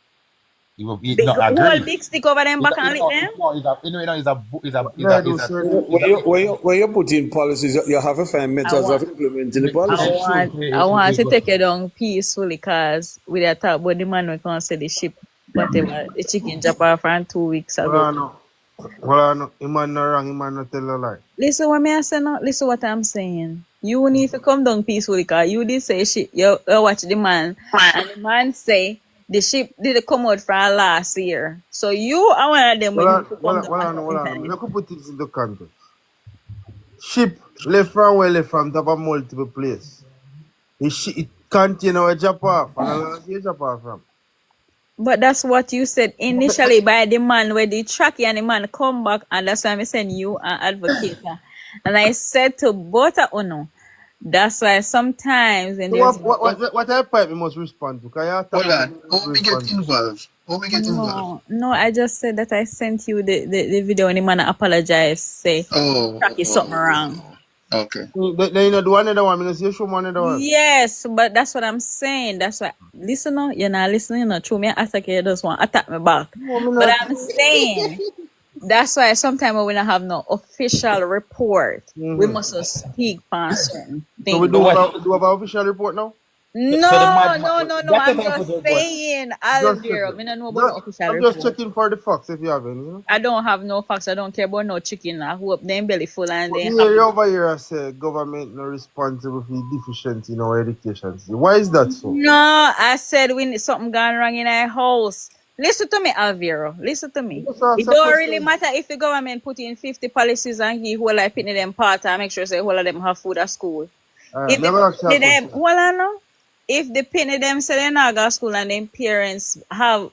F: You will
H: Big
F: not
H: whole
F: agree.
H: big stick over them back and lick them?
M: When you put in policies, you have to find
H: I
M: methods of
H: want
M: implementing the
H: I
M: policies.
H: want to take it down peacefully because we are talk about the man we can say the ship, whatever, the chicken drop off from 2 weeks ago.
I: Well, he man not wrong, he man not tell a lie.
H: Listen what me I say now. Listen what I'm saying. You need to come down peacefully because you did say shit. You watch the man and the man say the ship did come out from last year. So you are one of them when you come down.
I: Let me put this into context. Ship left from where left from top of multiple places. It continue to drop off and a lot of drop off from.
H: But that's what you said initially by the man where the tracky and the man come back, and that's why I'm saying you are advocate. And I said to both of you, that's why sometimes when
I: So
H: there's
I: what type we must respond to?
G: Hold on. How we get involved? How we get involved?
H: no, I just said that I sent you the video and the man apologize, say tracky something wrong.
G: Okay.
I: Then you know do another one, I see show another one.
H: Yes, but that's what I'm saying. That's why listen no, you're not listening, no true. Me attack you just want attack me back. But I'm saying that's why sometimes we don't have no official report. We must speak on certain things.
I: So we do have an official report now?
H: No, I'm just saying, Alvaro, I don't know about no official
I: I'm
H: report.
I: just checking for the facts if you have any. You know?
H: I don't have no facts. I don't care about no chicken. I hope them belly full and they
I: Here over here I say government not responsible for the deficiency in our education. Why is that so?
H: No, I said we need something gone wrong in our house. Listen to me, Alvaro. Listen to me. It don't really matter if the government put in 50 policies and he whole like picking them part and make sure say whole of them have food at school. If the penny them say they not go to school and them parents have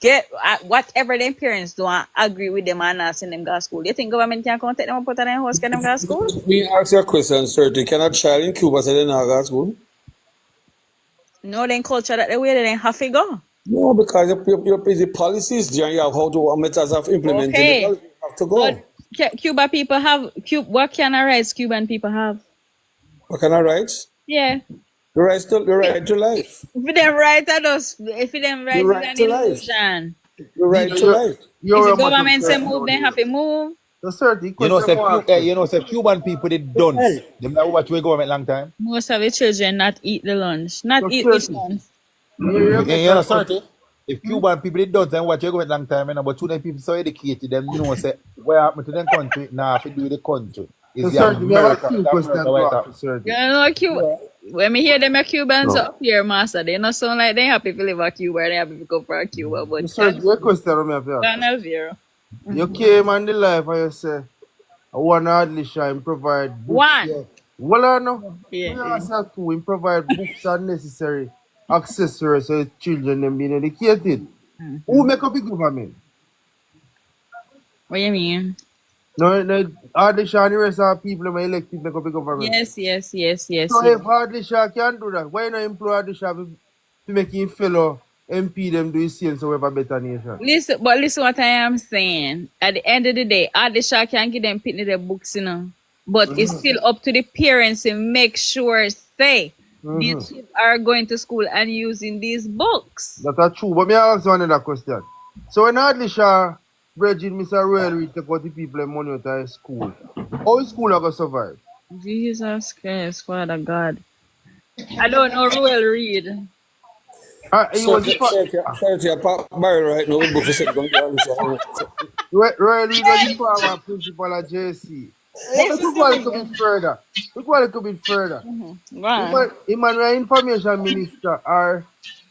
H: get whatever them parents do and agree with them and not send them go to school, you think government can come take them and put them in house, get them go to school?
M: Me ask you a question, sir. Can a child in Cuba say they not go to school?
H: No, then culture that the way they don't have to go.
M: No, because the policies there, you have how to methods of implementing the policies, you have to go.
H: But Cuba people have what kind of rights Cuban people have?
M: What kind of rights?
H: Yeah.
M: The right to life.
H: If them right at us, if them right
M: The right
H: is
M: to
H: an
M: life.
H: illusion.
M: The right to life.
H: If the government say move, they have to move.
F: You know, say Cuban people did dunce. Them that watch we government long time.
H: Most of the children not eat the lunch. Not eat which lunch.
F: You know, certain. If Cuban people did dunce and watch we government long time, but two people so educated, them you know say what happened to them country, nah, if you do with the country. Is the America,
H: You know Cuba. When me hear them Cubans up here, master, they not sound like they happy to live at Cuba, they happy to go for Cuba, but
I: your question,
H: Donald Vero.
I: You came on the life and you say, I want hardly shine him provide books.
H: One.
I: Yeah. Well, I know.
H: Yeah,
I: We
H: yeah.
I: also too, him provide books and necessary accessories so the children them being educated. Who make up the government?
H: What you mean?
I: No, hardly shine the rest of the people them elected make up the government.
H: Yes, yes, yes, yes,
I: So
H: yes.
I: if hardly Shaw can do that, why not employ hardly Shaw to make him fellow MP them do the same so we have a better nation?
H: Listen what I am saying. At the end of the day, Adisha can give them pitney the books, you know. But it's still up to the parents to make sure say these kids are going to school and using these books.
I: That's true. But me ask you another question. So when hardly Shaw Bridget, Mr. Royal Reed take out the people and money out of school, how is school are going to survive?
H: Jesus Christ, Father God. I don't know Royal Reed.
I: He was the
M: Sorry, Pop Barrel right now. We both said going to
I: Royal Reed was the former principal at JC. But we could go a little bit further.
H: Go on.
I: Him and the information minister or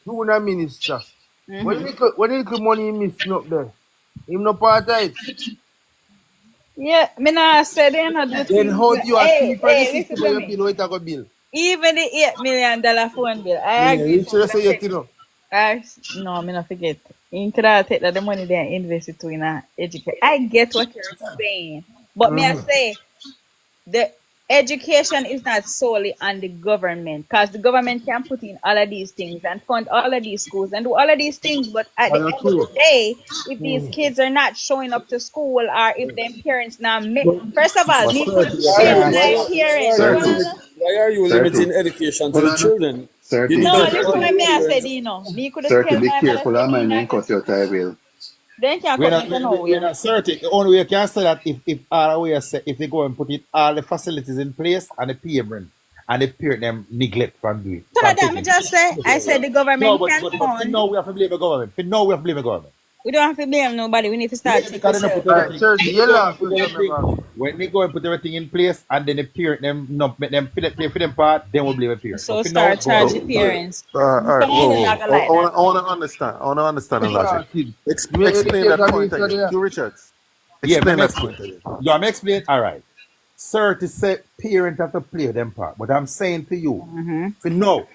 I: junior minister. When little money he missing up there, him no part of it.
H: Yeah, me nah say they not do
I: Then
H: things.
I: how do you achieve for the
H: Listen
I: system
H: to
I: where you
H: me.
I: bill, what you go bill?
H: Even the $8 million phone bill, I agree.
I: You should say it, you know.
H: No, me not forget. You could have take that the money there and invest it to in education. I get what you're saying, but me I say the education is not solely on the government, because the government can put in all of these things and fund all of these schools and do all of these things, but at the end of the day, if these kids are not showing up to school or if their parents not make, first of all, me could tell my parents.
M: Why are you limiting education to the children? You need
H: No,
M: to
H: listen what me I said, you know. Me could tell
G: Be
H: my mother
G: careful,
H: say
G: I
H: me
G: might
H: not
G: cut your tie wheel.
H: then can't
F: We're
H: cut
F: not,
H: me to know
F: we're
H: you.
F: not certain. The only way you can say that if all we say, if they go and put it all the facilities in place and the payment and the parent them neglect from doing.
H: So that me just say, I said the
F: No,
H: government
F: but
H: can
F: for
H: fund.
F: now we have to blame the government. For now we have to blame the government.
H: We don't have to blame nobody. We need to start
F: Yeah,
H: take
F: because they don't
H: ourselves.
F: put everything.
I: Sir,
F: When they
I: you
F: go and
I: last
F: put
I: question,
F: everything, when they go and put everything in place and then the parent them not make them pay for them part, then we'll blame the parent.
H: So
F: But for now,
H: start charge the
F: government.
H: parents.
O: All right,
H: Some of them not
O: whoa.
H: gonna like that.
O: I want to understand. I want to understand the logic.
I: You may
O: Explain
I: educate
O: that
I: the
O: point
I: minister
O: again.
I: there.
O: Q Richards.
F: Yeah,
O: Explain
F: me
O: that
F: explain.
O: point again.
F: You want me explain? All right. Sir, to say parent have to play them part. But I'm saying to you, for now,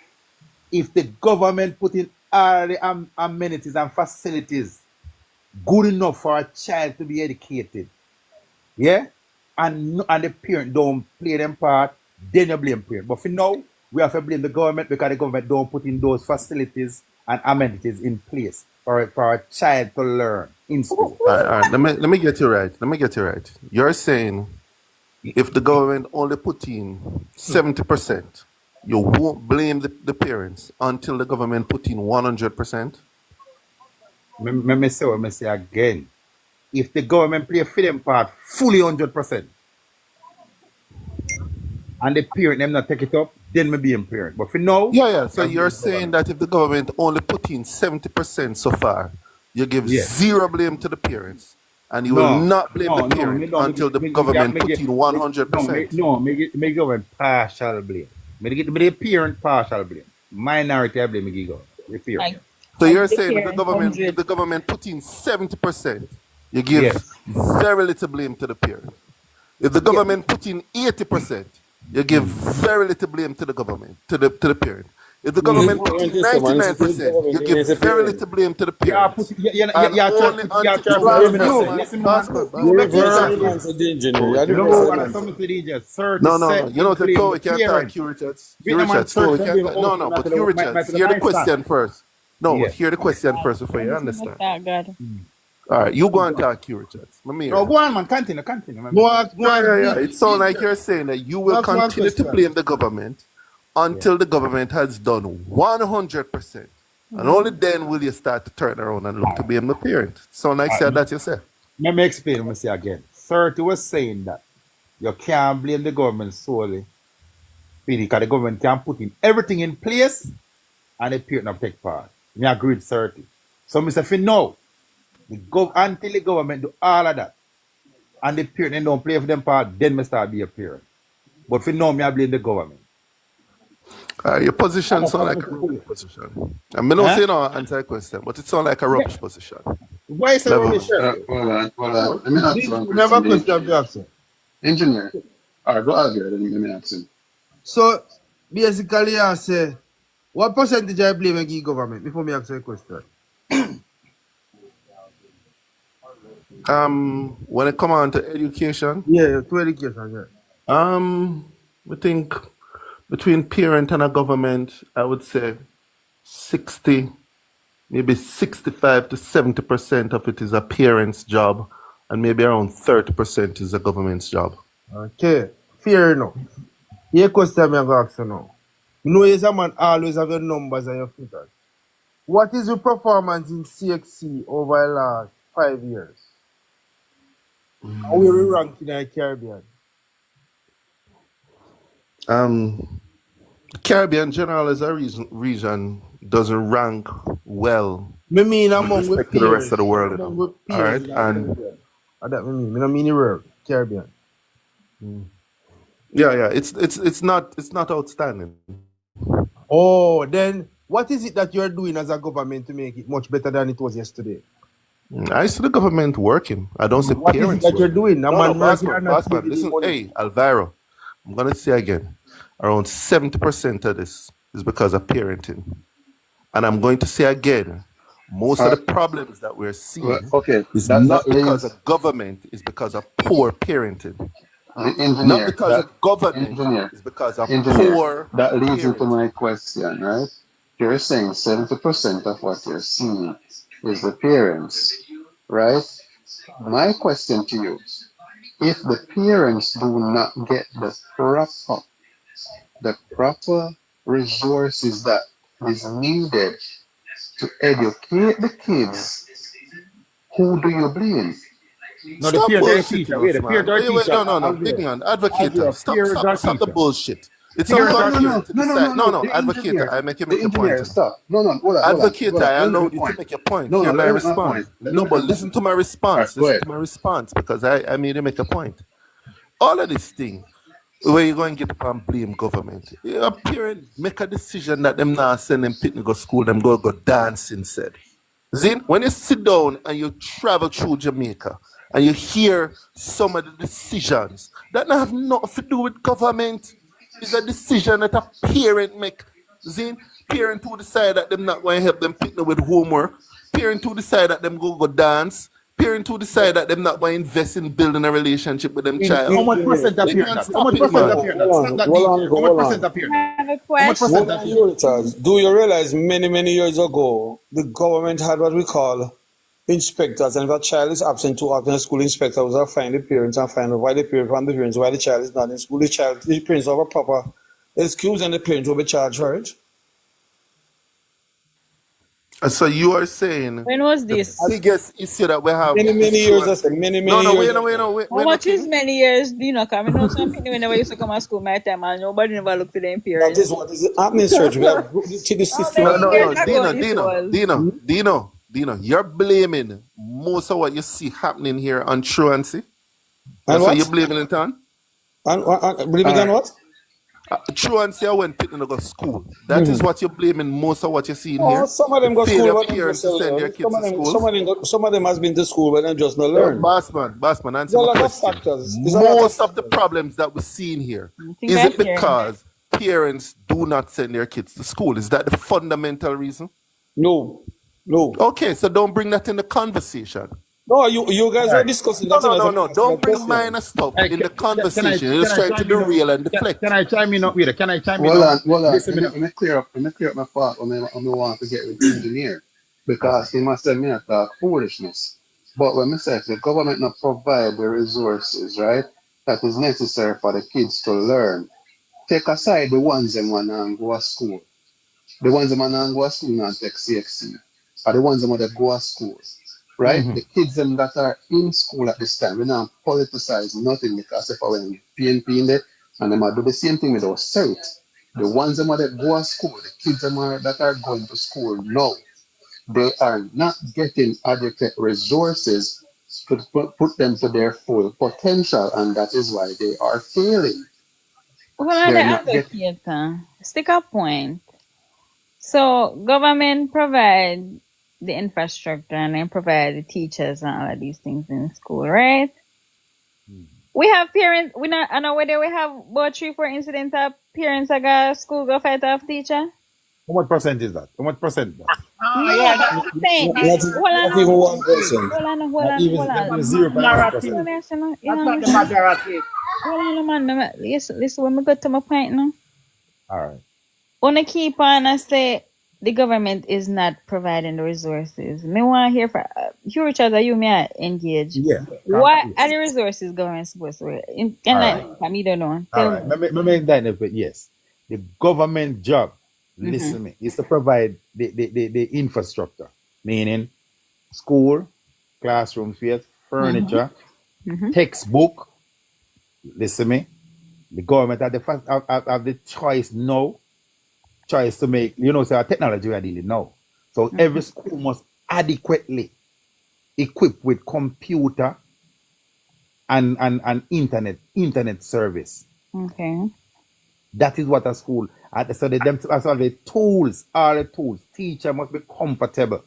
F: if the government put in all the amenities and facilities good enough for a child to be educated, yeah, and the parent don't play them part, then you blame parent. But for now, we have to blame the government because the government don't put in those facilities and amenities in place for a child to learn in school.
O: All right. Let me get you right. You're saying if the government only put in 70%, you won't blame the parents until the government put in 100%?
F: Me say again. If the government play for them part fully 100%, and the parent them not take it up, then me be parent. But for now,
O: Yeah. So you're saying that if the government only put in 70% so far, you give zero blame to the parents, and you will not blame the parent until the government put in 100%.
F: Me government partial blame. Me give the parent partial blame. Minority I blame me give the parent.
O: So you're saying if the government put in 70%, you give very little blame to the parent. If the government put in 80%, you give very little blame to the government, to the parent. If the government put in 99%, you give very little blame to the parents. No. You know, we can't talk Q Richards. No, but Q Richards, hear the question first. No, hear the question first before you understand. All right, you go and talk Q Richards.
F: No, go on, man. Continue.
O: Yeah. It sounds like you're saying that you will continue to blame the government until the government has done 100%. And only then will you start to turn around and look to blame the parent. Sound like that you say.
F: Let me explain what I say again. 30 was saying that you can't blame the government solely because the government can put in everything in place and the parent not take part. Me agree with 30. So I say for now, until the government do all of that and the parent don't play for them part, then me start be a parent. But for now, me I blame the government.
O: Your position sounds like a rubbish position. I mean, don't say no answer the question, but it sounds like a rubbish position.
F: Why is
O: Level.
F: everybody share?
G: Hold on. Let me ask you one
I: We have a
G: question, the
I: question to
G: engineer.
I: ask you.
G: Engineer. All right, go out here. Let me ask him.
I: So, basically, I say, what percentage I blame the government before me ask you a question?
O: When it come on to education,
I: Yeah, to education, yeah.
O: we think between parent and a government, I would say 60, maybe 65 to 70% of it is a parent's job, and maybe around 30% is a government's job.
I: Okay, fair enough. Here question I'm going to ask you now. You know, as a man, always have your numbers and your figures. What is your performance in CXC over the last 5 years? How are we rank in the Caribbean?
O: Caribbean general as a region doesn't rank well
I: Me mean
O: with
I: among the
O: respect to the rest
I: peers.
O: of the world.
I: Among the
O: All
I: peers
O: right,
I: in the
O: and
I: Caribbean. That me mean. I don't mean the world, Caribbean.
O: yeah, it's not outstanding.
I: Oh, then what is it that you're doing as a government to make it much better than it was yesterday?
O: I see the government working. I don't see
I: What is it
O: parents
I: that you're
O: working.
I: doing? A
O: No,
I: man working
O: Bossman,
I: and not giving
O: listen.
I: money.
O: Hey, Alvaro, I'm gonna say again, around 70% of this is because of parenting, and I'm going to say again, most of the problems that we're seeing
G: Okay,
O: is
G: that
O: not because
G: leaves
O: of government, it's because of poor parenting.
G: the
O: Not
G: engineer.
O: because of government,
G: Engineer.
O: it's because of
G: Engineer.
O: poor
G: That leads into
O: parenting.
G: my question, right? You're saying 70% of what you're seeing is the parents, right? My question to you, if the parents do not get the proper resources that is needed to educate the kids, who do you blame?
F: No, the
O: Stop
F: peers are a teacher.
O: bullshitting
F: Wait,
O: us,
F: the peers
O: man.
F: are a
O: Wait,
F: teacher.
O: no. Big
F: Alvaro.
O: man, advocator.
F: Alvaro, peers are
O: Stop the
F: teacher.
O: bullshit. It's
F: Peers
O: up
F: are
O: on
F: teacher.
O: you to decide. No,
G: The
O: advocator,
G: engineer,
O: I make you make your point.
G: stop. No, hold
O: Advocator,
G: on.
O: I
G: Let me make
O: allowed
G: my
O: you to
G: point.
O: make your point.
G: No,
O: Hear my
G: let me make my point.
O: response.
G: Let me
O: No,
G: make
O: but
G: my
O: listen
G: point.
O: to my
G: All right,
O: response.
G: go
O: Listen
G: ahead.
O: to my response because I made you make a point. All of this thing, where you going to get up and blame government. Your parent make a decision that them not send them pitney go school, them go dance instead. Zin, when you sit down and you travel through Jamaica and you hear some of the decisions that don't have nothing to do with government, it's a decision that a parent make. Zin, parent who decide that them not going to help them pitney with homework, parent who decide that them go dance, parent who decide that them not going to invest in building a relationship with them child.
F: How much
I: Engineer.
F: percent of
O: You
F: parent
O: can't
F: that? How
O: stop
F: much
O: it,
F: percent
O: man.
F: of parent that? It's not that deep there. How much percent of parent that?
H: I have a
F: How much percent
H: question.
F: of parent?
I: Hold on, Charles. Do you realize many years ago, the government had what we call inspectors, and if a child is absent too often, the school inspector will find the parents and find out why the parents, why the child is not in school. The parents have a proper excuse, and the parents will be charged for it.
O: So you are saying
H: When was
O: the
H: this?
O: biggest issue that we have is
I: Many years, I said,
O: truancy.
I: many
O: No,
I: years
O: wait,
I: ago.
H: How
O: no,
H: much is
O: King.
H: many years? Do you know? Cause I know some people whenever used to come to school my time and nobody never looked at them
I: That
H: parents.
I: is what is happening, church. We have the
H: How
I: system
H: many
I: of
H: years
O: No.
H: ago this was?
O: Dino, you're blaming most of what you see happening here on truancy.
I: and
O: That's what you're
I: what?
O: blaming it on.
I: Believe it
G: All
I: or
G: right.
I: what?
O: Truancy I went pitting to go school. That is
I: Mm-hmm.
O: what you're blaming most of what you're seeing
I: Oh,
O: here.
I: some of
O: The
I: them go
O: failure
I: school,
O: of
I: but them
O: parents
I: just
O: to send their
I: learn.
O: kids to school.
I: Some of them has been to school, but them just not learn.
O: Bossman, answer
I: There are
O: my
I: a lot of
O: question.
I: factors. There's a lot of
O: Most of the
I: factors.
O: problems that we're seeing here,
H: I think
O: is
H: I
O: it
H: hear.
O: because parents do not send their kids to school? Is that the fundamental reason?
I: No.
O: Okay, so don't bring that in the conversation.
I: No, you guys
F: All
I: were
F: right.
I: discussing that.
O: No. Don't bring
I: Question.
O: minor stuff
F: Hey,
O: in the
F: can I
O: conversation. You're just trying to
F: chime in now?
O: derail and deflect.
F: Can I chime in now? Wait, can I chime in
G: Hold
F: now?
G: on. Let
F: Listen me
G: me,
F: now.
G: let me clear up my part when I want to get with the engineer. Because he must have me a talk foolishness. But when I say if the government not provide the resources, right, that is necessary for the kids to learn, take aside the ones that want to go to school. The ones that want to go to school not take CXC. Are the ones that want to go to school. Right?
F: Mm-hmm.
G: The kids them that are in school at this time, we not politicize nothing because if I went PNP in there and them are do the same thing with our South. The ones them that go to school, the kids them that are going to school now, they are not getting adequate resources to put them to their full potential, and that is why they are failing.
H: Well, I'm the
G: They're not getting.
H: advocate. Stick a point. So government provide the infrastructure and then provide the teachers and all of these things in school, right? We have parents, we not, I know whether we have about 3-4 incidents of parents that got school go fight off teacher.
F: What percent is that? What percent is that?
H: No,
A: Yeah,
H: but I'm saying,
M: Not even 1%.
F: Not even 0.1%.
H: Let me ask you now, you
A: that's
H: know,
A: not the majority.
H: hold on, man. Listen, when we go to my point now.
F: All right.
H: Wanna keep on and say the government is not providing the resources. Me want to hear from you, Richard, that you may engage.
F: Yeah.
H: What are the resources government supposed to me don't know.
F: All right. Let me make that a bit. Yes. The government job, listen me, is to provide the infrastructure, meaning school, classroom space, furniture, textbook. Listen me. The government have the choice to make, so our technology we are dealing now. So every school must adequately equip with computer and internet service.
H: Okay.
F: That is what a school. So all the tools. Teacher must be comfortable.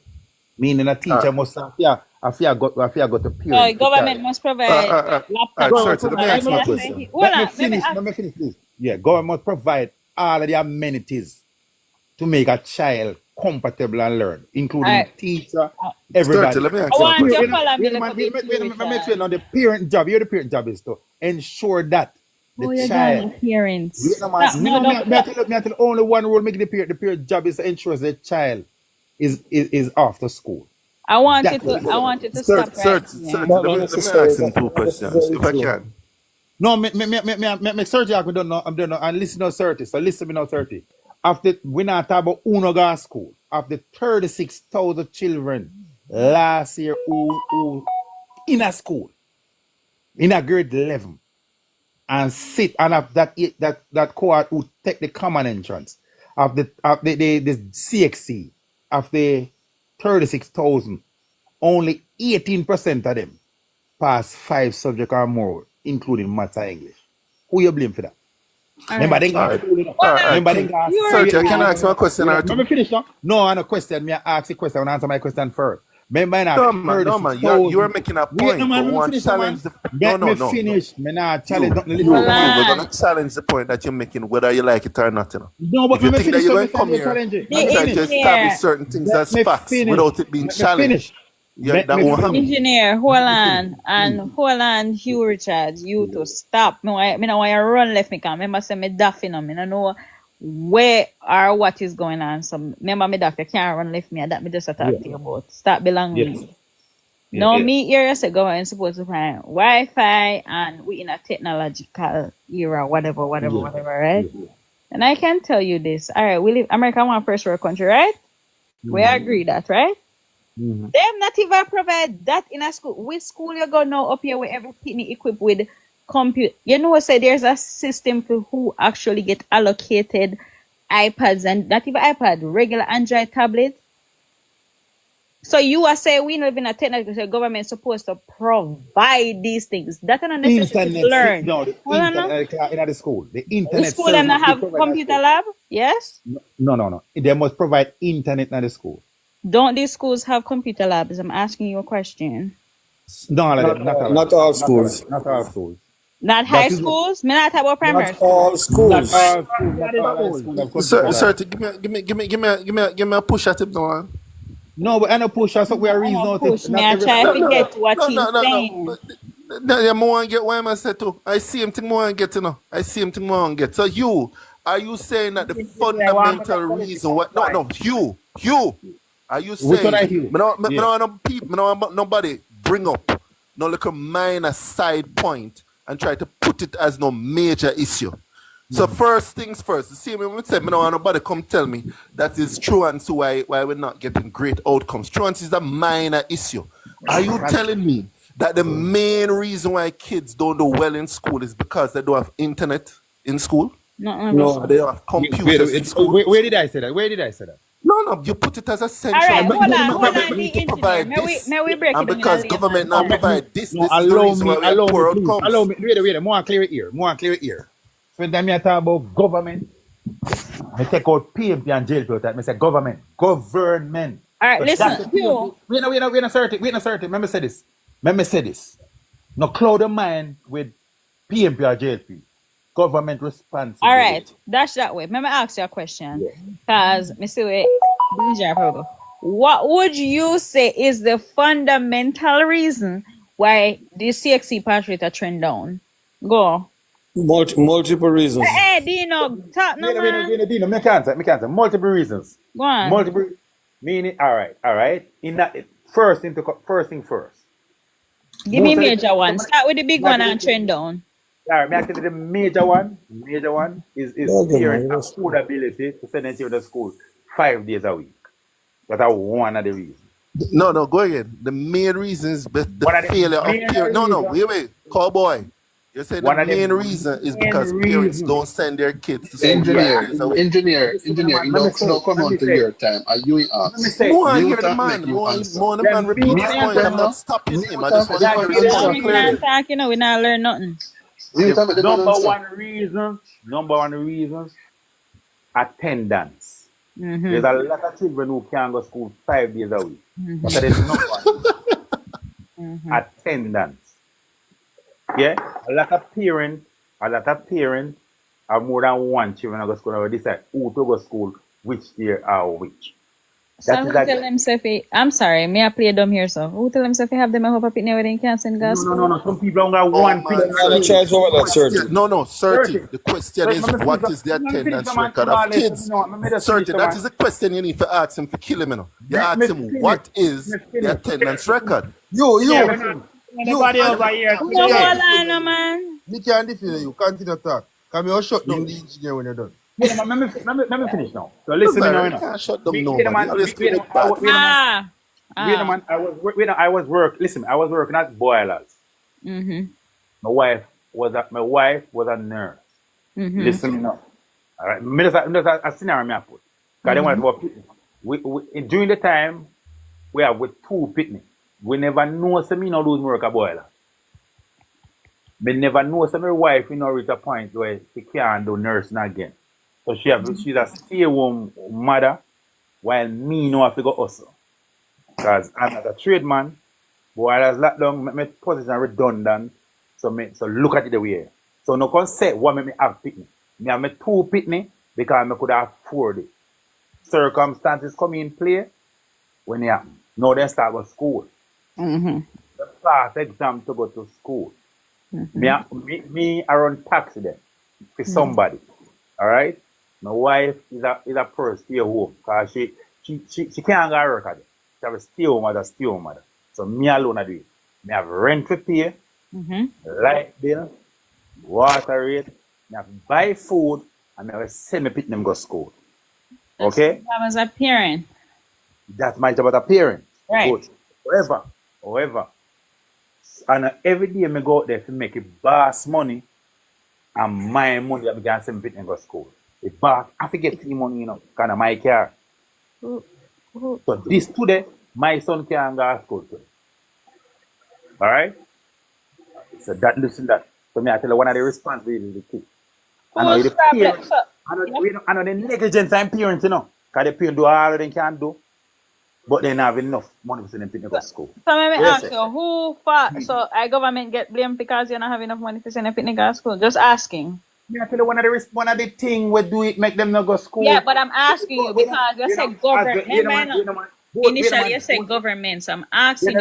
F: Meaning a teacher must have got to period.
H: So government must provide laptops.
F: Let me ask my question. Let me finish this. Yeah, government must provide all of the amenities to make a child comfortable and learn, including teacher, everybody.
O: Let me ask you a question.
F: Let me explain on the parent job. The parent job is to ensure that the child.
H: Parents.
F: Me tell only one rule make the parent job is to ensure the child is after school.
H: I want you to stop right here.
O: Let me ask him 2 questions, if I can.
F: No, me 30 I don't know. And listen to 30. So listen me now 30. After we not talk about Unoga school, after 36,000 children last year who in a school, in a grade 11, and sit and have that cohort who take the common entrance of the CXC of the 36,000, only 18% of them pass 5 subjects or more, including maths and English. Who you blame for that? Remember, they got
O: Sir, can I ask you a question?
F: Let me finish now. No, I have a question. Me ask the question. I answer my question first. Remember,
O: no, man. You are making a point.
F: No, man. Let me finish. Me not challenge.
O: We're gonna challenge the point that you're making, whether you like it or not.
F: No, but
O: if you think that you're going to come here and try to establish certain things as facts without it being challenged. Yeah, that won't happen.
H: Engineer, hold on, Hugh Richards, you to stop. Me no want you run left me come. Remember say me daffy now. Me no know where or what is going on. So remember me daffy, you can't run left me. That me just talk to you about. Stop belonging. No, me here you say government supposed to find Wi-Fi and we in a technological era, whatever, right? And I can tell you this. All right, we live America one first world country, right? We agree that, right? Them not even provide that in a school. Which school you go now up here where everything equipped with computer? You know, say there's a system for who actually get allocated iPads and not even iPad, regular Android tablet. So you are saying we live in a technological government supposed to provide these things. That's not necessary to learn.
F: No, the internet in the school. The internet.
H: The school them not have computer lab? Yes?
F: No. They must provide internet in the school.
H: Don't these schools have computer labs? I'm asking you a question.
F: No,
M: not all schools.
F: Not all schools.
H: Not high schools? Me not about primary.
M: Not all schools.
O: Sir, give me a push at him now.
F: No, but I no push. That's what we are reasoning.
H: Push me. I try to get what he's saying.
O: No, more get what I said too. I see him thing more and get I see him thing more and get. So are you saying that the fundamental reason what? No, you. Are you saying nobody bring up no little minor side point and try to put it as no major issue? So first things first, see me say me no want nobody come tell me that is truance why we're not getting great outcomes. Truance is a minor issue. Are you telling me that the main reason why kids don't do well in school is because they don't have internet in school?
M: No,
O: they don't have computers in school.
F: Where did I say that?
O: No, you put it as essential.
H: All right, hold on,
O: need to provide this.
H: May we break
O: and
H: it
O: because government now provide this,
F: no,
O: this is the reason why we have poor outcomes.
F: Allow me, wait, more clear ear. When time you talk about government, I take out PNP and JLP, I say government.
H: All right,
F: So
H: listen,
F: that's the
H: you.
F: PNP. We're not certain. Let me say this. Let me say this. No cloud the mind with PNP or JLP. Government
H: All right,
F: responsibility.
H: dash that way. Let me ask you a question.
F: Yeah.
H: Because, Mr. What would you say is the fundamental reason why the CXC party rate trend down? Go.
M: Multiple reasons.
H: Hey, Dino, talk no man.
F: Dino, me can't answer. Multiple reasons.
H: Go on.
F: Multiple meaning. All right. In that first thing first.
H: Give me
F: Most of the
H: major one. Start with the big one and trend down.
F: all right, me actually the major one is
M: Okay,
F: parents
M: man.
F: affordability to send their children to school 5 days a week. That's one of the reasons.
O: No, go again. The main reason is the
F: One of the
O: failure of
F: main
O: parents. No,
F: reasons.
O: wait. Cowboy. You're saying the
F: One of the
O: main reason is
F: main
O: because parents
F: reasons.
O: don't send their kids to school
F: Yeah.
O: 5 days a week.
G: Engineer,
F: Listen, man,
G: you
F: let me
G: don't,
F: say
G: you don't come
F: let
G: on
F: me
G: to
F: say
G: your time. Are you
F: let me
G: ask?
F: say
O: More I
G: You
O: hear the
G: talk, make
O: man.
G: you
O: More
G: answer.
O: the
F: the
O: man repeat
G: Me
O: his
F: main
G: talk
O: point.
G: them
O: I'm
G: now.
O: not stopping
G: Me
O: him. I just
G: talk,
O: want
G: the
O: to
F: that
O: hear
G: man
O: his
G: finish
O: point
H: We
G: talk.
H: can't
O: clearly.
H: talk, we not learn nothing.
G: Me
F: the
G: talk, make the man answer.
F: number one reasons attendance.
H: Mm-hmm.
F: There's a lot of children who can't go to school 5 days a week.
H: Mm-hmm.
F: That's the number one reason.
H: Mm-hmm.
F: Attendance. Yeah, a lot of parents have more than one children to go to school or decide who to go to school, which year or which.
H: So
F: That is
H: who
F: that.
H: tell them say I'm sorry, may I play dumb here, so who tell them say have them a hope up in where they can't send gas?
F: No. Some people only got
O: Oh
F: one
O: man,
F: pin in
M: And I
F: school.
M: charge over that,
O: question.
M: 30.
O: No, 30.
F: 30.
O: The question
F: Wait,
O: is,
F: let me finish.
O: what is the
F: Let me finish,
O: attendance
F: man.
O: record
F: More or
O: of
F: less, you
O: kids?
F: know, let me just finish,
O: 30.
F: man.
O: That is the question you need to ask him to kill him. You know. You ask him,
F: Finish.
O: what is the attendance record?
F: Yeah, we're not. Anybody over here?
H: Who
F: Yeah.
H: hold on, no man?
I: Me can't defend you. Continue to talk. Come here, shut
F: Yeah.
I: down the engineer when you're done.
F: Yeah, man, let me finish now. So listen, me now,
O: Sorry,
F: you
O: you
F: know.
O: can't shut them
F: Wait,
O: nobody. You
F: man.
O: always
F: Wait,
O: commit bad
F: man.
O: facts.
F: Man. I was work. Listen, I was working at boilers.
H: Mm-hmm.
F: My wife was a nurse.
H: Mm-hmm.
F: Listen now. All right. Me just a scenario me I put. Because they want about picnic. During the time we have with two picnic, we never know say me no lose work at boiler. Me never know say my wife reach a point where she can't do nursing again. So she's a stay-home mother while me know have to go hustle. Because I'm not a trade man, but while I was locked down, my position redundant. So look at it the way. So no can say what me have pitney. Me have me two pitney because I could afford it. Circumstances come in play when they happen. Now they start with school.
H: Mm-hmm.
F: The pass exam to go to school. Me I run taxi then for somebody. All right. My wife is a person stay home because she can't go work at it. She have a stay home mother. So me alone I do it. Me have rent to pay, light bill, water rate, me have buy food, and me have send me pick them go school. Okay?
H: That was a parent.
F: That's my job as a parent.
H: Right.
F: Good. However, and every day me go out there to make it boss money and my money that me can send me pick them go school. The boss, I forget free money, kind of my car. So this today, my son can go to school today. All right? So listen that. So me I tell you one of the responsibilities of the kid. I know the parents. I know the negligence and parents, because the parents do all they can do, but they don't have enough money to send them to school.
H: So let me
F: Yes,
H: ask you, who fought? So our government get blamed because you don't have enough money to send a picnic to school? Just asking.
F: I tell you one of the things we do it make them not go school.
H: Yeah, but I'm asking you because you said government. Initially, you said government, so I'm asking you.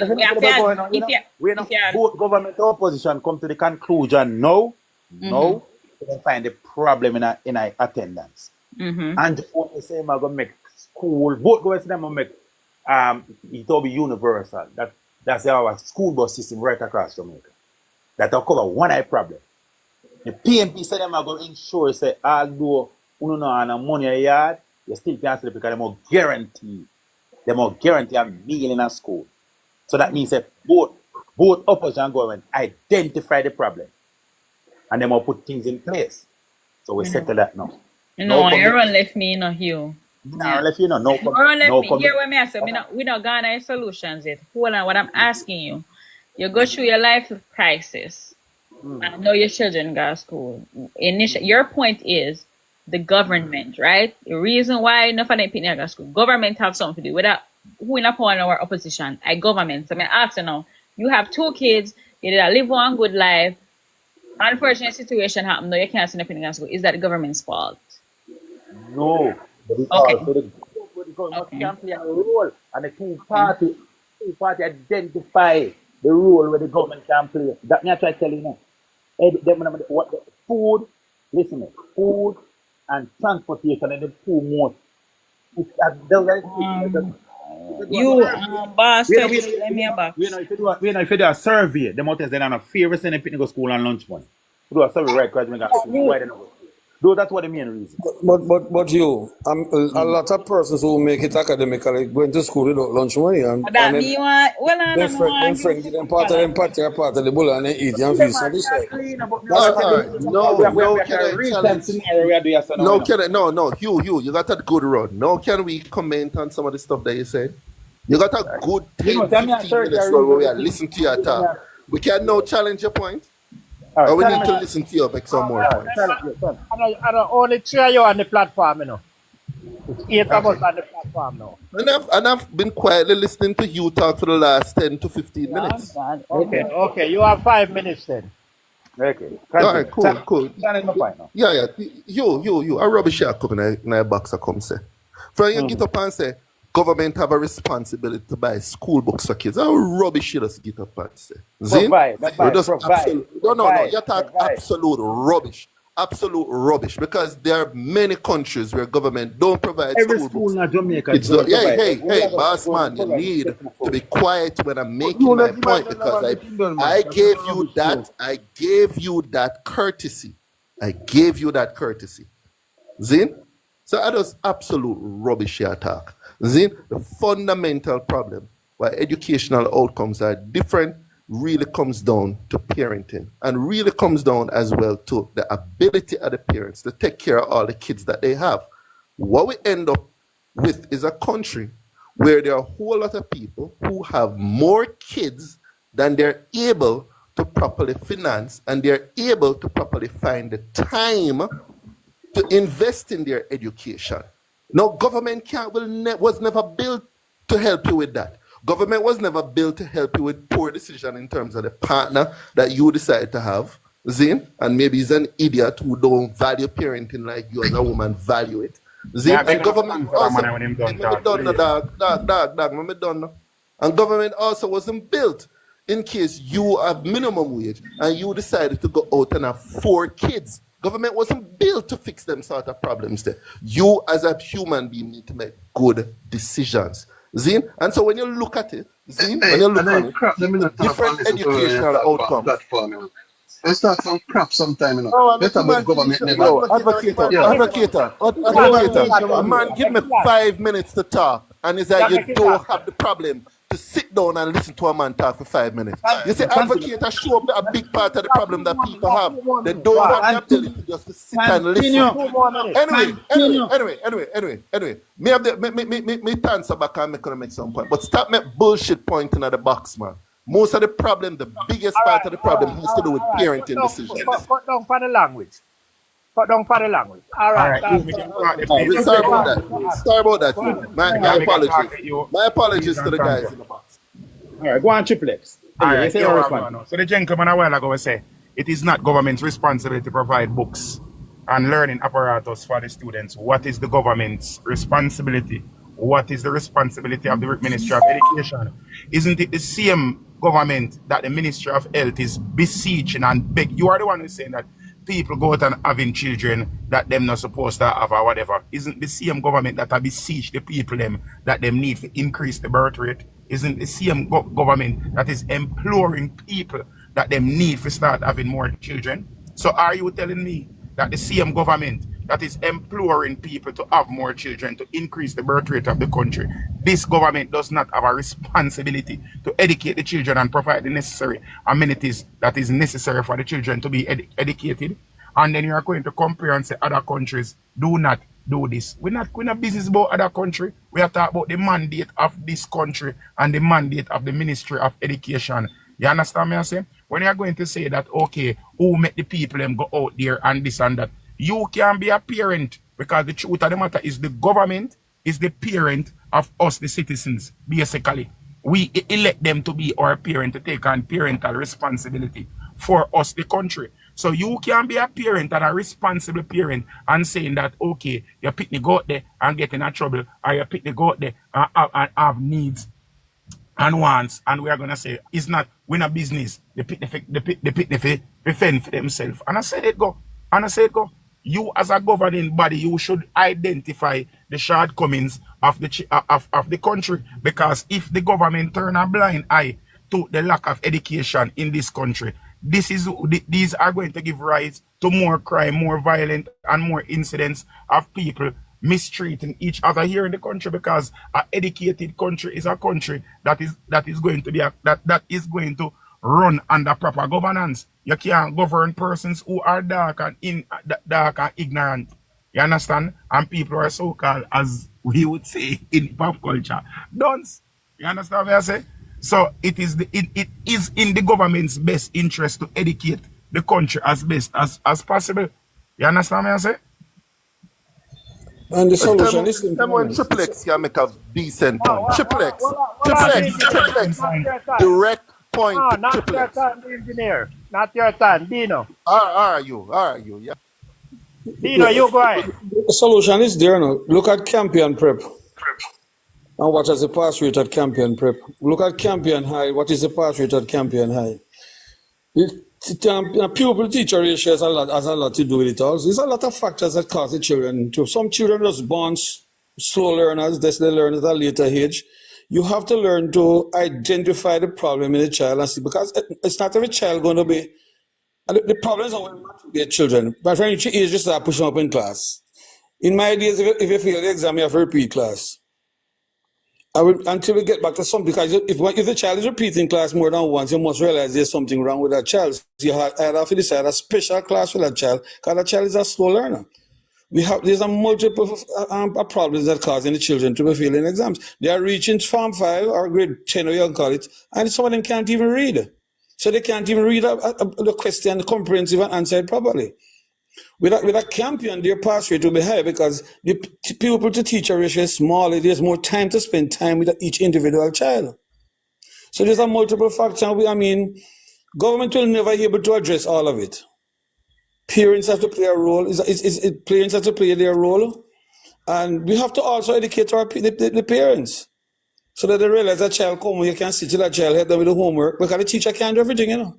F: Both government and opposition come to the conclusion, no, they find the problem in our attendance. And what they say, I'm going to make school, both governments them make it will be universal. That's our school bus system right across Jamaica. That will cover one eye problem. The PNP said them are going to ensure, say, although you don't have money in yard, you still can't sleep because they more guarantee a meal in a school. So that means that both opposition and government identify the problem and they more put things in place. So we settle that now.
H: No, everyone left me, you.
F: No, left you no.
H: Everyone left me. Hear what I say. We not gonna any solutions yet. Hold on, what I'm asking you. You go through your life crisis. I know your children go to school. Your point is the government, right? The reason why enough of them people go to school. Government have something to do with that. who in a power in our opposition, I government. So I ask you now, you have 2 kids, you did live one good life, unfortunate situation happened, no, you can't see nothing else. Is that the government's fault?
F: No, but it's
H: Okay.
F: also the government can play a role, and the two party identify the role where the government can play. That me I try to tell you now. What the food, listen, food and transportation are the two most.
H: Bastard, let me a box.
F: We know if you do a survey, the mothers then are fear sending people to go school and lunch money. Do a survey right because we got why they know. Do that's what the main reason.
M: But you, a lot of persons who make it academically going to school without lunch money and
H: That me want well I
M: their
H: don't
M: friend give them part of them party or part of the bull and they eat and feast on this side.
O: No, Hugh, you got a good run. No, can we comment on some of the stuff that you said? You got a good 10, 15 minutes where we are listening to your talk. We can now challenge your point. Or we need to listen to you make some more points.
A: I don't only 3 of you on the platform, you know. It's 8 of us on the platform now.
O: And I've been quietly listening to you talk for the last 10 to 15 minutes.
A: Okay, you have 5 minutes then.
F: Okay.
O: All right, cool.
F: Yeah.
O: You. A rubbish shot coming in a box come say. From you get up and say, government have a responsibility to buy school books for kids. How rubbish you just get up and say.
A: Provide.
O: No. You talk absolute rubbish. Absolute rubbish. Because there are many countries where government don't provide
F: Every
O: school
F: school
O: books.
F: in Jamaica.
O: Hey, boss man, you need to be quiet when I'm making my point because I gave you that courtesy. Zin? So that was absolute rubbish here talk. Zin, the fundamental problem why educational outcomes are different really comes down to parenting and really comes down as well to the ability of the parents to take care of all the kids that they have. What we end up with is a country where there are a whole lot of people who have more kids than they're able to properly finance and they're able to properly find the time to invest in their education. Now, government was never built to help you with that. Government was never built to help you with poor decision in terms of the partner that you decide to have, Zin, and maybe he's an idiot who don't value parenting like you as a woman value it. Zin, and government also, and government also wasn't built in case you have minimum wage and you decided to go out and have 4 kids. Government wasn't built to fix them sort of problems there. You as a human being need to make good decisions. Zin? And so when you look at it, Zin, when you look at it, different educational outcomes.
G: Let's start some crap sometime, you know. Better about government never.
O: Advocator. A man give me 5 minutes to talk, and it's like you don't have the problem to sit down and listen to a man talk for 5 minutes. You see, advocator show up a big part of the problem that people have. They don't have the ability just to sit and listen. Anyway. Me have me answer back and make some point. But stop me bullshit pointing at the box, man. Most of the problem, the biggest part of the problem has to do with parenting decisions.
A: Cut down for the language. All right.
O: Sorry about that. My apologies to the guys in the box.
F: All right, go on, Triplex.
B: So the gentleman a while ago was say it is not government's responsibility to provide books and learning apparatus for the students. What is the government's responsibility? What is the responsibility of the Ministry of Education? Isn't it the same government that the Ministry of Health is beseeching and beg? You are the one who's saying that people go out and having children that them not supposed to have or whatever. Isn't the same government that beseech the people them that them need to increase the birth rate? Isn't the same government that is imploring people that them need to start having more children? So are you telling me that the same government that is imploring people to have more children to increase the birth rate of the country, this government does not have a responsibility to educate the children and provide the necessary amenities that is necessary for the children to be educated? And then you are going to compare and say other countries do not do this. We're not business about other country. We are talking about the mandate of this country and the mandate of the Ministry of Education. You understand me I say? When you are going to say that, okay, who make the people them go out there and this and that, you can be a parent because the truth of the matter is the government is the parent of us, the citizens, basically. We elect them to be our parent, to take on parental responsibility for us, the country. So you can be a parent and a responsible parent and saying that, okay, your picnic go out there and get in a trouble, or your picnic go out there and have needs and wants, and we are gonna say it's not, we're not business. The picnic fend for themselves. And I said it go. And I said go. You as a governing body, you should identify the shortcomings of the country, because if the government turn a blind eye to the lack of education in this country, these are going to give rise to more crime, more violent, and more incidents of people mistreating each other here in the country, because an educated country is a country that is going to run under proper governance. You can't govern persons who are dark and ignorant. You understand? And people are so-called, as we would say in pop culture, dunce. You understand what I say? So it is in the government's best interest to educate the country as best as possible. You understand what I say?
M: And the solution is
O: when Triplex can make a decent point. Triplex. Direct point.
A: Not your turn, engineer. Not your turn, Dino.
O: Are you? Yeah.
A: Dino, you go ahead.
M: The solution is there now. Look at Campion Prep. And what is the pass rate at Campion Prep? Look at Campion High. What is the pass rate at Campion High? Pupil-teacher ratio has a lot to do with it also. There's a lot of factors that cause the children to. Some children just born slow learners, they learn at a later age. You have to learn to identify the problem in the child and see, because it's not every child going to be. The problem is when you children. But when you age, just start pushing up in class. In my days, if you fail the exam, you have to repeat class. Until we get back to something, because if the child is repeating class more than once, you must realize there's something wrong with that child. So you have to decide a special class for that child, because that child is a slow learner. There's a multiple problems that causing the children to be failing exams. They are reaching Form 5 or grade 10, or you can call it, and some of them can't even read. So they can't even read the question comprehensive and answer it properly. With a Campion, their pass rate will be high because the pupil to teacher ratio is small. There's more time to spend time with each individual child. So there's a multiple factor. I mean, government will never be able to address all of it. Parents have to play a role. Parents have to play their role. And we have to also educate the parents so that they realize that child come, you can sit to that child, help them with the homework, because the teacher can't do everything, you know.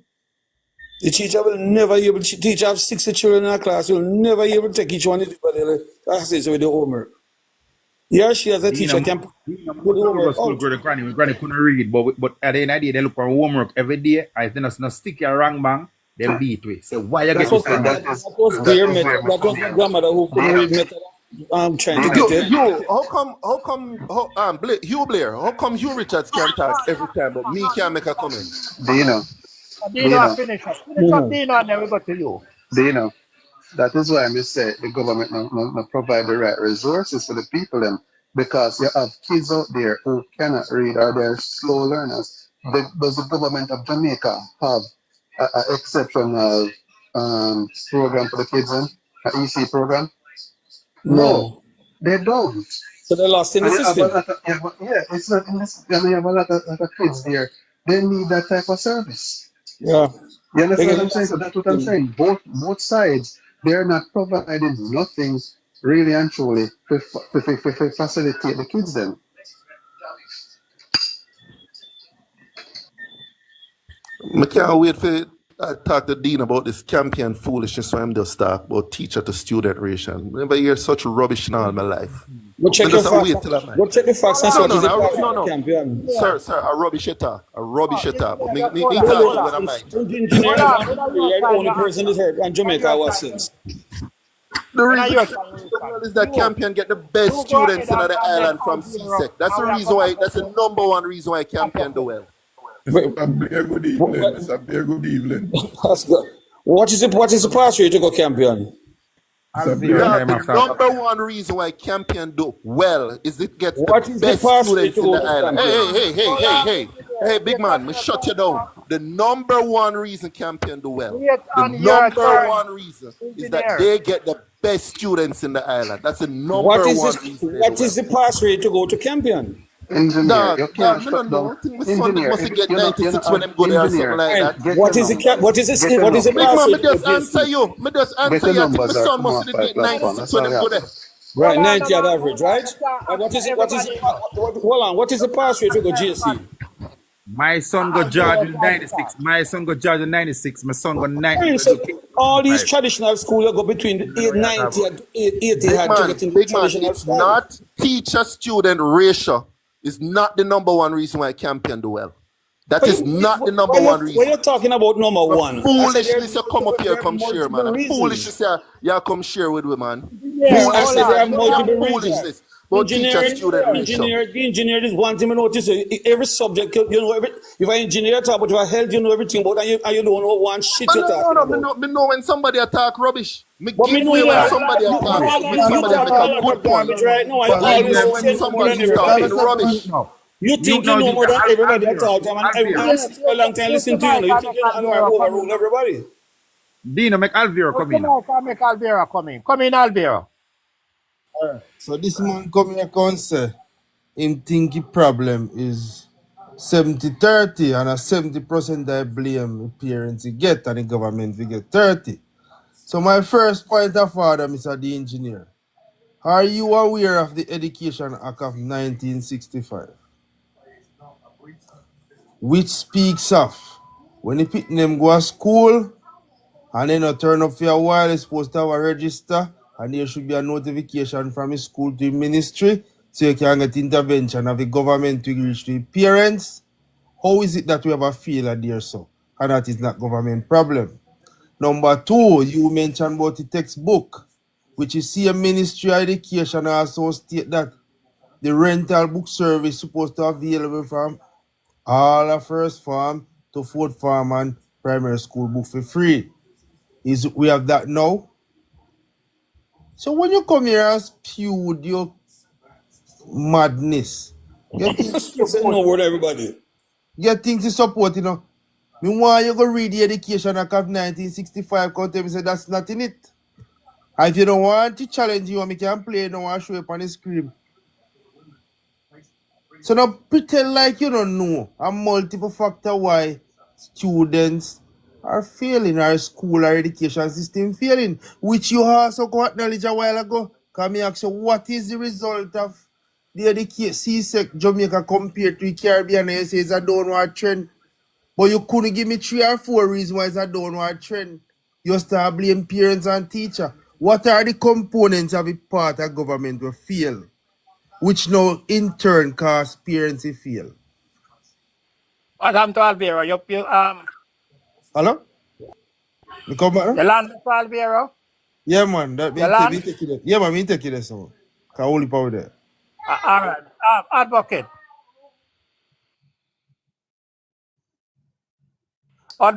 M: The teacher will never be able to teach. Have 60 children in a class. Will never be able to take each one with the homework. He or she as a teacher can put the homework out.
F: Granny couldn't read, but at the end of the day, they look for homework every day. I think that's not stick your wrong bang. They beat we. So why you get this?
M: That was their method. That was my grandmother who couldn't read method. I'm trying to get it.
O: How come Hugh Blair, how come Hugh Richards can talk every time, but me can't make a comment?
A: Dino, finish up, Dino, and then we go to you.
G: Dino, that is why I say the government not provide the right resources for the people then, because you have kids out there who cannot read or they're slow learners. Does the government of Jamaica have an exceptional program for the kids then? An EC program? No, they don't.
M: So they're lost in the system.
G: It's not in this. And you have a lot of kids there. They need that type of service.
M: Yeah.
G: You understand what I'm saying? So that's what I'm saying. Both sides, they're not providing nothing really and truly to facilitate the kids then.
O: I can't wait for talk to Dean about this Campion foolishness, so I'm just talk about teacher to student ratio. Never hear such rubbish in all my life.
M: Go check the facts. Go check the facts and what is the Campion.
O: Sir, a rubbish talk. A rubbish talk. But me talk when I'm like.
M: You're the only person that's heard, and Jamaica was since.
O: The reason is that Campion get the best students in the island from CSEC. That's the reason why. That's the number one reason why Campion do well.
P: Good evening.
M: That's good. What is the pass rate to go Campion?
O: The number one reason why Campion do well is it gets the best students in the island. Hey, big man, me shut you down. The number one reason Campion do well, the number one reason is that they get the best students in the island. That's the number
M: What is
O: one
M: this?
O: reason they do
M: What
O: well.
M: is the pass rate to go to Campion?
G: Engineer, you
O: Dog,
G: can't
O: me no
G: shut down.
O: know. I think my son
G: Engineer,
O: must
G: if
O: get
G: you know,
O: 96 when them go there or something
G: engineer,
O: like
M: Fine.
O: that.
G: get
M: What
G: your
M: is the
G: number.
M: what is
G: Get
M: the
G: your
M: what is the
G: number.
O: Big
M: pass
O: man, me
M: rate to go
O: just answer
M: JC?
O: you. Me just
G: Get
O: answer
G: your
O: you. I think my
G: numbers or
O: son
G: come
O: must
G: off my
O: get
G: platform.
O: 96
G: That's
O: when
G: all
O: them
G: you
O: go
G: have
O: there.
G: to.
M: Right,
A: Hold on,
M: 90 at
A: man.
M: average,
A: Hold on.
M: right?
A: You can't
M: And
A: answer everybody, you know.
M: hold on, what is the pass rate to go JC?
F: My son got George
A: Alvaro
F: in
A: trying to
F: 96.
A: talk.
F: My son got George in 96. My son got
M: Fine, so all these
F: 95.
M: traditional schools go between
F: You know what you're
M: 890
F: talking
M: and 880 hard to get in the
O: Big man,
M: traditional
O: it's
M: school.
O: not teacher-student ratio is not the number one reason why Campion do well. That is not the number one
M: When
O: reason.
M: you're talking about number
O: But
M: one, I said there
O: foolishness you come up here,
M: there are
O: come share, man.
M: multiple
O: And foolishness
M: reasons.
O: you come share with we, man.
A: Yeah,
M: I
A: hold
M: said there
A: on.
M: are
A: You can't
M: multiple
A: do
M: reasons.
O: Foolishness about teacher-student ratio.
M: The engineer is one thing I notice. Every subject, you know, if I engineer talk about your health, you know everything about, and you don't know one shit
O: But
M: you're talking
O: me
M: about.
O: know when somebody attack rubbish. Me
M: But me
O: give
M: know
O: way
M: you
O: when
M: are,
O: somebody
A: You
O: attack
A: can't
O: when
M: you
O: somebody
A: understand
M: talk
O: make
M: a
O: a
A: nobody.
M: lot
O: good
M: of
O: point.
M: garbage right now, and you
O: But give
M: always
O: way
M: say
O: when
M: say no more than
O: somebody
M: everybody.
O: talking rubbish.
M: You think you know more than everybody at all time, and
F: Alviro.
M: I'm sitting for a long time
A: Mute
M: listening
A: your
M: to you.
A: mic
M: Know, you
A: and
M: think
A: make
M: you know I know I
A: Alvaro come in
M: overrule
A: now.
M: everybody.
F: Dino, make Alviro
A: Mute
F: come
A: your
F: in now.
A: mic and make Alvaro come in. Come in, Alvaro.
I: So this man come here and say him think the problem is 70-30 and a 70% I blame the parents he get and the government we get 30. So my first point of order, Mr. the engineer, are you aware of the Education Act of 1965, which speaks of when the pit them go to school and then not turn up for a while, it's supposed to have a register and there should be a notification from the school to the ministry so you can get intervention of the government to reach the parents. How is it that we have a failure there, so? And that is not government problem. Number two, you mentioned about the textbook, which is see a Ministry of Education also state that the rental book service supposed to be available from all of first form to fourth form and primary school book for free. Is we have that now? So when you come here and spew with your madness, get things to
M: You said
I: support.
M: no word everybody.
I: Get things to support, you know. Me want you go read the Education Act of 1965 content. Me say that's not in it. And if you don't want to challenge you, me can play now and show you up on the screen. So now pretend like you don't know a multiple factor why students are failing, our school or education system failing, which you also got acknowledge a while ago. Can me ask you what is the result of the education CSEC Jamaica compared to the Caribbean? And you say it's a downward trend. But you couldn't give me 3 or 4 reasons why it's a downward trend. You start blame parents and teacher. What are the components of a part of government will fail, which now in turn cause parents to fail?
A: What happened to Alvaro?
I: Hello? Me come back?
A: You land for Alvaro?
I: Yeah, man. That
A: You
I: me
A: land?
I: take it. Yeah, man. Me take it there, so. Can hold it power there.
A: All right. Advocate.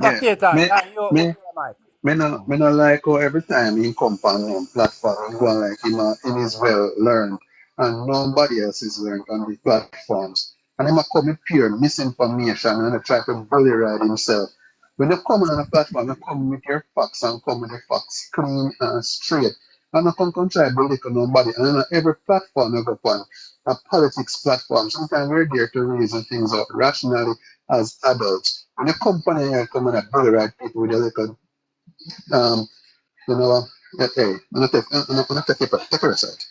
G: Yeah,
A: Advocate, you
G: me,
A: open your mic.
G: me no like how every time he come on one platform, he go on like him is well learned, and nobody else is learned on the platforms. And him a come with pure misinformation and I try to bully ride himself. When you come on a platform, you come with your facts and come with the facts clean and straight. And I come try to bully to nobody. And on every platform you go on, a politics platform, sometimes we're there to reason things out rationally as adults. When you come on here, come on and bully ride people with a little you know, hey, I'm gonna take a aside.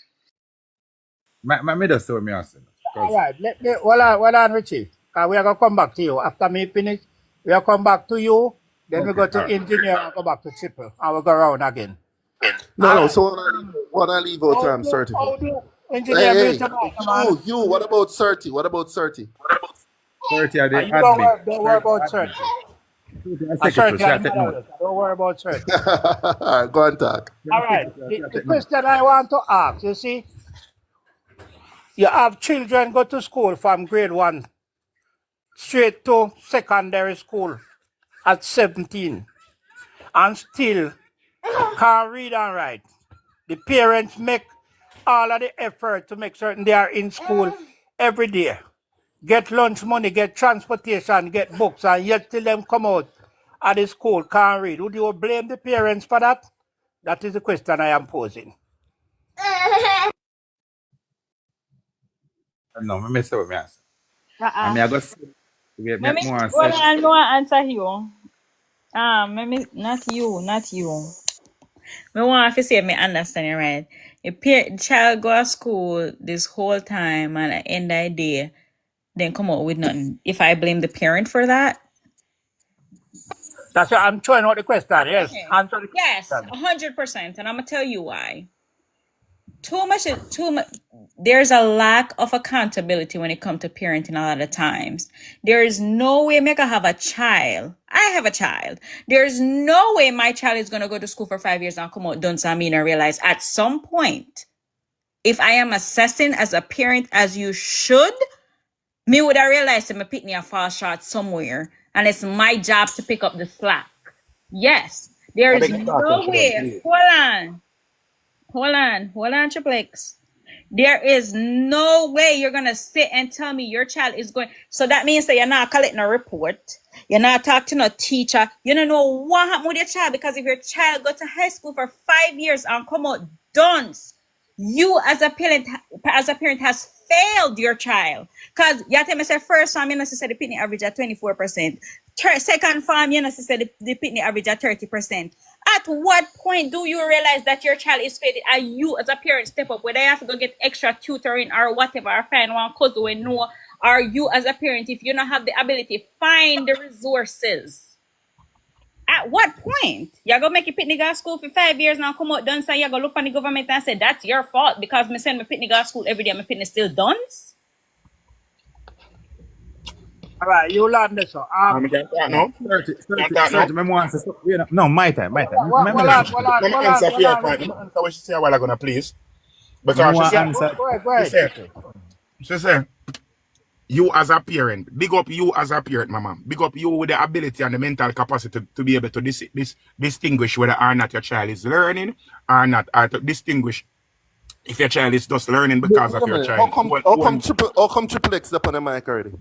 F: Me just say me answer.
A: All
F: Because
A: right. Hold on, Richie. We are going to come back to you. After me finish, we'll come back to you. Then we
F: okay,
A: go to
F: all right.
A: engineer and go back to triple. And we'll go around again.
O: No,
A: All
O: no.
A: right.
O: So what I leave out
A: How
O: time
A: do,
O: 30 for?
A: how do
O: Hey,
A: engineer mute
O: hey,
A: your mic, man?
O: you. What about 30? What about 30?
F: 30 are the
A: You
F: admin.
A: don't worry
F: 30
A: about
F: admin.
A: searching.
F: 30 are
A: I
F: secretary.
A: search
F: She
A: are
F: I
A: the
F: take note.
A: moderator. Don't worry about searching.
O: All right, go and talk.
F: She
A: All
F: are
A: right.
F: secretary. She I
A: The
F: take note.
A: question I want to ask, you see, you have children go to school from grade 1 straight to secondary school at 17 and still can't read and write. The parents make all of the effort to make certain they are in school every day. Get lunch money, get transportation, get books, and yet till them come out of the school can't read. Would you blame the parents for that? That is the question I am posing.
F: No, me say what me answer.
H: Uh-uh.
F: I go say,
H: Maybe
F: more
H: hold
F: say.
H: on, no answer you. Maybe not you. Me want to say me understand it right. The child go to school this whole time and at the end of the day, then come out with nothing. If I blame the parent for that?
A: That's what I'm throwing out the question. Yes,
H: Okay.
A: answer the
H: Yes,
A: question.
H: 100%. And I'm gonna tell you why. Too much. There's a lack of accountability when it comes to parenting a lot of times. There is no way me can have a child. I have a child. There's no way my child is gonna go to school for 5 years and come out done something and realize at some point, if I am assessing as a parent as you should, me would have realized that my pitney a fall short somewhere, and it's my job to pick up the slack. Yes, there
F: I
H: is
F: beg you talking
H: no
F: to them,
H: way.
F: please.
H: Hold on, Triplex. There is no way you're gonna sit and tell me your child is going. So that means that you're not collecting a report. You're not talking to no teacher. You don't know what happened with your child, because if your child go to high school for 5 years and come out dunce, you as a parent has failed your child. Because you tell me say first farm, you know, say the pitney average at 24%. Second farm, you know, say the pitney average at 30%. At what point do you realize that your child is failing and you as a parent step up, whether you have to go get extra tutoring or whatever, or find one cousin we know, or you as a parent, if you don't have the ability, find the resources. At what point? You're going to make your pitney go to school for 5 years now, come out done, so you're going to look on the government and say, that's your fault because me send my pitney go to school every day, my pitney still done?
A: All right, you learn this.
B: We can talk now. Can talk now.
F: Me want to say, no, my time.
B: Let me answer for your point. Let me answer what she said a while ago, please. Because she said, you as a parent, big up you as a parent, mama. Big up you with the ability and the mental capacity to be able to distinguish whether or not your child is learning or not, or to distinguish if your child is just learning because of your child.
O: How come Triple X up on the mic already?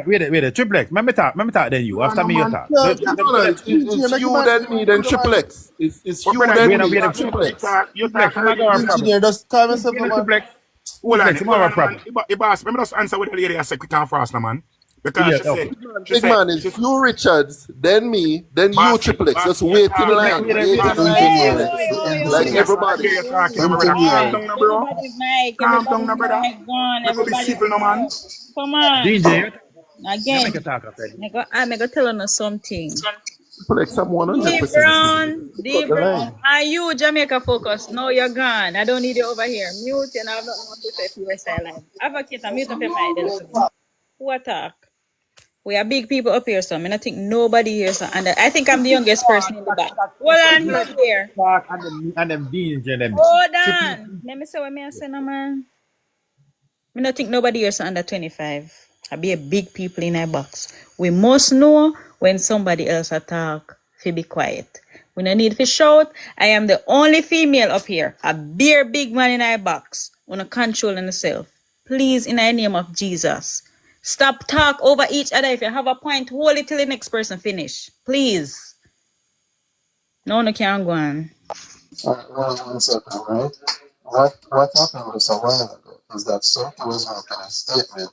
F: Wait, Triplex. Let me talk then you. After me, you talk.
O: It's you, then me, then Triple X. It's you, then me, Triple X.
I: Engineer, just calm yourself, man.
B: Hold on, problem. Let me just answer what the lady said quick and fast, man. Because
O: she said, it's you, Richards, then me, then you, Triple X. Just wait in line. Like everybody.
B: Calm down, brother.
H: Everybody, come on.
F: DJ,
H: again. I'm going to tell you something.
O: Triple X, I'm 100%.
H: Deep Brown, are you Jamaica focused? No, you're gone. I don't need you over here. Mute and I have nothing more to say for your silence. Advocate, mute up your mic. What talk? We are big people up here, so I mean, I think nobody here, so, and I think I'm the youngest person in the back. Hold on, here.
F: And them DJ, them.
H: Hold on. Let me say what I say, no, man. I don't think nobody here is under 25. I be a big people in our box. We must know when somebody else talk, to be quiet. We don't need to shout. I am the only female up here. A bare big man in our box. Wanna control yourself. Please, in the name of Jesus. Stop talk over each other. If you have a point, hold it till the next person finish. Please. No, can't go on.
G: One second, right? What happened was a while ago is that Sophie was making a statement.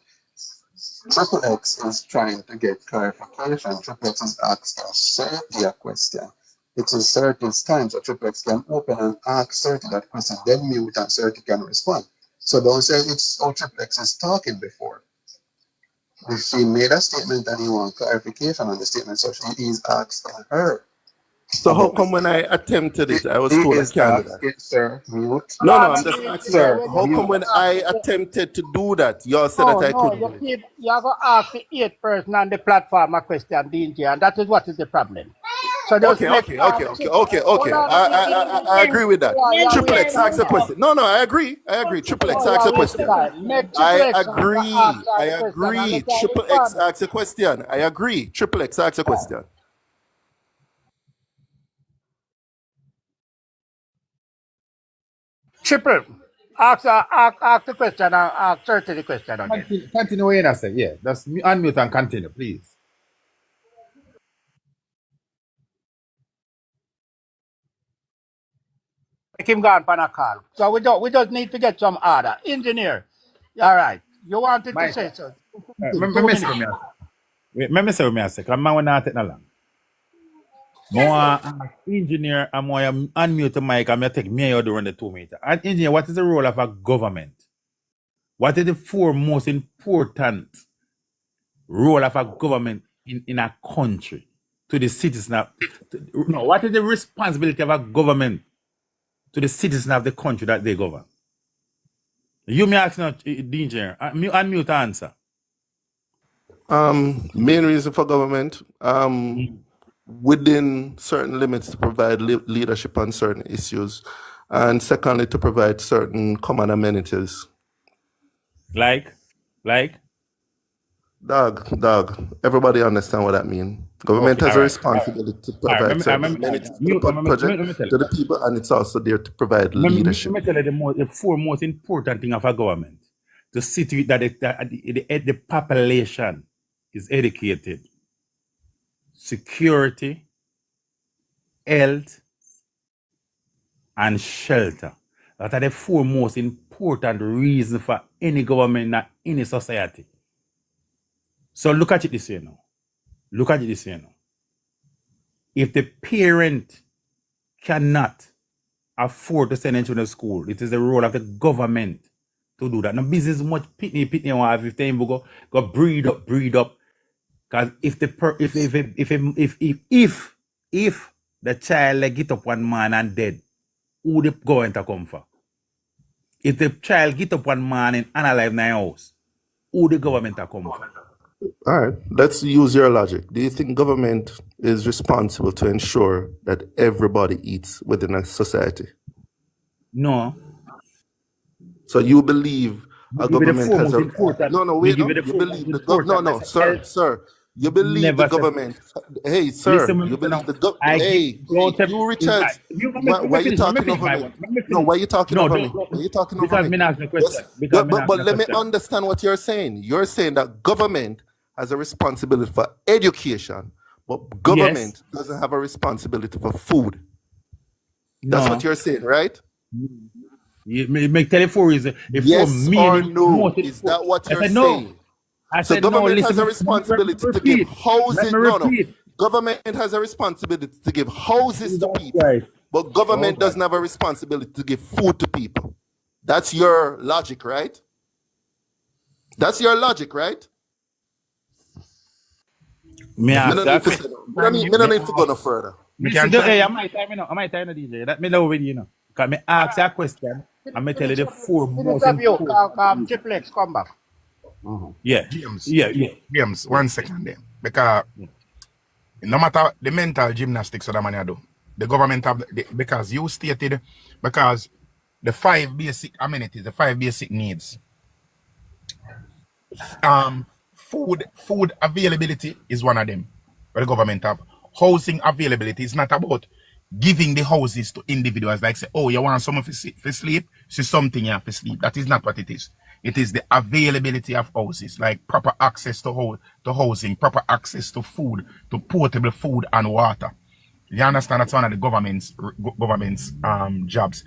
G: Triple X is trying to get clarification. Triple X is asking Sophie a question. It is Certi's time, so Triple X can open and ask Certi that question, then mute and Certi can respond. So don't say it's how Triple X is talking before. If she made a statement and you want clarification on the statement, so she is asking her.
O: So how come when I attempted it, I was told I can't do that?
G: Sir, mute.
O: No, I'm just asking her. How come when I attempted to do that, y'all said that I couldn't do it?
A: You're going to ask the 8th person on the platform a question, DJ, and that is what is the problem. So
O: Okay. I agree with that. Triple X asks a question. No, I agree. Triple X asks a question. I agree. Triple X asks a question. I agree. Triple X asks a question.
A: Triple, ask the question and ask Certi the question again.
F: Continue what you say. Yeah, just unmute and continue, please.
A: Make him go on pan a call. So we just need to get some order. Engineer. All right. You wanted to say so. 2 minutes.
F: Me say me say, because man will not take no long. More engineer and more unmute the mic and me take me out during the 2 minutes. And engineer, what is the role of a government? What is the 4 most important role of a government in a country to the citizen no, what is the responsibility of a government to the citizen of the country that they govern? You may ask now, the engineer, unmute answer.
O: Main reason for government, within certain limits to provide leadership on certain issues, and secondly to provide certain common amenities.
F: Like?
O: Dog. Everybody understand what that means. Government has a responsibility to provide certain amenities to the people, and it's also there to provide leadership.
F: Let me tell you the 4 most important things of a government. To see to it that the population is educated. Security, health, and shelter. That are the 4 most important reasons for any government in any society. So look at it this way now. If the parent cannot afford to send them to school, it is the role of the government to do that. Now business much pitney if they go breed up. Because if the child get up one man and dead, who the government to come for? If the child get up one man and unalive in the house, who the government to come for?
O: All right, let's use your logic. Do you think government is responsible to ensure that everybody eats within a society?
F: No.
O: So you believe a government has a... No, wait, no. You believe the government... No, sir. You believe the government... Hey, sir, you believe the government... Hey, you, Richards, why are you talking over me? No, why are you talking over me? Why are you talking over me? But let me understand what you're saying. You're saying that government has a responsibility for education, but government doesn't have a responsibility for food. That's what you're saying, right?
F: You make tell you 4 reasons.
O: Yes or no? Is that what you're saying? So government has a responsibility to give houses. No. Government has a responsibility to give houses to people, but government doesn't have a responsibility to give food to people. That's your logic, right? That's your logic, right? I don't need to go no further.
F: Am I time DJ? That me know with you know. Because me ask you a question and me tell you the 4 most important.
A: Triplex, come back.
B: James, 1 second then. Because no matter the mental gymnastics that man do, the government have because you stated because the 5 basic amenities, the 5 basic needs. Food availability is one of them. Where the government have housing availability is not about giving the houses to individuals like say, oh, you want someone to sleep, see something you have to sleep. That is not what it is. It is the availability of houses, like proper access to housing, proper access to food, to portable food and water. You understand? That's one of the government's jobs.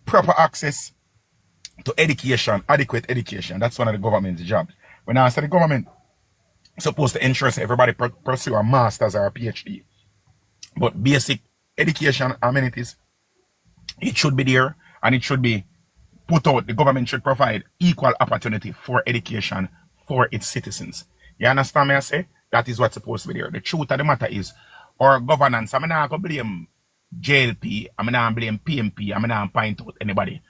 B: Proper access to education, adequate education. That's one of the government's jobs. When I say the government supposed to ensure that everybody pursue a master's or a PhD, but basic education amenities, it should be there and it should be put out. The government should provide equal opportunity for education for its citizens. You understand me? I say that is what's supposed to be there. The truth of the matter is our governance. I'm not going to blame JLP. I'm not blame PNP. I'm not point out anybody.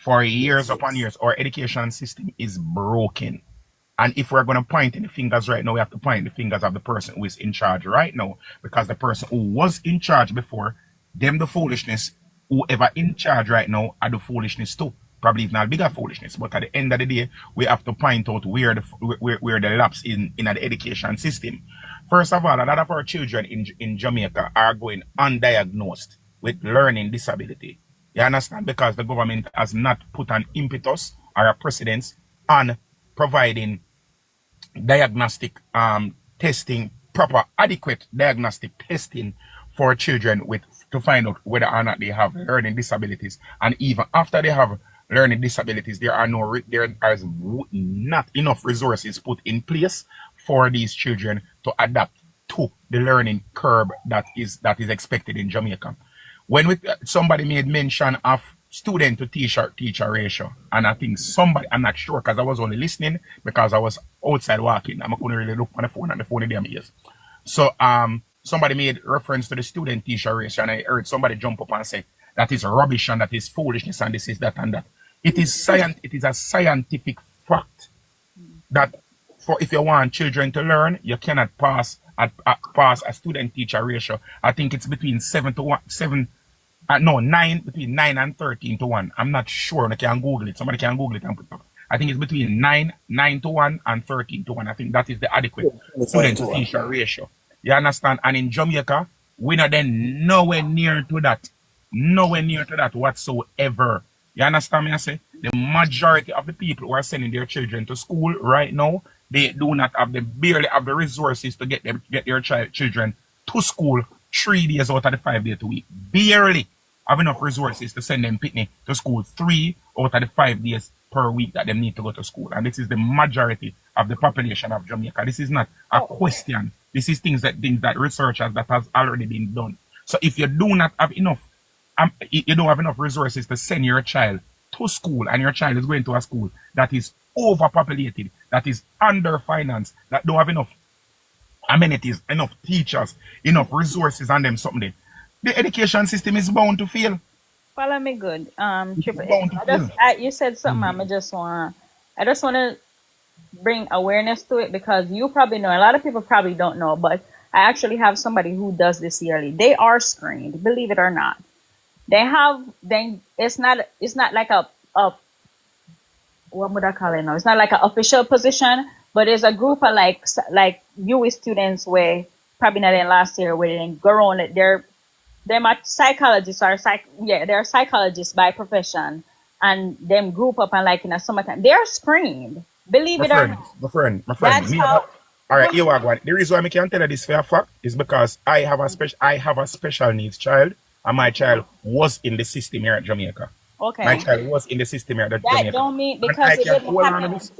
B: For years upon years, our education system is broken. And if we're going to point any fingers right now, we have to point the fingers of the person who is in charge right now. Because the person who was in charge before, them the foolishness, whoever in charge right now are the foolishness too. Probably not bigger foolishness. But at the end of the day, we have to point out where the lapse in the education system. First of all, a lot of our children in Jamaica are going undiagnosed with learning disability. You understand? Because the government has not put an impetus or a precedence on providing diagnostic testing, proper adequate diagnostic testing for children with
Q: to find out whether or not they have learning disabilities. And even after they have learning disabilities, there are not enough resources put in place for these children to adapt to the learning curve that is expected in Jamaica. When somebody made mention of student to teacher ratio, and I think somebody, I'm not sure because I was only listening because I was outside walking. I couldn't really look on the phone, and the phone in damn ears. So somebody made reference to the student teacher ratio, and I heard somebody jump up and say that is rubbish and that is foolishness and this is that and that. It is a scientific fact that if you want children to learn, you cannot pass a student teacher ratio. I think it's between 9 and 13 to 1. I'm not sure. I can Google it. Somebody can Google it and put it up. I think it's between 9 to 1 and 13 to 1. I think that is the adequate student to teacher ratio. You understand? And in Jamaica, we're not then nowhere near to that. Nowhere near to that whatsoever. You understand me? I say the majority of the people who are sending their children to school right now, they do not have barely have the resources to get their children to school 3 days out of the 5 days a week. Barely have enough resources to send them pitney to school 3 out of the 5 days per week that they need to go to school. And this is the majority of the population of Jamaica. This is not a question. This is things that researchers that has already been done. So if you do not have enough, you don't have enough resources to send your child to school, and your child is going to a school that is overpopulated, that is underfinanced, that don't have enough amenities, enough teachers, enough resources on them something. The education system is bound to fail.
H: Follow me good. You said something. I just want to bring awareness to it because you probably know. A lot of people probably don't know, but I actually have somebody who does this yearly. They are screened, believe it or not. It's not like a what would I call it now? It's not like an official position, but it's a group of like UE students where probably not in last year where they didn't go on it. They're psychologists they're psychologists by profession, and them group up and like in a summertime they're screened. Believe it or not.
Q: My friend. All right, here we go. The reason why I can tell you this for a fact is because I have a special needs child, and my child was in the system here at Jamaica.
H: Okay.
Q: My child was in the system here at Jamaica.
H: That don't mean because it didn't happen. It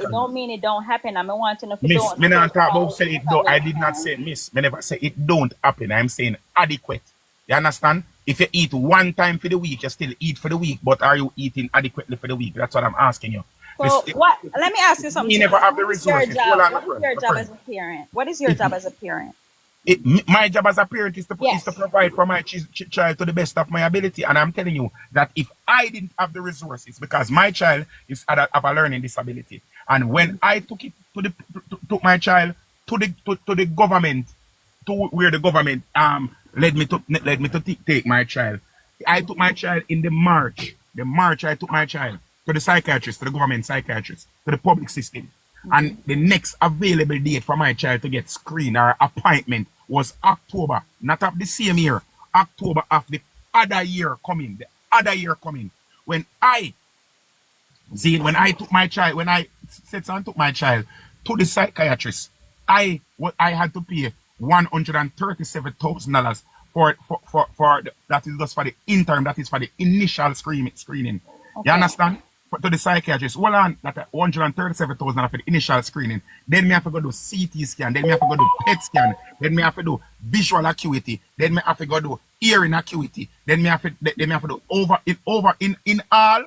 H: don't mean it don't happen. I want to know if it
Q: Miss,
H: don't.
Q: me not talk about say it don't. I did not say miss. Me never say it don't happen. I'm saying adequate. You understand? If you eat one time for the week, you still eat for the week, but are you eating adequately for the week? That's what I'm asking you.
H: So what? Let me ask you something.
Q: You never have the resources.
H: What is your job as a parent? What is your job as a parent?
Q: My job as a parent is to provide for my child to the best of my ability. And I'm telling you that if I didn't have the resources, because my child is have a learning disability, and when I took my child to the government, to where the government led me to take my child, I took my child in the March. I took my child to the psychiatrist, to the government psychiatrist, to the public system. And the next available date for my child to get screened or appointment was October, not of the same year, October of the other year coming. When I took my child, when I took my child to the psychiatrist, I had to pay $137,000 for that is just for the interim, that is for the initial screening. Okay. You understand? To the psychiatrist, hold on, that $137,000 for the initial screening. Then me have to go do CT scan, then me have to go do PET scan, then me have to do visual acuity, then me have to go do hearing acuity, then me have to do in all,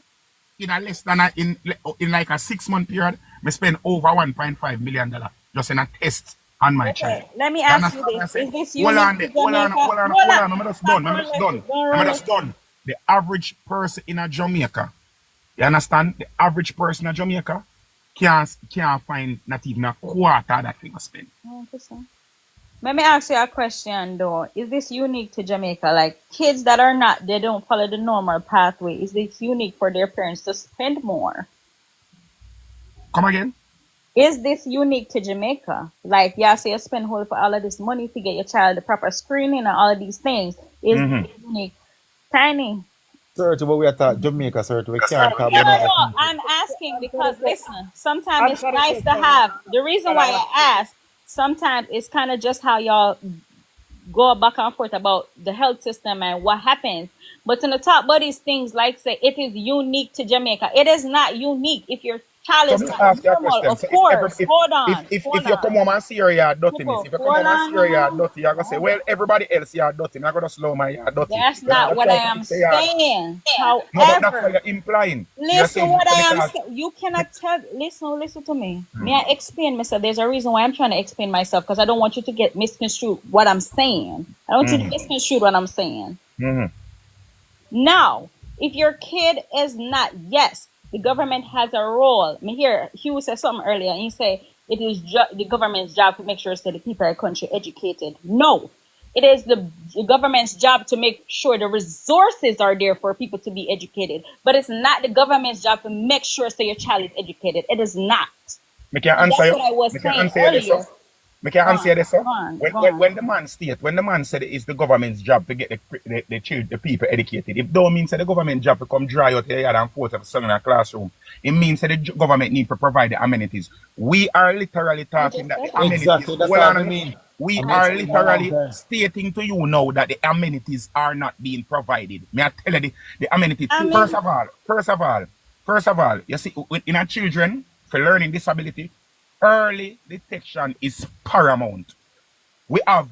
Q: in a less than in like a 6-month period, me spend over $1.5 million just in a test on my child.
H: Let me ask you this. Is this you? Hold on,
Q: I'm just done. The average person in a Jamaica, you understand? The average person in Jamaica can't find not even a quarter that they must spend.
H: Let me ask you a question though. Is this unique to Jamaica? Like kids that are not, they don't follow the normal pathway. Is this unique for their parents to spend more?
Q: Come again?
H: Is this unique to Jamaica? Like, so you spend whole for all of this money to get your child the proper screening and all of these things. Is this unique? Tiny.
F: Sir, but we are talking Jamaica, sir. We can't talk about
H: No, I'm asking because, listen, sometimes it's nice to have. The reason why I ask, sometimes it's kind of just how y'all go back and forth about the health system and what happens. But to the top about these things, like say, it is unique to Jamaica. It is not unique. If your child
Q: So
H: is
Q: me
H: not
Q: ask you a
H: normal,
Q: question.
H: of
Q: So
H: course. Hold on.
Q: if you come home and see your yard dirty, miss, if you come
H: Hold
Q: home and see
H: on
Q: your yard
H: now.
Q: dirty, you're gonna say, well, everybody else yard dirty. I'm gonna slow my yard dirty.
H: That's
Q: You're
H: not
Q: gonna
H: what I
Q: try to
H: am
Q: fix the yard.
H: saying.
Q: No, but that's what
H: However,
Q: you're implying. You're
H: listen
Q: saying
H: what I am
Q: because
H: saying. You cannot tell. Listen to me. May I explain myself? There's a reason why I'm trying to explain myself, because I don't want you to get misconstrued what I'm saying. I don't want you to misconstrue what I'm saying. Now, if your kid is not, yes, the government has a role. I mean, here, Hugh said something earlier, and he said it is the government's job to make sure that the people of the country educated. No, it is the government's job to make sure the resources are there for people to be educated. But it's not the government's job to make sure so your child is educated. It is not.
Q: me can
H: And
Q: answer
H: that's
Q: you.
H: what I was
Q: Me can
H: saying
Q: answer you this,
H: earlier.
Q: sir. Me can answer you this, sir.
H: Go on.
Q: When the man said it's the government's job to get the people educated, it don't mean say the government job to come dry out here and force a son in a classroom. It means that the government need to provide the amenities. We are literally talking that the amenities.
F: Exactly, that's
Q: Well,
F: what I mean.
Q: we
F: I'm
Q: are
F: explaining what I'm
Q: literally
F: saying.
Q: stating to you now that the amenities are not being provided. May I tell you the amenities?
H: I mean-
Q: First of all, you see, in our children for learning disability, early detection is paramount. We have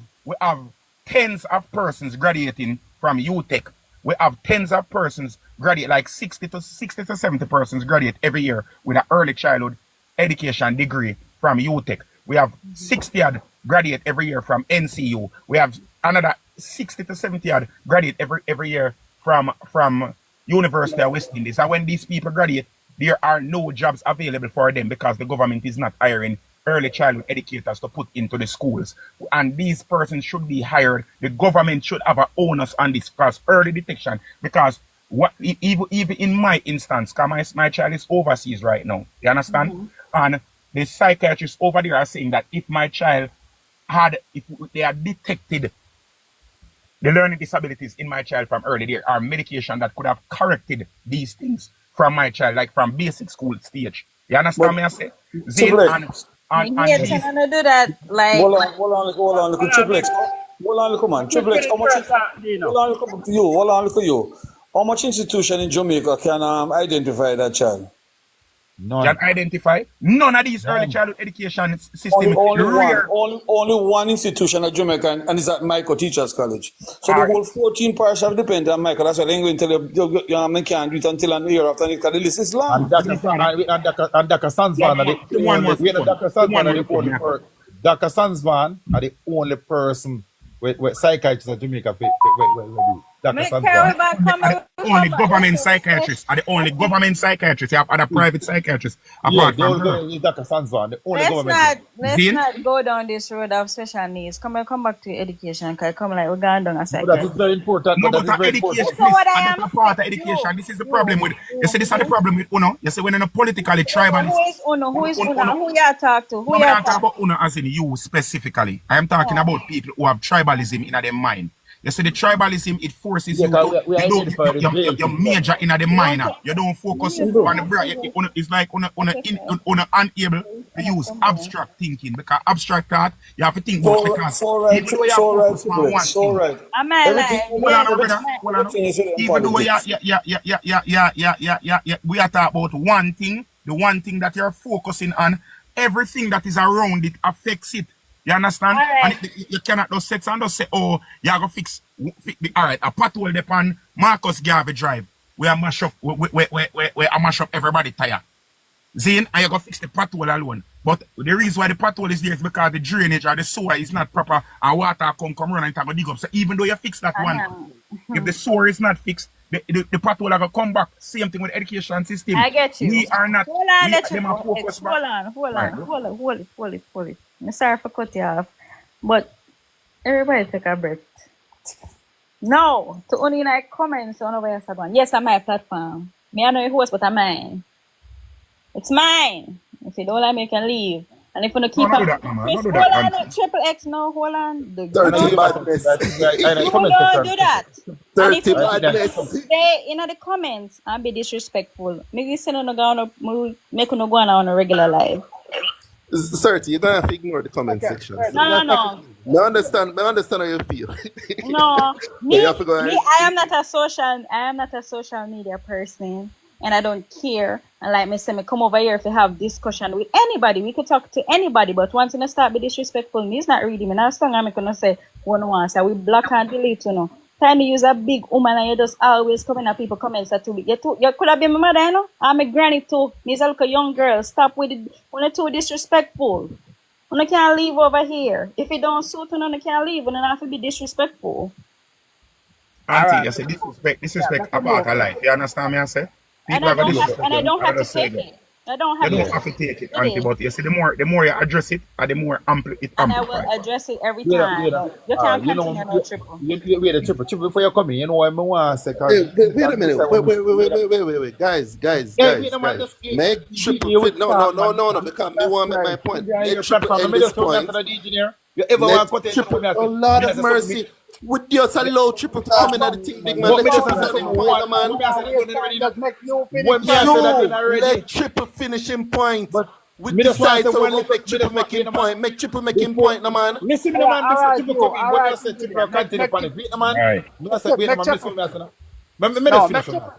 Q: tens of persons graduating from UTech. We have tens of persons graduate, like 60 to 70 persons graduate every year with an early childhood education degree from UTech. We have 60 odd graduate every year from NCU. We have another 60 to 70 odd graduate every year from University of West Indies. And when these people graduate, there are no jobs available for them because the government is not hiring early childhood educators to put into the schools. And these persons should be hired. The government should have an onus on this because early detection, because even in my instance, because my child is overseas right now, you understand? And the psychiatrists over there are saying that if my child if they had detected the learning disabilities in my child from early, there are medication that could have corrected these things from my child, like from basic school stage. You understand me? I say, Zane, and
H: Yeah,
Q: these,
H: trying to do that, like.
M: Hold on, look at Triple X. Hold on, look, man. Triple X, how much? Hold on, look to you. Hold on, look at you. How much institution in Jamaica can identify that child?
F: None.
Q: Can identify none of these early childhood education system.
M: Only one institution at Jamaica, and it's at Michael Teachers College. So the whole 14 parish have depended on Michael. That's why they're going to tell you can't do it until an year after the list is long.
F: And Dr. Sansvan are Dr. Sansvan are the only person with psychiatrists at Jamaica. Dr. Sansvan.
Q: Only government psychiatrists are the only government psychiatrists. You have other private psychiatrists apart from her.
F: Dr. Sansvan, the only
H: Let's
F: government.
H: not go down this road of special needs. Come back to education. Cause come like we're going down a
F: But that is very important.
Q: No,
F: but
Q: but
F: that is very
Q: education,
F: important.
H: what I
Q: and
H: am
Q: that's a part of education. This is the problem with. You see, this is the problem with Uno. You see, when you're politically tribalist.
H: Who is Uno? Who you talk to?
Q: I'm not talking about Uno as in you specifically. I am talking about people who have tribalism in their mind. You see, the tribalism, it forces you to you major in the minor. You don't focus on the brain. It's like unable to use abstract thinking, because abstract thought, you have to think about because
M: so right.
Q: Even though we are talking about one thing, the one thing that you're focusing on, everything that is around it affects it. You understand?
H: Right.
Q: And you cannot just set and just say, oh, you're going to fix the, all right, a pothole upon Marcus Garvey Drive. We are mash up, we mash up everybody tire. Zane, and you're going to fix the pothole alone. But the reason why the pothole is there is because the drainage or the sewer is not proper and water come run and it's going to dig up. So even though you fix that one, if the sewer is not fixed, the pothole are going to come back. Same thing with the education system.
H: I get you.
Q: We are not.
H: Hold on. I'm sorry for cut you off, but everybody take a breath. No, to only like comments on over Saban. Yes, I'm my platform. Me I know your host, but I'm mine. It's mine. If you don't like me, you can leave. And if you don't keep
Q: hold on,
H: Triple X, no, hold on.
C: 30 badness.
H: Don't do that.
C: 30 badness.
H: Stay in the comments and be disrespectful. Make you send on make you go on a regular live.
O: 30, you don't have to ignore the comment section.
H: No.
O: I understand how you feel.
H: No,
O: But you have to go ahead.
H: I am not a social media person, and I don't care. And like me say, me come over here if you have discussion with anybody. We could talk to anybody, but once you start be disrespectful, me it's not reading me. Now song I'm gonna say one once. We block and delete, you know. Time you use a big woman and you just always coming at people comments that you could have been my mother, you know. I'm a granny too. Me's a little young girl. Stop with it when you're too disrespectful. You can't leave over here. If it don't suit you, you can't leave. You don't have to be disrespectful.
Q: Auntie, you say disrespect a part of life. You understand me? I say people have a disrespect.
H: And I don't have to take it. I don't have
Q: You don't have to take it, Auntie, but you see, the more you address it, the more it amplifies.
H: And I will address it every time. You can't continue no triple.
F: Wait, the triple before you come in. You know what I want to say?
O: Wait a minute. Wait. Guys. Make triple fit. No, because me want to make my point. Make triple end this point.
F: You ever want to cut
O: triple? Oh, Lord of mercy. Would you just allow triple to come in at the thing, big man? Let triple let triple finishing point. We decide so we'll make triple making point. Make triple making point, no man.
F: Listen, no man, before triple come in, what you say triple continue upon it. Wait, no man. I say, wait, man,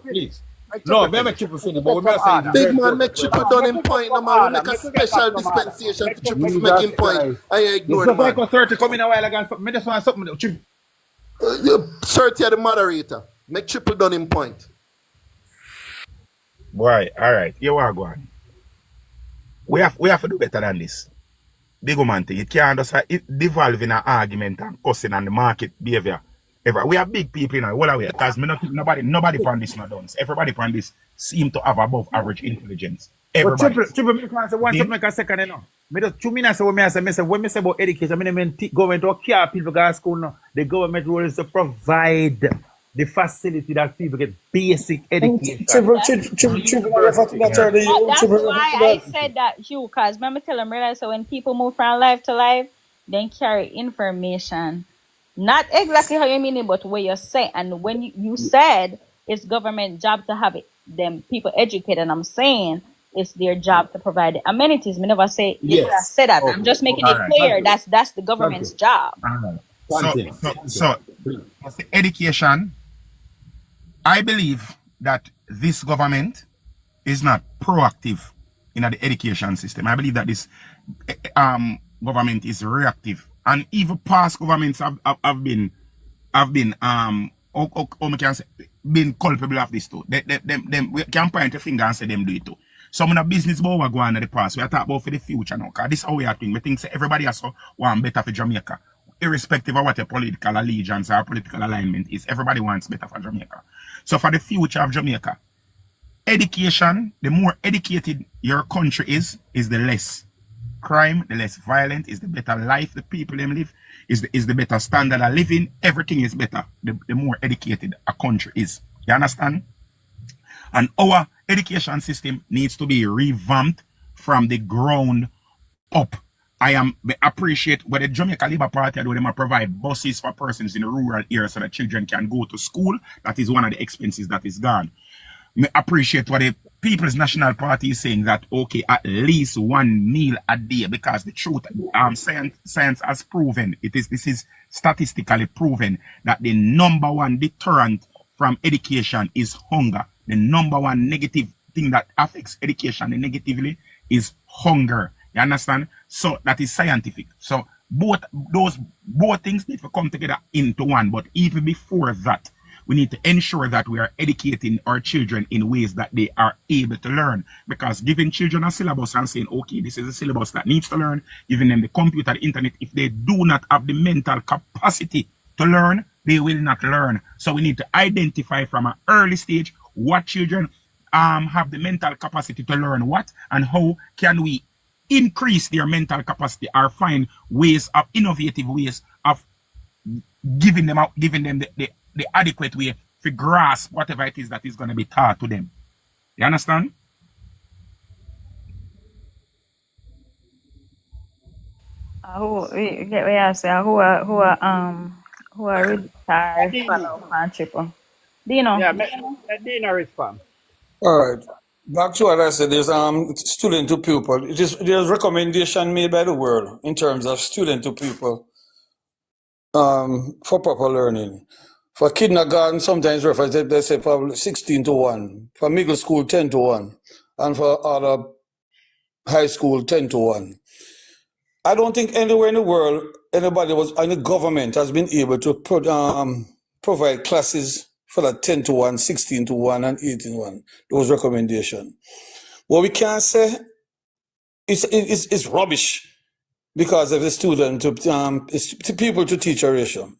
F: please. No, me make triple finish, but we must say
O: big man make triple done in point, no man. We make a special dispensation for triple making point. I ignore it, man.
F: 30 come in a while again. Me just want something.
O: You 30 are the moderator. Make triple done in point.
Q: Boy, all right. Here we go on. We have to do better than this. Big man thing. It can't just devolve in an argument and cussing and the market behavior. We have big people in all away because nobody on this not done. Everybody on this seem to have above average intelligence. Everybody.
F: Triple one to make a second, you know. Me just 2 minutes when I say when I say about education, I mean government to care people go to school now. The government role is to provide the facility that people get basic education.
H: That's why I said that, Hugh, because remember tell them realize so when people move from life to life, then carry information. Not exactly how you mean it, but what you say. And when you said it's government job to have them people educated, and I'm saying it's their job to provide the amenities. Me never say yes. I said that. Okay. I'm just making it clear. That's the government's job.
Q: So education, I believe that this government is not proactive in the education system. I believe that this government is reactive. And even past governments have been culpable of this too. Them we can point a finger and say them do it too. Some of the business about what go on in the past, we are talking about for the future now. Because this is how we are thinking. We think say everybody has want better for Jamaica. Irrespective of what your political allegiance or political alignment is, everybody wants better for Jamaica. So for the future of Jamaica, education, the more educated your country is the less crime, the less violent, is the better life the people them live, is the better standard of living. Everything is better the more educated a country is. You understand? And our education system needs to be revamped from the ground up. I appreciate what the Jamaica Labour Party do. They might provide buses for persons in the rural areas so that children can go to school. That is one of the expenses that is gone. I appreciate what the People's National Party is saying, that okay, at least 1 meal a day, because the truth, science has proven, this is statistically proven that the number one deterrent from education is hunger. The number one negative thing that affects education negatively is hunger. You understand? So that is scientific. So both things need to come together into one. But even before that, we need to ensure that we are educating our children in ways that they are able to learn. Because giving children a syllabus and saying, okay, this is a syllabus that needs to learn, giving them the computer, the internet, if they do not have the mental capacity to learn, they will not learn. So we need to identify from an early stage what children have the mental capacity to learn what, and how can we increase their mental capacity or find ways of innovative ways of giving them the adequate way to grasp whatever it is that is going to be taught to them. You understand?
H: Who are really tired from triple? Do you know?
A: Yeah, Dina respond.
M: All right. Back to what I said, there's student to pupil. There's recommendation made by the world in terms of student to pupil. for proper learning. For kindergarten, sometimes they say probably 16-1. For middle school, 10-1. And for other high school, 10-1. I don't think anywhere in the world, any government has been able to provide classes for that 10-1, 16-1, and 18-1, those recommendations. What we can say it's rubbish because of the student to people to teacher ratio.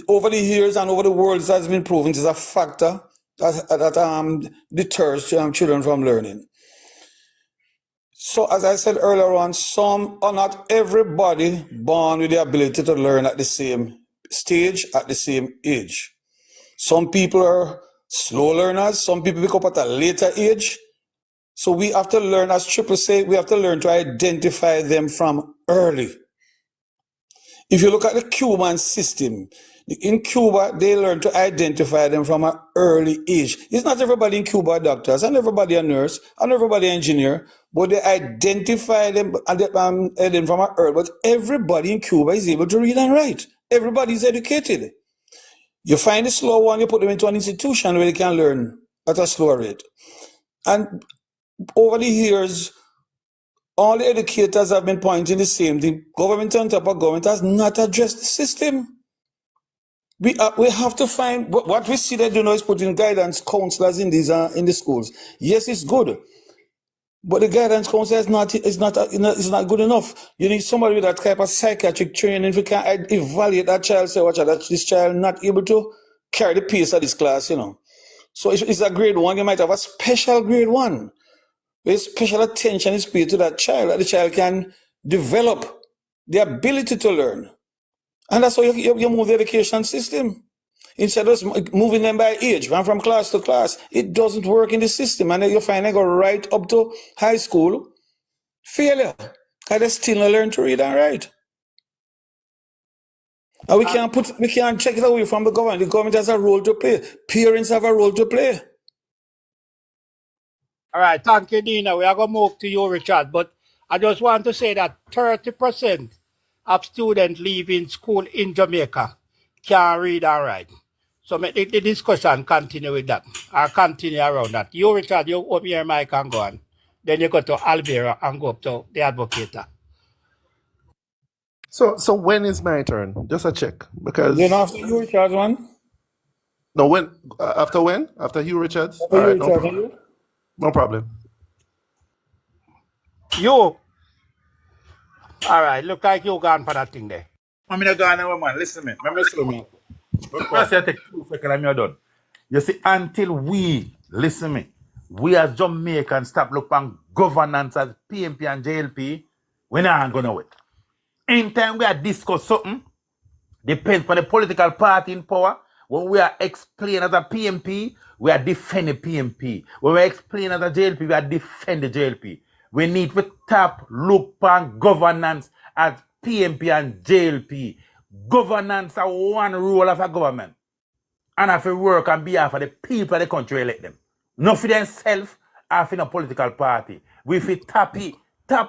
M: Over the years and over the world, it has been proven it is a factor that deters children from learning. So as I said earlier on, some or not everybody born with the ability to learn at the same stage, at the same age. Some people are slow learners, some people pick up at a later age. So we have to learn, as Triple say, we have to learn to identify them from early. If you look at the Cuban system, in Cuba, they learn to identify them from an early age. It's not everybody in Cuba are doctors, and everybody a nurse, and everybody an engineer, but they identify them from an early. But everybody in Cuba is able to read and write. Everybody is educated. You find the slow one, you put them into an institution where they can learn at a slower rate. And over the years, all the educators have been pointing the same thing. Government on top of government has not addressed the system. We have to find what we see they do now is putting guidance counselors in these in the schools. Yes, it's good, but the guidance counselor is not good enough. You need somebody with that type of psychiatric training. If you can evaluate that child, say, watch out, this child not able to carry the pace of this class, you know. So it's a grade 1. You might have a special grade 1. Where special attention is paid to that the child can develop the ability to learn. And that's how you move the education system. Instead of moving them by age, run from class to class, it doesn't work in the system. And then you find they go right up to high school, failure. Because they still not learn to read and write. And we can't check it away from the government. The government has a role to play. Parents have a role to play.
A: All right, thank you, Dina. We are going to move to you, Richard. But I just want to say that 30% of students leaving school in Jamaica can't read and write. So make the discussion continue with that, or continue around that. You, Richard, you open your mic and go on. Then you go to Alvera and go up to the advocate.
O: So when is my turn? Just a check. Because
M: Then after you, Richard, one?
O: No, when? After when? After Hugh Richards?
M: After
O: All right,
M: you,
O: no
M: Richard,
O: problem. No problem.
A: You. All right, look like you gone for that thing there.
F: I'm in a Ghana, man. Listen to me. Let me slow me. First, I take 2 seconds and you're done. You see, until listen to me, we as Jamaicans stop looking on governance as PNP and JLP, we're not going to wait. Anytime we are discuss something, depends on the political party in power. When we are explaining as a PNP, we are defending PNP. When we explain as a JLP, we are defending JLP. We need to look on governance as PNP and JLP. Governance are one role of a government. And have to work on behalf of the people of the country elect them. Not for themselves or for no political party. We feel tap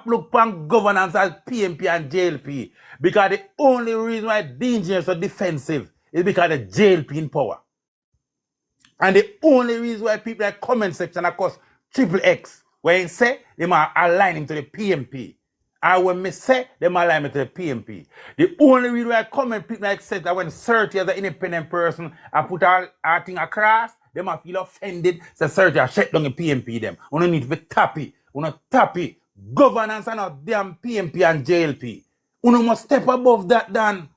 F: look on governance as PNP and JLP. Because the only reason why danger is so defensive is because the JLP in power. And the only reason why people like comment section of course triple X, where he say they might align him to the PNP. And when me say they might align me to the PNP. The only reason why comment people like said that when Serti as an independent person and put our thing across, they might feel offended. So Serti has shut down the PNP them. We don't need to be tappy. We don't tappy. Governance and not damn PNP and JLP. We must step above that, Dan.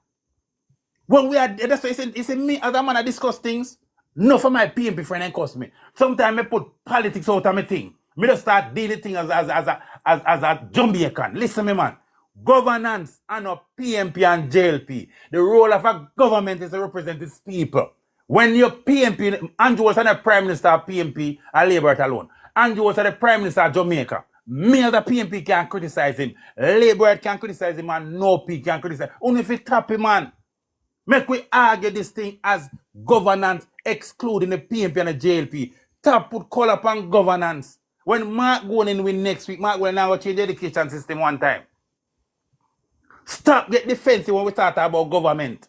F: When we are, that's why it's me as a man I discuss things. No for my PNP friend and cost me. Sometimes I put politics out of my thing. Me just start dealing things as a Jamaican. Listen me man. Governance and not PNP and JLP. The role of a government is to represent its people. When you're PNP, Andrew was the Prime Minister of PNP and Labour alone. Andrew was the Prime Minister of Jamaica. Me as the PNP can criticize him. Labour can criticize him and no P can criticize him. Only if you tap him man. Make we argue this thing as governance excluding the PNP and the JLP. Tap put call upon governance. When Mark going in win next week, Mark will now change the education system one time. Stop get defensive when we talk about government.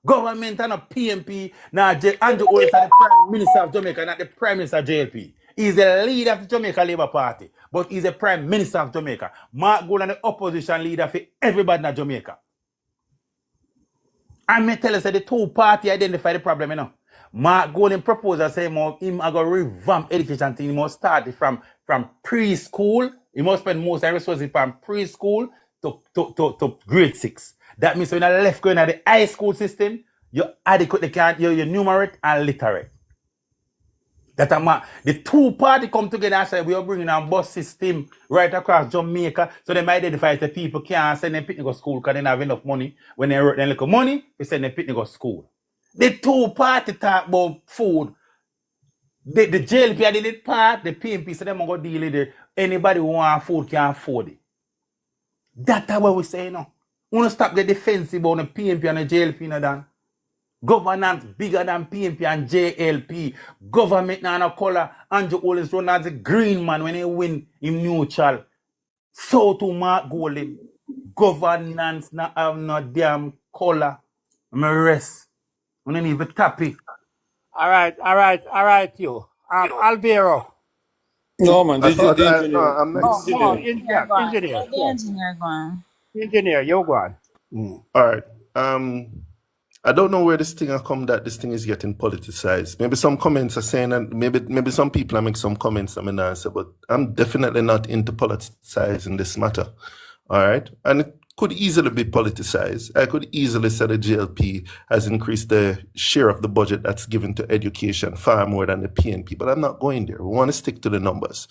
F: Government and not PNP. Now, Andrew Holness is the Prime Minister of Jamaica, not the Prime Minister of JLP. He's the leader of the Jamaica Labour Party, but he's the Prime Minister of Jamaica. Mark Gold and the opposition leader for everybody in Jamaica. And me tell you, say the two party identify the problem, you know. Mark Golden proposal say him I go revamp education thing. He must start it from preschool. He must spend most of the resources from preschool to grade 6. That means when you left going at the high school system, you're adequate, you're numerate and literate. The two party come together and say we are bringing a bus system right across Jamaica so they might identify the people can't send them picnic to school because they don't have enough money. When they work them little money, they send them picnic to school. The two party talk about food. The JLP did it part, the PNP so them go deal with it. Anybody who want food can afford it. That's what we say now. We want to stop the defensive about the PNP and the JLP now done. Governance bigger than PNP and JLP. Government now no color. Andrew Holness run as a green man when he win him neutral. So to Mark Golden. Governance now have no damn color. I'm a rest. We don't even tap it.
A: All right, you. Alvaro.
M: No, man,
O: I
M: the
O: thought
M: engineer.
O: no, I'm next.
A: Engineer.
H: The engineer gone.
A: Engineer, you go on.
O: All right. I don't know where this thing has come that this thing is getting politicized. Maybe some comments are saying, and maybe some people are making some comments I'm gonna answer, but I'm definitely not into politicizing this matter. All right, and it could easily be politicized. I could easily say the JLP has increased the share of the budget that's given to education far more than the PNP, but I'm not going there. We want to stick to the numbers.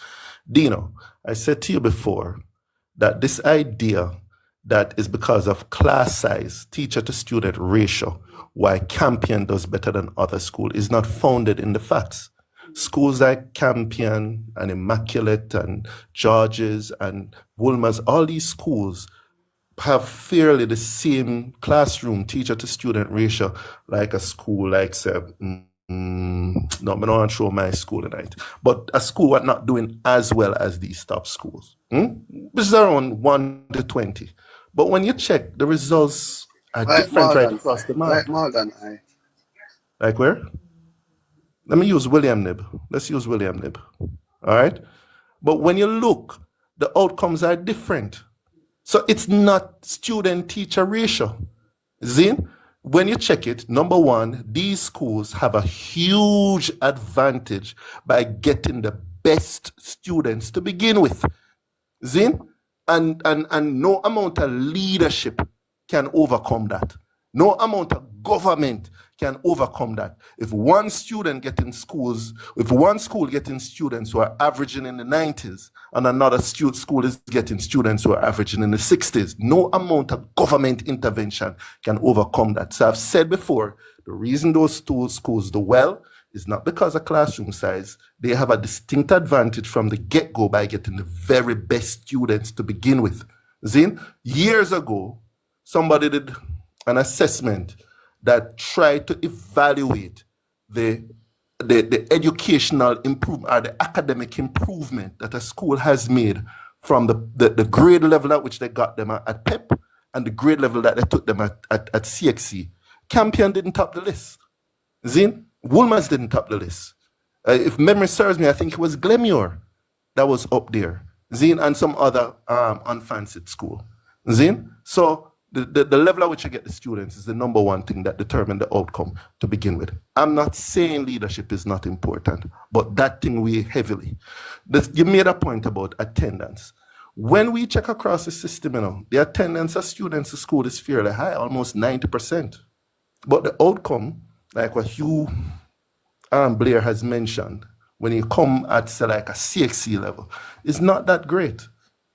O: Dino, I said to you before that this idea that is because of class size, teacher to student ratio, why Campion does better than other schools is not founded in the facts. Schools like Campion and Immaculate and George's and Woolmer's, all these schools have fairly the same classroom teacher to student ratio like a school like, say, no, I don't want to show my school tonight, but a school what not doing as well as these top schools, which is around 1 to 20. But when you check, the results are different right across the map.
G: Like more than I.
O: Like where? Let me use William Nib. Let's use William Nib. All right? But when you look, the outcomes are different. So it's not student-teacher ratio. See? When you check it, number one, these schools have a huge advantage by getting the best students to begin with. See? And no amount of leadership can overcome that. No amount of government can overcome that. If one student getting schools, if one school getting students who are averaging in the 90s and another school is getting students who are averaging in the 60s, no amount of government intervention can overcome that. So I've said before, the reason those two schools do well is not because of classroom size. They have a distinct advantage from the get-go by getting the very best students to begin with. Zin, years ago, somebody did an assessment that tried to evaluate the educational improvement or the academic improvement that a school has made from the grade level at which they got them at PEP and the grade level that they took them at CXC. Campion didn't top the list. Zin, Woolmer's didn't top the list. If memory serves me, I think it was Glenmuir that was up there. Zin, and some other unfancied school. Zin, so the level at which you get the students is the number one thing that determines the outcome to begin with. I'm not saying leadership is not important, but that thing weighs heavily. You made a point about attendance. When we check across the system, you know, the attendance of students to school is fairly high, almost 90%. But the outcome, like what Hugh Blair has mentioned, when you come at, say, like a CXC level, is not that great.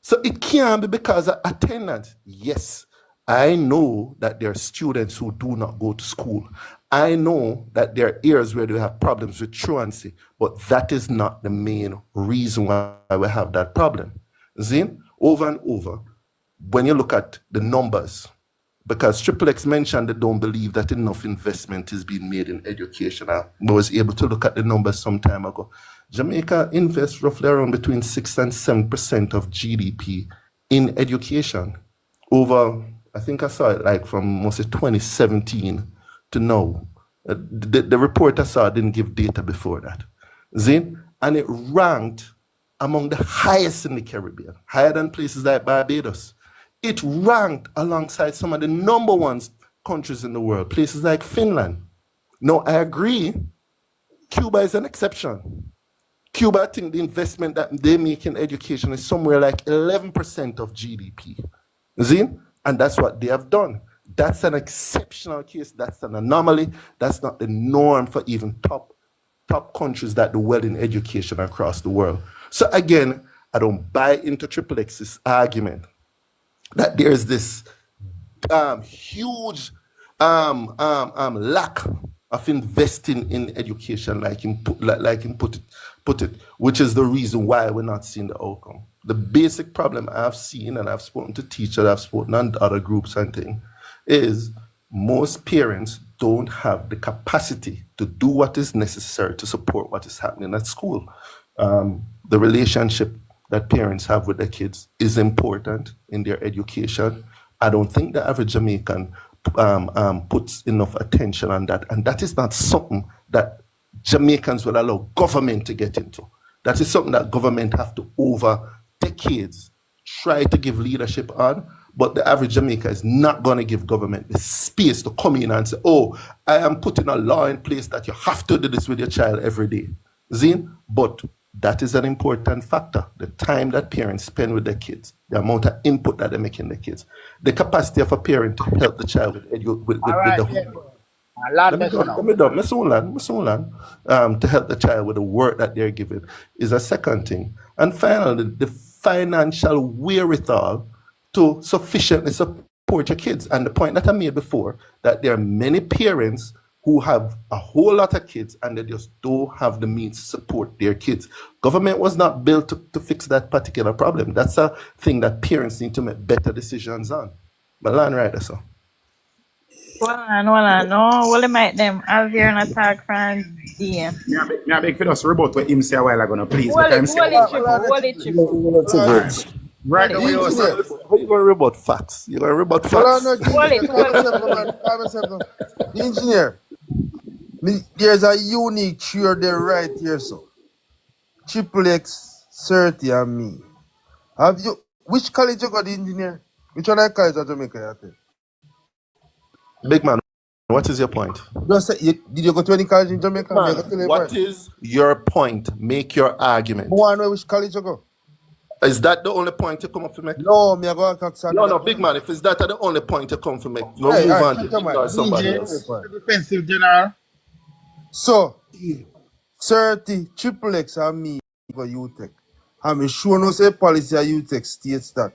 O: So it can be because of attendance. Yes, I know that there are students who do not go to school. I know that there are areas where they have problems with truancy, but that is not the main reason why we have that problem. Zin, over and over, when you look at the numbers, because Triple X mentioned they don't believe that enough investment is being made in education. I was able to look at the numbers some time ago. Jamaica invests roughly around between 6 and 7% of GDP in education over, I think I saw it like from mostly 2017 to now. The report I saw didn't give data before that. And it ranked among the highest in the Caribbean, higher than places like Barbados. It ranked alongside some of the number one countries in the world, places like Finland. Now, I agree, Cuba is an exception. Cuba, I think the investment that they make in education is somewhere like 11% of GDP. And that's what they have done. That's an exceptional case. That's an anomaly. That's not the norm for even top countries that do well in education across the world. So again, I don't buy into Triple X's argument that there's this huge lack of investing in education, like him put it, which is the reason why we're not seeing the outcome. The basic problem I've seen, and I've spoken to teachers, I've spoken to other groups and things, is most parents don't have the capacity to do what is necessary to support what is happening at school. The relationship that parents have with their kids is important in their education. I don't think the average Jamaican puts enough attention on that. And that is not something that Jamaicans will allow government to get into. That is something that government have to, over decades, try to give leadership on. But the average Jamaican is not going to give government the space to come in and say, oh, I am putting a law in place that you have to do this with your child every day. But that is an important factor. The time that parents spend with their kids, the amount of input that they make in their kids, the capacity of a parent to help the child with the homework. To help the child with the work that they're given is a second thing. And finally, the financial wherewithal to sufficiently support your kids. And the point that I made before, that there are many parents who have a whole lot of kids and they just don't have the means to support their kids. Government was not built to fix that particular problem. That's a thing that parents need to make better decisions on. But land right there, so.
H: Well, make them have here an attack from DM.
Q: Me a beg for us rebut what him say a while ago, please.
H: Hold it, triple.
Q: Right away,
O: how you going to rebut facts? You're going to rebut facts?
I: The engineer, there's a unique cheer there right here, so. Triple X, 30 and me. Have you, which college you got, the engineer? Which one of college at Jamaica you
O: Big man, what is your point?
I: Just say, did you go to any college in Jamaica?
O: Man, what is your point? Make your argument.
I: I want to know which college you go.
O: Is that the only point you come up to make?
I: No, me I go
O: No, big man. If it's that the only point you come to make, no, move on to somebody else.
I: Defensive general. So, 30 Triple X and me go UTech. I'm sure no say policy at UTech states that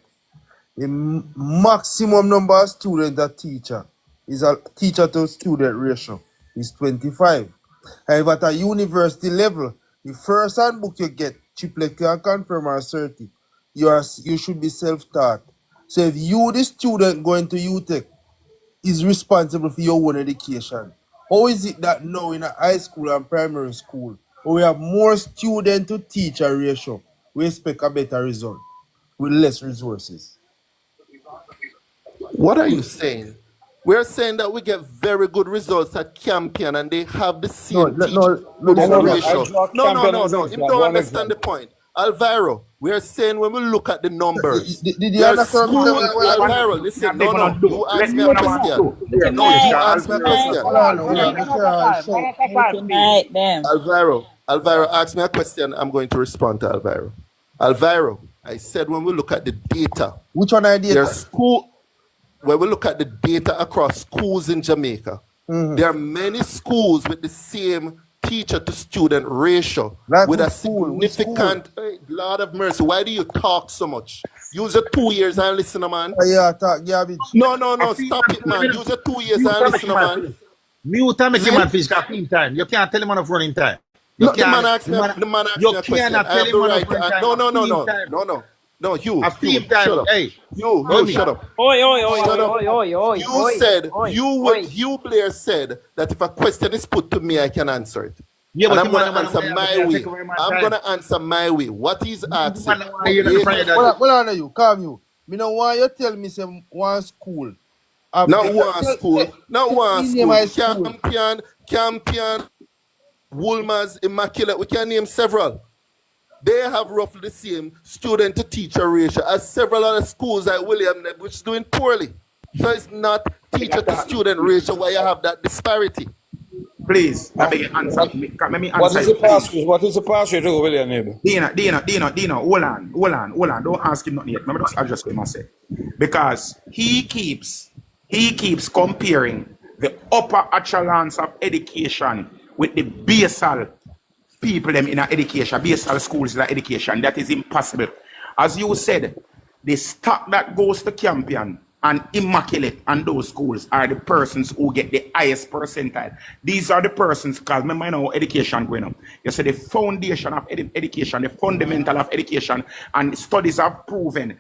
I: the maximum number of students that teacher is a teacher to student ratio is 25. However, at a university level, the first handbook you get, Triple X can confirm or 30. You should be self-taught. So if you, the student going to UTech, is responsible for your own education, how is it that now in a high school and primary school, we have more student to teacher ratio, we expect a better result with less resources?
O: What are you saying? We're saying that we get very good results at campaign and they have the same teacher ratio. No. You don't understand the point. Alvaro, we are saying when we look at the numbers,
I: did you understand?
O: Alvaro, listen, no, you ask me a question. No, you ask me a question. Alvaro, ask me a question. I'm going to respond to Alvaro. Alvaro, I said when we look at the data.
I: Which one are data?
O: When we look at the data across schools in Jamaica, there are many schools with the same teacher to student ratio with a significant lot of mercy. Why do you talk so much? Use your 2 years and listen, man.
I: Yeah, talk garbage.
O: No, stop it, man. Use your 2 years and listen, man.
F: Mute and make him man finish film time. You can't tell him man of running time.
O: The man asked me a question. No, Hugh. Shut up. Hey, Hugh, shut up. Hugh Blair said that if a question is put to me, I can answer it. Yeah, and I'm going to answer my way. I'm going to answer my way. What he's asking.
I: Well, I know you. Calm you. Me no want you tell me say one school
O: Not one school. Not one
F: Name my
O: school.
F: school.
O: Campion, Woolmer's, Immaculate. We can name several. They have roughly the same student to teacher ratio as several other schools like William, which is doing poorly. So it's not teacher to student ratio where you have that disparity.
Q: Please, let me answer. Let me answer.
M: What is the pass rate? What is the pass rate to William neighbor?
Q: Dino, hold on. Don't ask him nothing yet. Let me just adjust what I say. Because he keeps comparing the upper echelons of education with the basal people them in education, basal schools in education. That is impossible. As you said, the stock that goes to Campion and Immaculate and those schools are the persons who get the highest percentile. These are the persons, because remember now education going up. You say the foundation of education, the fundamental of education, and studies have proven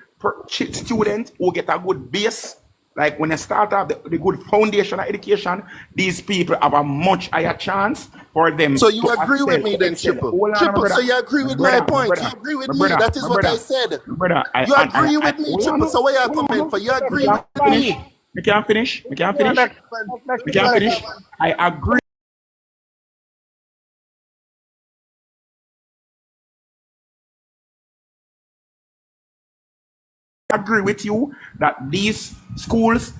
Q: students who get a good base, like when you start off the good foundation of education, these people have a much higher chance for them.
O: So you agree with me then, Triple? Triple, so you agree with my point. You agree with me. That is what I said. You agree with me, Triple. So where you comment for? You agree with me.
Q: We can't finish. I agree. Agree with you that these schools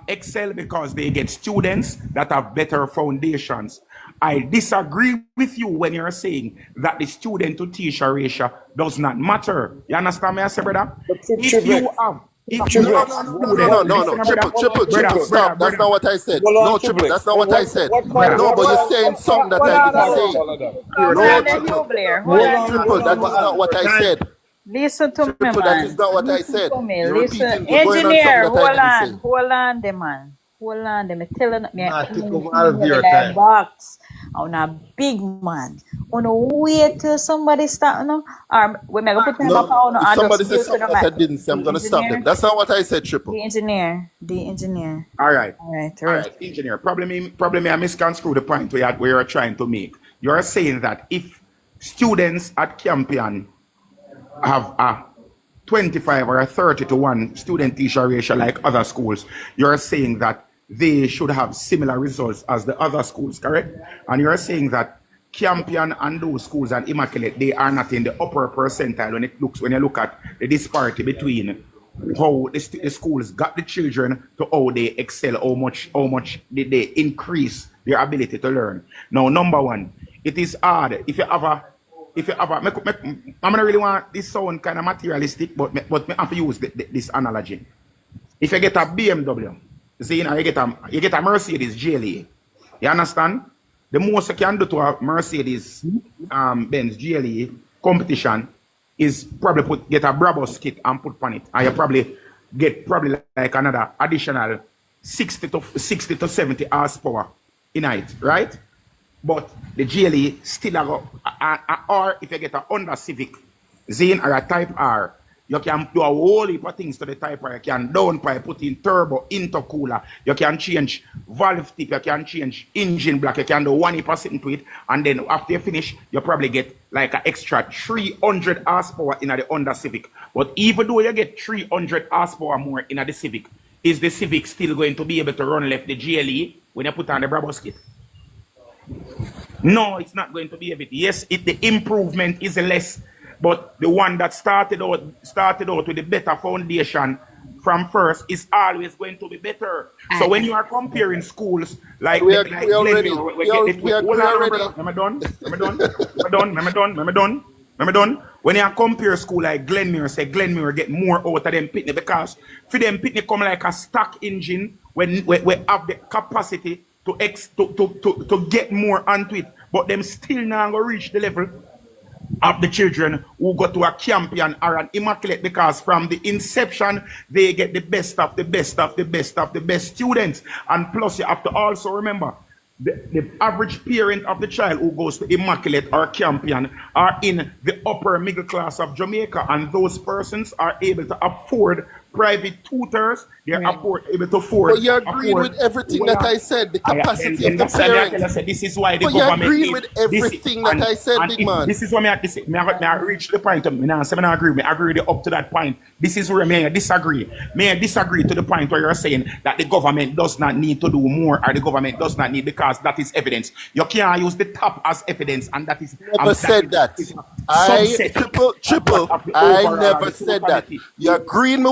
Q: excel because they get students that have better foundations. I disagree with you when you're saying that the student to teacher ratio does not matter. You understand me, I say, brother? If you have
O: Triple, stop. That's not what I said. No, Triple, that's not what I said. No, but you're saying something that I didn't say. No, Triple, that is not what I said.
H: Listen to me, man.
O: That is not what I said.
H: Listen, engineer, hold on, the man. Hold on, them. Telling me, I'm box. I'm a big man. On wait till somebody start, no? Or we make a put them up on.
O: If somebody says something that I didn't say, I'm gonna stop them. That's not what I said, Triple.
H: The engineer.
Q: All right, engineer. Probably I misconstrued the point where you're trying to make. You're saying that if students at Campion have a 25 or a 30 to 1 student teacher ratio like other schools, you're saying that they should have similar results as the other schools, correct? And you're saying that Campion and those schools and Immaculate, they are not in the upper percentile when you look at the disparity between how the schools got the children to how they excel, how much did they increase their ability to learn. Now, number one, it is hard if you have a I'm gonna really want this sound kind of materialistic, but me have to use this analogy. If you get a BMW, see, you get a Mercedes GLE. You understand? The most you can do to a Mercedes Benz GLE competition is probably get a Brabus kit and put on it, and you probably get like another additional 60 to 70 horsepower in it, right? But the GLE still or if you get a Honda Civic Zane or a Type R, you can do a whole heap of things to the Type R. You can downpipe, put in turbo, intercooler, you can change valve tip, you can change engine block, you can do 1% to it, and then after you finish, you probably get like an extra 300 horsepower in the Honda Civic. But even though you get 300 horsepower more in the Civic, is the Civic still going to be able to run left the GLE when you put on the Brabus kit? No, it's not going to be a bit. Yes, the improvement is less, but the one that started out with the better foundation from first is always going to be better. So when you are comparing schools like
O: we already.
Q: When you compare school like Glenmuir, say Glenmuir get more out of them Pitney, because for them Pitney come like a stock engine when we have the capacity to get more onto it, but them still not going to reach the level of the children who go to a Campion or an Immaculate, because from the inception they get the best of the best students. And plus you have to also remember the average parent of the child who goes to Immaculate or Campion are in the upper middle class of Jamaica, and those persons are able to afford private tutors, they're
H: Right.
Q: able to afford.
O: But you're agreeing with everything that I said, the capacity of the parents.
Q: This is why the
O: But you're
Q: government
O: agreeing with everything that I said, big man.
Q: this is what I say. I reach the point of I agree. I agree up to that point. This is where I disagree. May I disagree to the point where you're saying that the government does not need to do more, or the government does not need, because that is evidence. You can't use the top as evidence, and that is
O: Never said that. I triple. I never said that. You're agreeing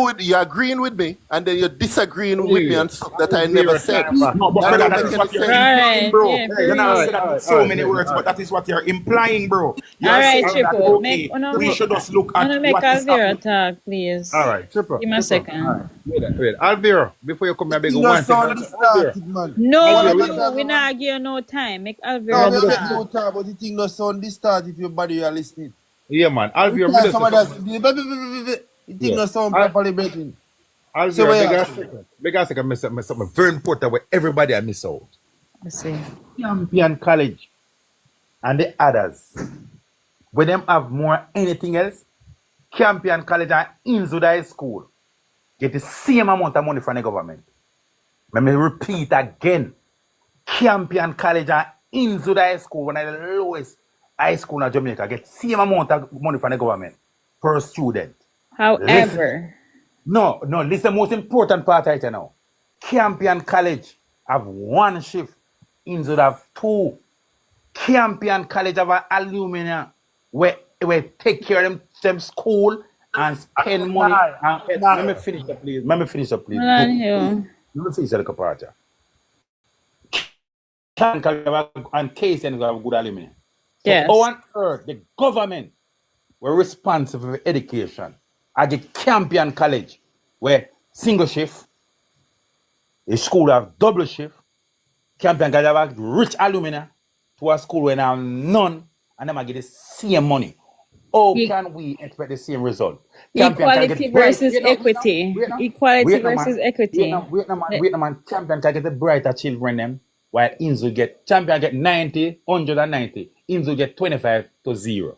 O: with me, and then you're disagreeing with me on stuff that I never said.
Q: No, but brother, that is what you're implying, bro.
H: Yeah,
Q: You're not saying that in so many words, but that is what you're implying, bro. You're
H: Alright,
Q: saying that,
H: Triple.
Q: okay, we should just look at
H: make
Q: what is
H: Alvira
Q: happening.
H: talk, please.
F: All right, Triple.
H: Give me a second.
F: Wait. Alvira, before you come here, big
I: You
F: one
I: know, son, this started, man.
H: No,
I: Alvira,
H: we're not give you no time. Make
I: No,
H: Alvira
I: we make
H: talk.
I: no talk about the thing no sound this start if your body you are listening.
F: Yeah, man. Alvira,
I: Because
F: me
I: somebody
F: just-
I: else, the thing no sound properly breaking. So
F: Alvira,
I: where
F: big
I: you
F: ass second. Big ass second, miss something very important where everybody I miss out.
H: Let's see.
F: Champion College and the others, when them have more anything else, Champion College and Inwood High School get the same amount of money from the government. Let me repeat again. Champion College and Inwood High School, one of the lowest high school in Jamaica, get same amount of money from the government per student.
H: However,
F: No, this is the most important part right now. Champion College have one shift, Inwood have two. Champion College have an alumni where take care of them school and spend money. Let me finish up, please. Let me finish up, please.
H: hold on here.
F: Let me finish the part. Champion College and case and have good alumni.
H: Yes.
F: So on earth, the government were responsible for education at the Champion College, where single shift, the school have double shift, Champion College have rich alumni to a school where now none, and them get the same money. How can we expect the same result?
H: Equality versus equity. Equality versus equity.
F: Wait a man. Champion can get the brighter children them, while Inwood get, Champion get 90, 190. Inwood get 25 to 0.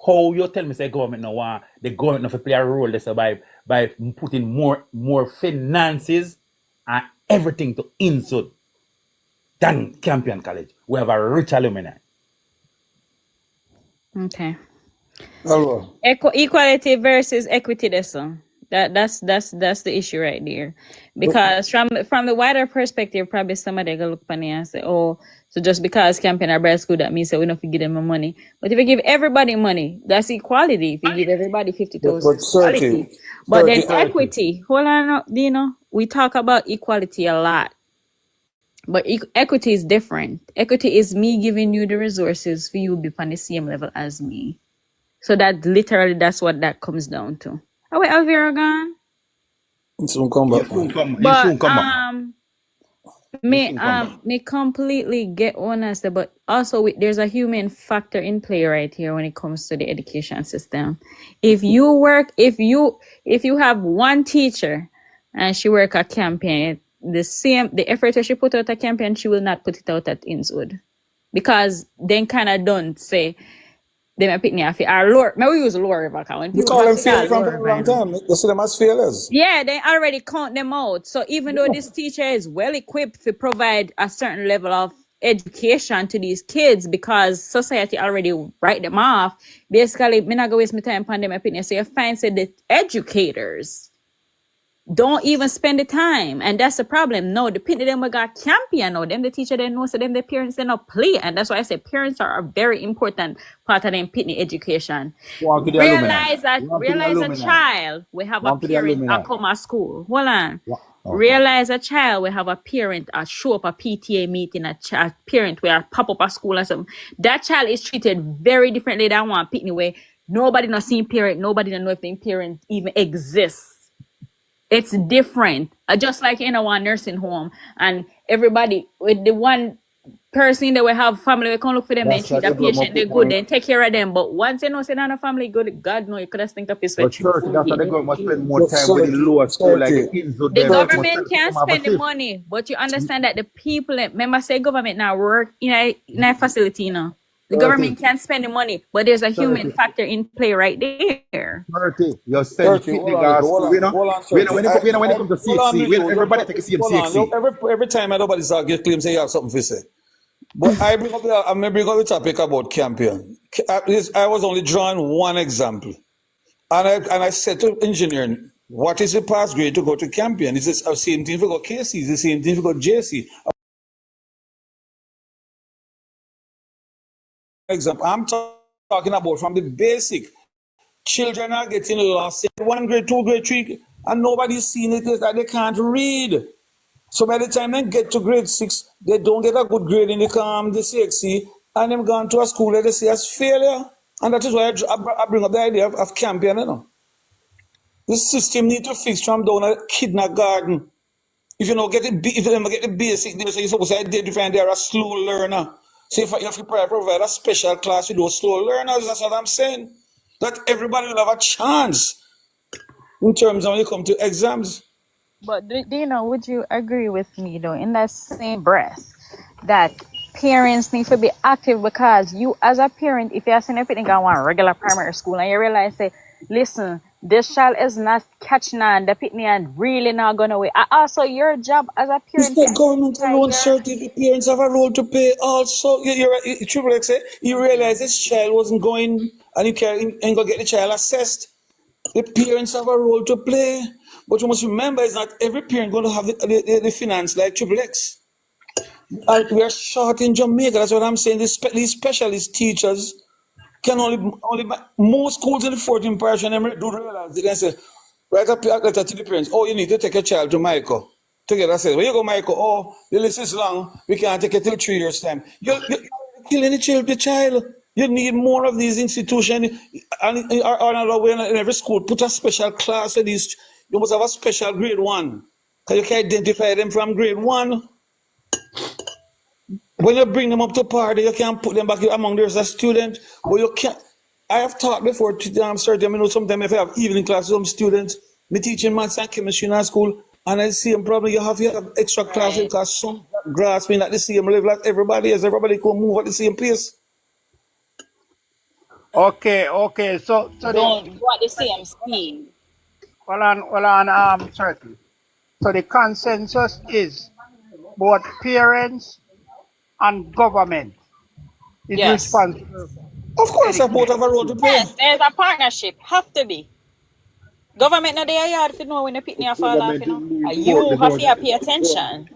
F: How you tell me say government now want the government now play a role this by putting more finances and everything to Inwood than Champion College? We have a rich alumni.
H: Okay.
I: Hello.
H: Equality versus equity. That's the issue right there. Because from the wider perspective, probably somebody gonna look funny and say, oh, so just because campaign are bright school, that means that we don't give them money. But if you give everybody money, that's equality. If you give everybody 50,000, equality. But then equity. Hold on, Dino. We talk about equality a lot. But equity is different. Equity is me giving you the resources for you to be on the same level as me. So that's what that comes down to. Oh wait, Alvira gone?
M: Soon come back.
H: Me completely get honest, but also there's a human factor in play right here when it comes to the education system. If you have one teacher and she work a campaign, the effort that she put out a campaign, she will not put it out at Inwood. Because then kind of don't say they may pick me off or lower. Maybe we use lower back when
M: You
H: people
M: call them failures from a long time. They see them as failures.
H: yeah, they already count them out. So even though this teacher is well equipped to provide a certain level of education to these kids, because society already write them off, basically, me not go waste my time on them opinion. So you find say the educators don't even spend the time, and that's the problem. No, the people them we got champion now. Them the teacher they know, so them the parents they not play, and that's why I say parents are a very important part of them pitney education. Realize a child we have a parent that come to school. Hold on. Realize a child we have a parent that show up a PTA meeting, a parent where pop up at school or something. That child is treated very differently than one pitney where nobody not seeing parent, nobody don't know if the parent even exists. It's different. Just like in a nursing home, and everybody with the one person that will have family, we can look for them, they treat the patient, they're good, they take care of them. But once you know, say not a family good, God know you could have think of his.
F: But church, that's why the government must spend more time with the lower school, like the
H: government can't spend the money, but you understand that the people, remember say government now work in a facility now. The
F: 30,
H: government can spend the money, but there's a human
F: 30,
H: factor in play right there.
F: 30. You send
M: 30,
F: fit
M: hold
F: the
M: on,
F: gas
M: hold
F: school.
M: on, hold on, 30.
F: When it comes to
M: Hold on,
F: CXC, everybody take a same
M: hold on.
F: CXC.
M: Every time I nobody start get claim say you have something to say. But I'm going to bring up the topic about campaign. I was only drawing one example. And I said to engineering, what is the pass grade to go to campaign? Is it the same thing for go KC? Is it the same thing for go JC? Example, I'm talking about from the basic. Children are getting lost in 1 grade, 2 grade, 3, and nobody's seen it is that they can't read. So by the time they get to grade 6, they don't get a good grade in the CXC, and they've gone to a school that they see as failure. And that is why I bring up the idea of campaign. You know. The system need to fix from down a kindergarten. If you don't get if you don't get the basic, so you're supposed to identify they're a slow learner. So if you have to provide a special class with those slow learners, that's what I'm saying. That everybody will have a chance in terms of when you come to exams.
H: But do you know, would you agree with me though, in that same breath, that parents need to be active? Because you as a parent, if you're seeing everything going on regular primary school and you realize, say, listen, this child is not catching on, the pitney and really not gonna wait. Also your job as a
M: It's
H: parent to
M: not government alone,
H: identify your
M: certain parents have a role to play also. Triple X, you realize this child wasn't going and you ain't gonna get the child assessed. The parents have a role to play. But you must remember, it's not every parent going to have the finance like Triple X. And we are short in Jamaica. That's what I'm saying. These specialist teachers can only most schools in the 14 parish and them do realize they can say, write a letter to the parents. Oh, you need to take your child to Michael. Together say, where you go, Michael? Oh, the list is long. We can't take it till 3 years' time. You're killing the child. You need more of these institutions and another way in every school. Put a special class for these. You must have a special grade 1. Because you can identify them from grade 1. When you bring them up to party, you can't put them back among there's a student, but you can't. I have taught before to certain, sometimes if I have evening classes with some students, me teaching maths and chemistry in our school, and I see a problem, you have extra classes because some grasping at the same level as everybody else. Everybody can move at the same pace.
A: Okay. So
H: don't go at the same speed.
A: circle. So the consensus is both parents and government is
H: Yes.
A: responsible
M: Of
A: for
M: course, I both have a role to
A: education.
M: play.
H: Yes, there's a partnership. Have to be. Government not there yard if you know when the pitney fall off,
F: Government
H: you know.
F: need
H: You have to pay attention.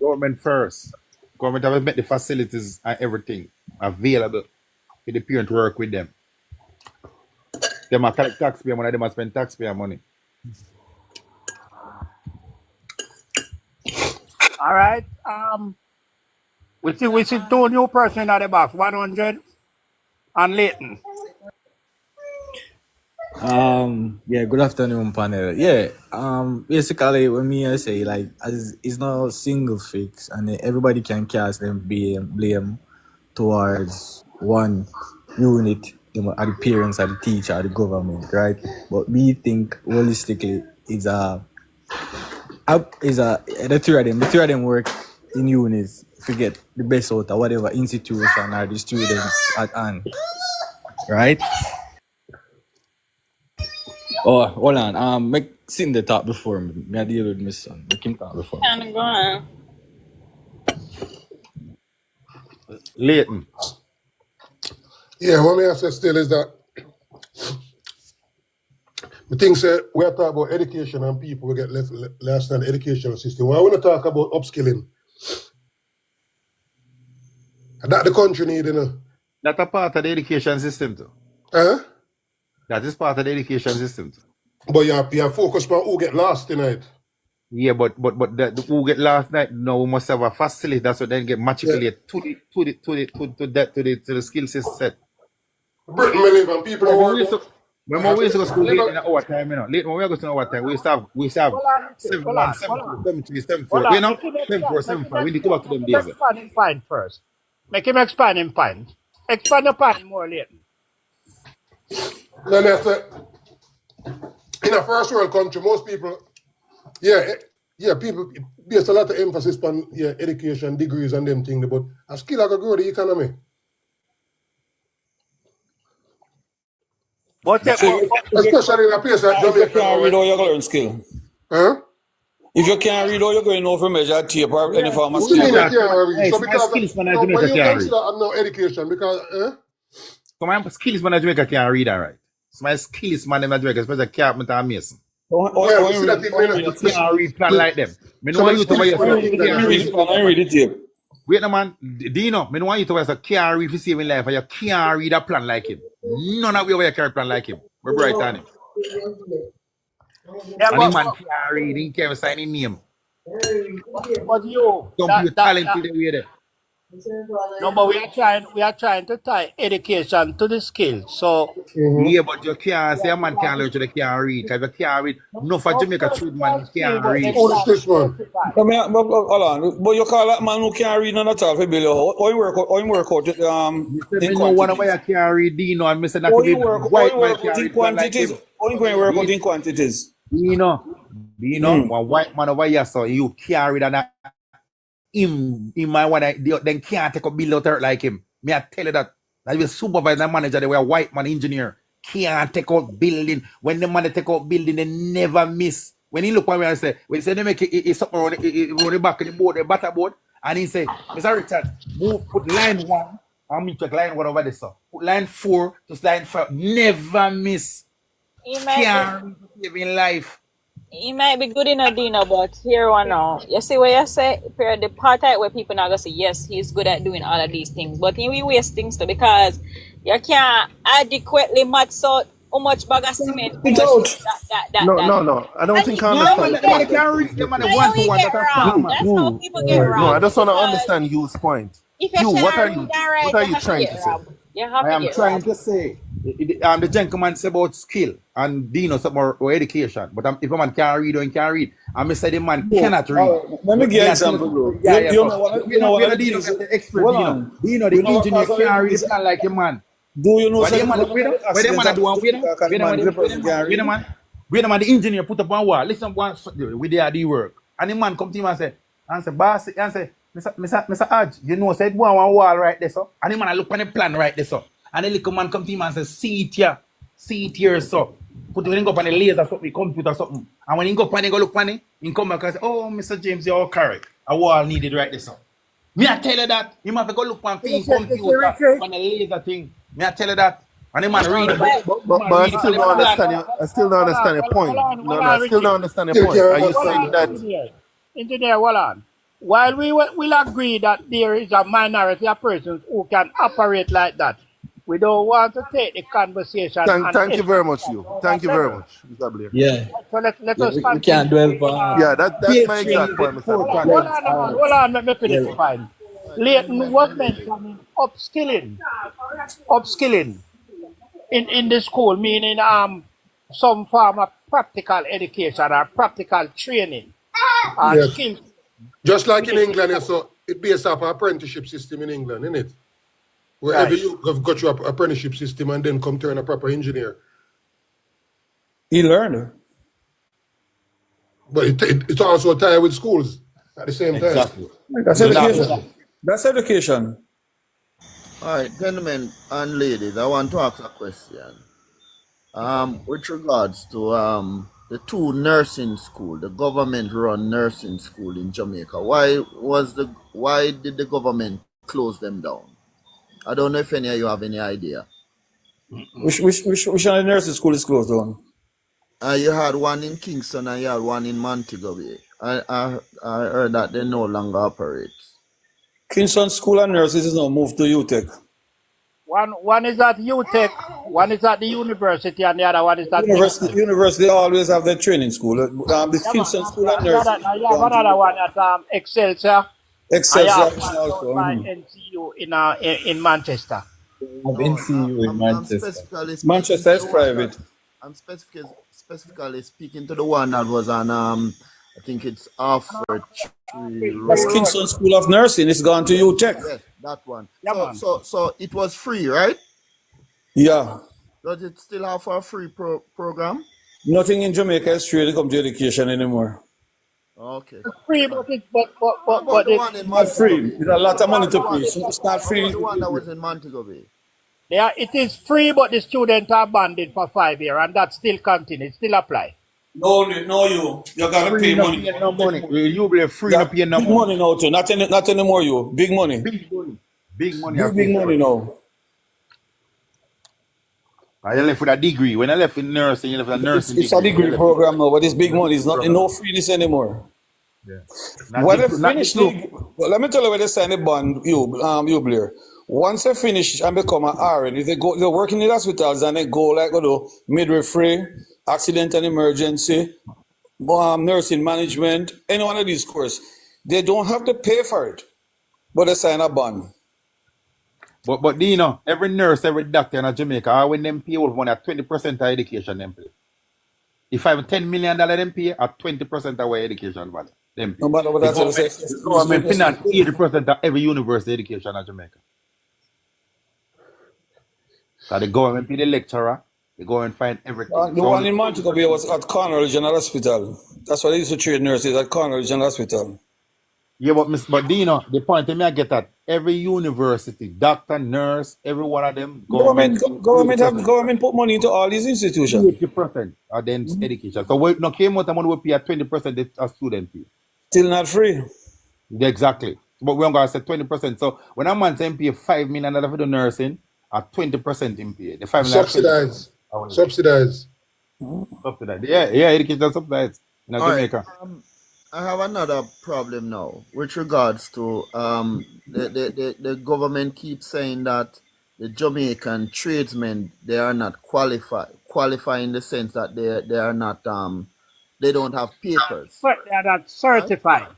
F: government first. Government have to make the facilities and everything available for the parent to work with them. They must collect taxpayer money, they must spend taxpayer money.
A: All right. We see 2 new person at the box, 100 and Leighton.
R: Yeah, good afternoon, panel. Yeah, basically, when I say, like, as it's not a single fix, and everybody can cast them blame towards one unit, are the parents, are the teacher, are the government, right? But we think holistically, the three of them work in units to get the best out of whatever institution or the students at hand, right? Oh, hold on. Make sitting the top before me. Me I deal with my son. Make him talk before me.
H: Can go on.
F: Leighton.
P: Yeah, what I say still is that the things we are talking about education and people will get left last in the educational system. When I want to talk about upskilling, that the country need, you know.
F: That's a part of the education system too. That is part of the education system too.
P: But you have focused on who get lost tonight.
F: Yeah, but the who get last night now we must have a facility that's what then get matriculate to the skill set.
P: Britain may live and people are working.
F: When we used to go to school late in our time, you know, late when we go to our time, we used to have 7-1, 7-2, 7-3, 7-4. You know, 7-4, 7-5. We need to go back to them days.
A: Expand in point first. Make him expand in point. Expand the point more later.
P: Then after, in a first world country, most people, people place a lot of emphasis on education, degrees and them things, but a skill I could grow the economy.
A: But,
M: So
P: Especially in a place like
M: if you
P: Jamaica
M: can't
P: now.
M: read, how you gonna learn skill?
P: Huh?
M: If you can't read, how you going to know for measure tape or any form of
P: What do you
M: skill?
P: mean you can't read?
F: Hey,
P: So
F: so my
P: because
F: skills man in
P: no, when
F: Jamaica
P: you
F: can't read.
P: consider I'm no education because
F: So my skills man in Jamaica can't read, all right. So my skills man in Jamaica, especially carpenter and mason.
P: yeah, we see that in
F: You can't read plan like them. Me
P: so
F: know
P: my
F: you to
P: skills
F: wear
P: man in
F: yourself
P: England
F: can't
P: is
F: read.
M: Read the tape.
F: Wait no man, do you know? Me know you to wear yourself can't read for saving life and you can't read a plan like him. None of you wear a carry plan like him. We're bright on him.
A: yeah,
F: And him man can't read, he can't sign his name.
A: but you,
F: Don't be talented the way there.
A: no, but we are trying to tie education to the skill. So,
F: Yeah, but you can't say a man can't learn to they can't read. Because if you can't read, no for Jamaica trade man he can't read.
P: Foolishness, man.
M: Hold on. But you call that man who can't read none at all for Billy. How you work out
F: Me
M: in
F: know one of
M: quantities?
F: you can't read Dino and me say that
M: How
F: to be
M: you work
F: white man
M: out
F: can't
M: in
F: read plan like
M: quantities?
F: him.
M: How you going to work out in quantities?
F: Dino, one white man over here so you can't read and him my one then can't take a bill out there like him. Me I tell you that. That was supervisor and manager, they were a white man engineer. Can't take out building. When the man take out building, they never miss. When he look at me and say, when he say they make it something on the back of the board, the batter board, and he say, Mr. Richard, put line 1 and me check line 1 over there, sir. Put line 4 to line 5. Never miss. Can't save in life.
H: He might be good in a dinner, but here one now. You see what you say? Per the part where people now gonna say, yes, he's good at doing all of these things. But he will waste things too because you can't adequately match out how much bag of cement, how much
O: No. I don't think I
F: No,
O: understand.
F: man, the man can't reach the man one to one.
H: get wrong. That's how people get
O: No,
H: wrong.
O: I just want to
H: Because
O: understand Hugh's point.
H: if you
O: Hugh, what are
H: can't
O: you
H: read and write,
O: what are
H: you
O: you
H: have to
O: trying
H: get
O: to say?
H: robbed. You have
F: I
H: to
F: am
H: get
F: trying
H: robbed.
F: to say, the gentleman say about skill and Dino something or education. But if a man can't read or he can't read, I say the man cannot read.
M: Let me give you an example, bro. You know what I
F: Dino,
M: think?
F: the expert,
M: Hold
F: Dino.
M: on.
F: Dino, the
M: You know what
F: engineer,
M: cause
F: can't read
M: this?
F: the plan like a man.
M: Do you know
F: But the
M: something?
F: man, where the man do one, where the man, the engineer put up one wall, listen one, we there do work. And the man come to him and say, boss, and say, Mr. Hodge, you know, said one wall right there, so. And the man look on the plan right there, so. And the little man come to him and say, see it here, so. Put it up on the laser, something, computer, something. And when he go up and he go look on it, he come back and say, oh, Mr. James, you're all correct. A wall needed right there, so. Me I tell you that. You have to go look on thing, computer, on the laser thing. Me I tell you that. And the man read it.
O: But I still don't understand your I still don't understand your point. No, I still don't understand your point. Are you saying that
A: Engineer, hold on. While we will agree that there is a minority of persons who can operate like that, we don't want to take the conversation.
O: Thank you very much, you. Thank you very much, Mr. Blair.
R: Yeah.
A: So let us
R: we can't dwell on.
O: Yeah, that's my exact point, Mr. Blair.
A: Hold on, let me finish the point. Leighton was mentioning upskilling in the school, meaning some form of practical education or practical training or
P: Yes.
A: skills.
P: Just like in England, so it based off an apprenticeship system in England, isn't it? Wherever you have got your apprenticeship system and then come turn a proper engineer.
M: He learned.
P: But it's also tied with schools at the same time.
M: That's education. That's education.
S: All right, gentlemen and ladies, I want to ask a question. With regards to the two nursing school, the government-run nursing school in Jamaica, why did the government close them down? I don't know if any of you have any idea.
M: Which nursing school is closed down?
S: You had one in Kingston and you had one in Montego Bay. I heard that they no longer operate.
M: Kingston School of Nurses is now moved to UTEC.
A: One is at UTEC, one is at the university, and the other one is at
M: University always have their training school. The Kingston School of Nurses.
A: You have another one at Excelsior.
M: Excelsior
A: also by NCU in Manchester.
R: NCU in Manchester.
M: Manchester is private.
S: I'm specifically speaking to the one that was on I think it's Alfred Tree Road.
M: That's Kingston School of Nursing. It's gone to UTEC.
S: Yes, that one. So it was free, right?
M: Yeah.
S: Does it still have a free program?
M: Nothing in Jamaica is free when it comes to education anymore.
S: Okay.
A: Free, but
S: the one in
M: not free. There's a lot of money to pay. So it's not free.
S: The one that was in Montego Bay.
A: It is free, but the students are bonded for 5 years, and that still continues, still apply.
M: No, you gotta
F: Free
M: pay
F: no
M: money.
F: pay no money. You be free no pay no
M: Big
F: money.
M: money now too. Not anymore you. Big money.
F: Big money. Big money I
M: Big
F: pay for
M: money
F: it.
M: now.
F: I left with a degree. When I left in nursing, you left with a nursing
M: It's a degree
F: degree.
M: program now, but it's big money. It's not no freeness anymore.
F: Yeah.
M: When they finish, let me tell you where they sign the bond, you Blair. Once they finish and become an RN, if they work in the hospitals and they go like midwifery, accident and emergency, nursing management, any one of these courses, they don't have to pay for it, but they sign a bond.
F: But you know, every nurse, every doctor in Jamaica, when them pay money at 20% of education them pay. If I have $10 million them pay at 20% of our education value. Them pay.
M: No matter what that's
F: The government finance 80% of every university education in Jamaica. So the government pay the lecturer, they go and find everything.
M: The one in Montego Bay was at Cornwall Regional Hospital. That's why they used to treat nurses at Cornwall Regional Hospital.
F: Yeah, but you know, the point I get at every university, doctor, nurse, every one of them, government
M: put money into all these institutions.
F: 80% of them education. So we no came out of money we pay at 20% a student pay.
M: Still not free.
F: Exactly. But we're gonna say 20%. So when a man say pay $5 million for the nursing, at 20% in pay. The $5 million
P: Subsidized.
F: Yeah, education subsidized in Jamaica.
S: I have another problem now with regards to the government keeps saying that the Jamaican tradesmen, they are not qualified in the sense that they are not they don't have papers.
A: But they are not certified.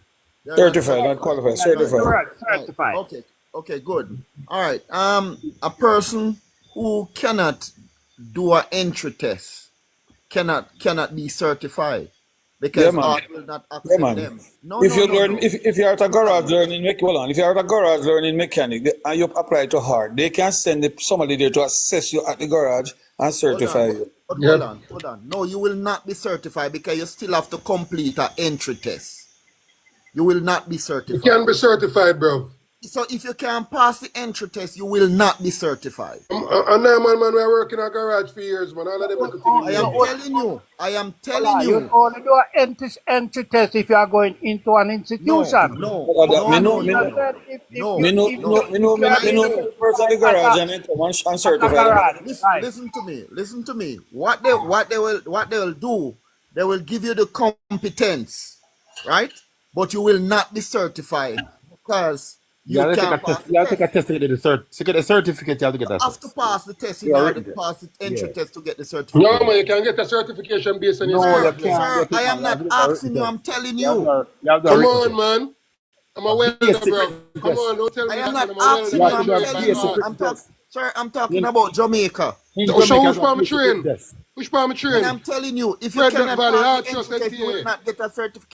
S: They're
M: Certified, not qualified. Certified.
A: Certified.
S: Okay, good. All right. A person who cannot do an entry test cannot be certified. Because art will not accept them.
M: If you're at a garage learning mechanic and you apply to hard, they can send somebody there to assess you at the garage and certify you.
S: But hold on. No, you will not be certified because you still have to complete an entry test. You will not be certified.
P: You can be certified, bro.
S: So if you can't pass the entry test, you will not be certified.
P: And now, man, we are working in a garage for years, man. All of them
S: I am telling you.
A: You only do an entry test if you are going into an institution.
M: No.
S: Listen to me. What they will do, they will give you the competence, right? But you will not be certified because you have to
F: take a test to get the certificate. You have to get that.
S: Have to pass the test. You have to pass the entry test to get the certificate.
P: No, man, you can get a certification based on your
S: sir, I am not asking you. I'm telling you.
P: Come on, man. I'm a welder, bro. Come on, don't tell me.
S: I am not asking you. I'm telling you. I'm talking about Jamaica.
P: Which part of train?
S: I'm telling you, if you cannot pass the entry test, you will not get a certificate.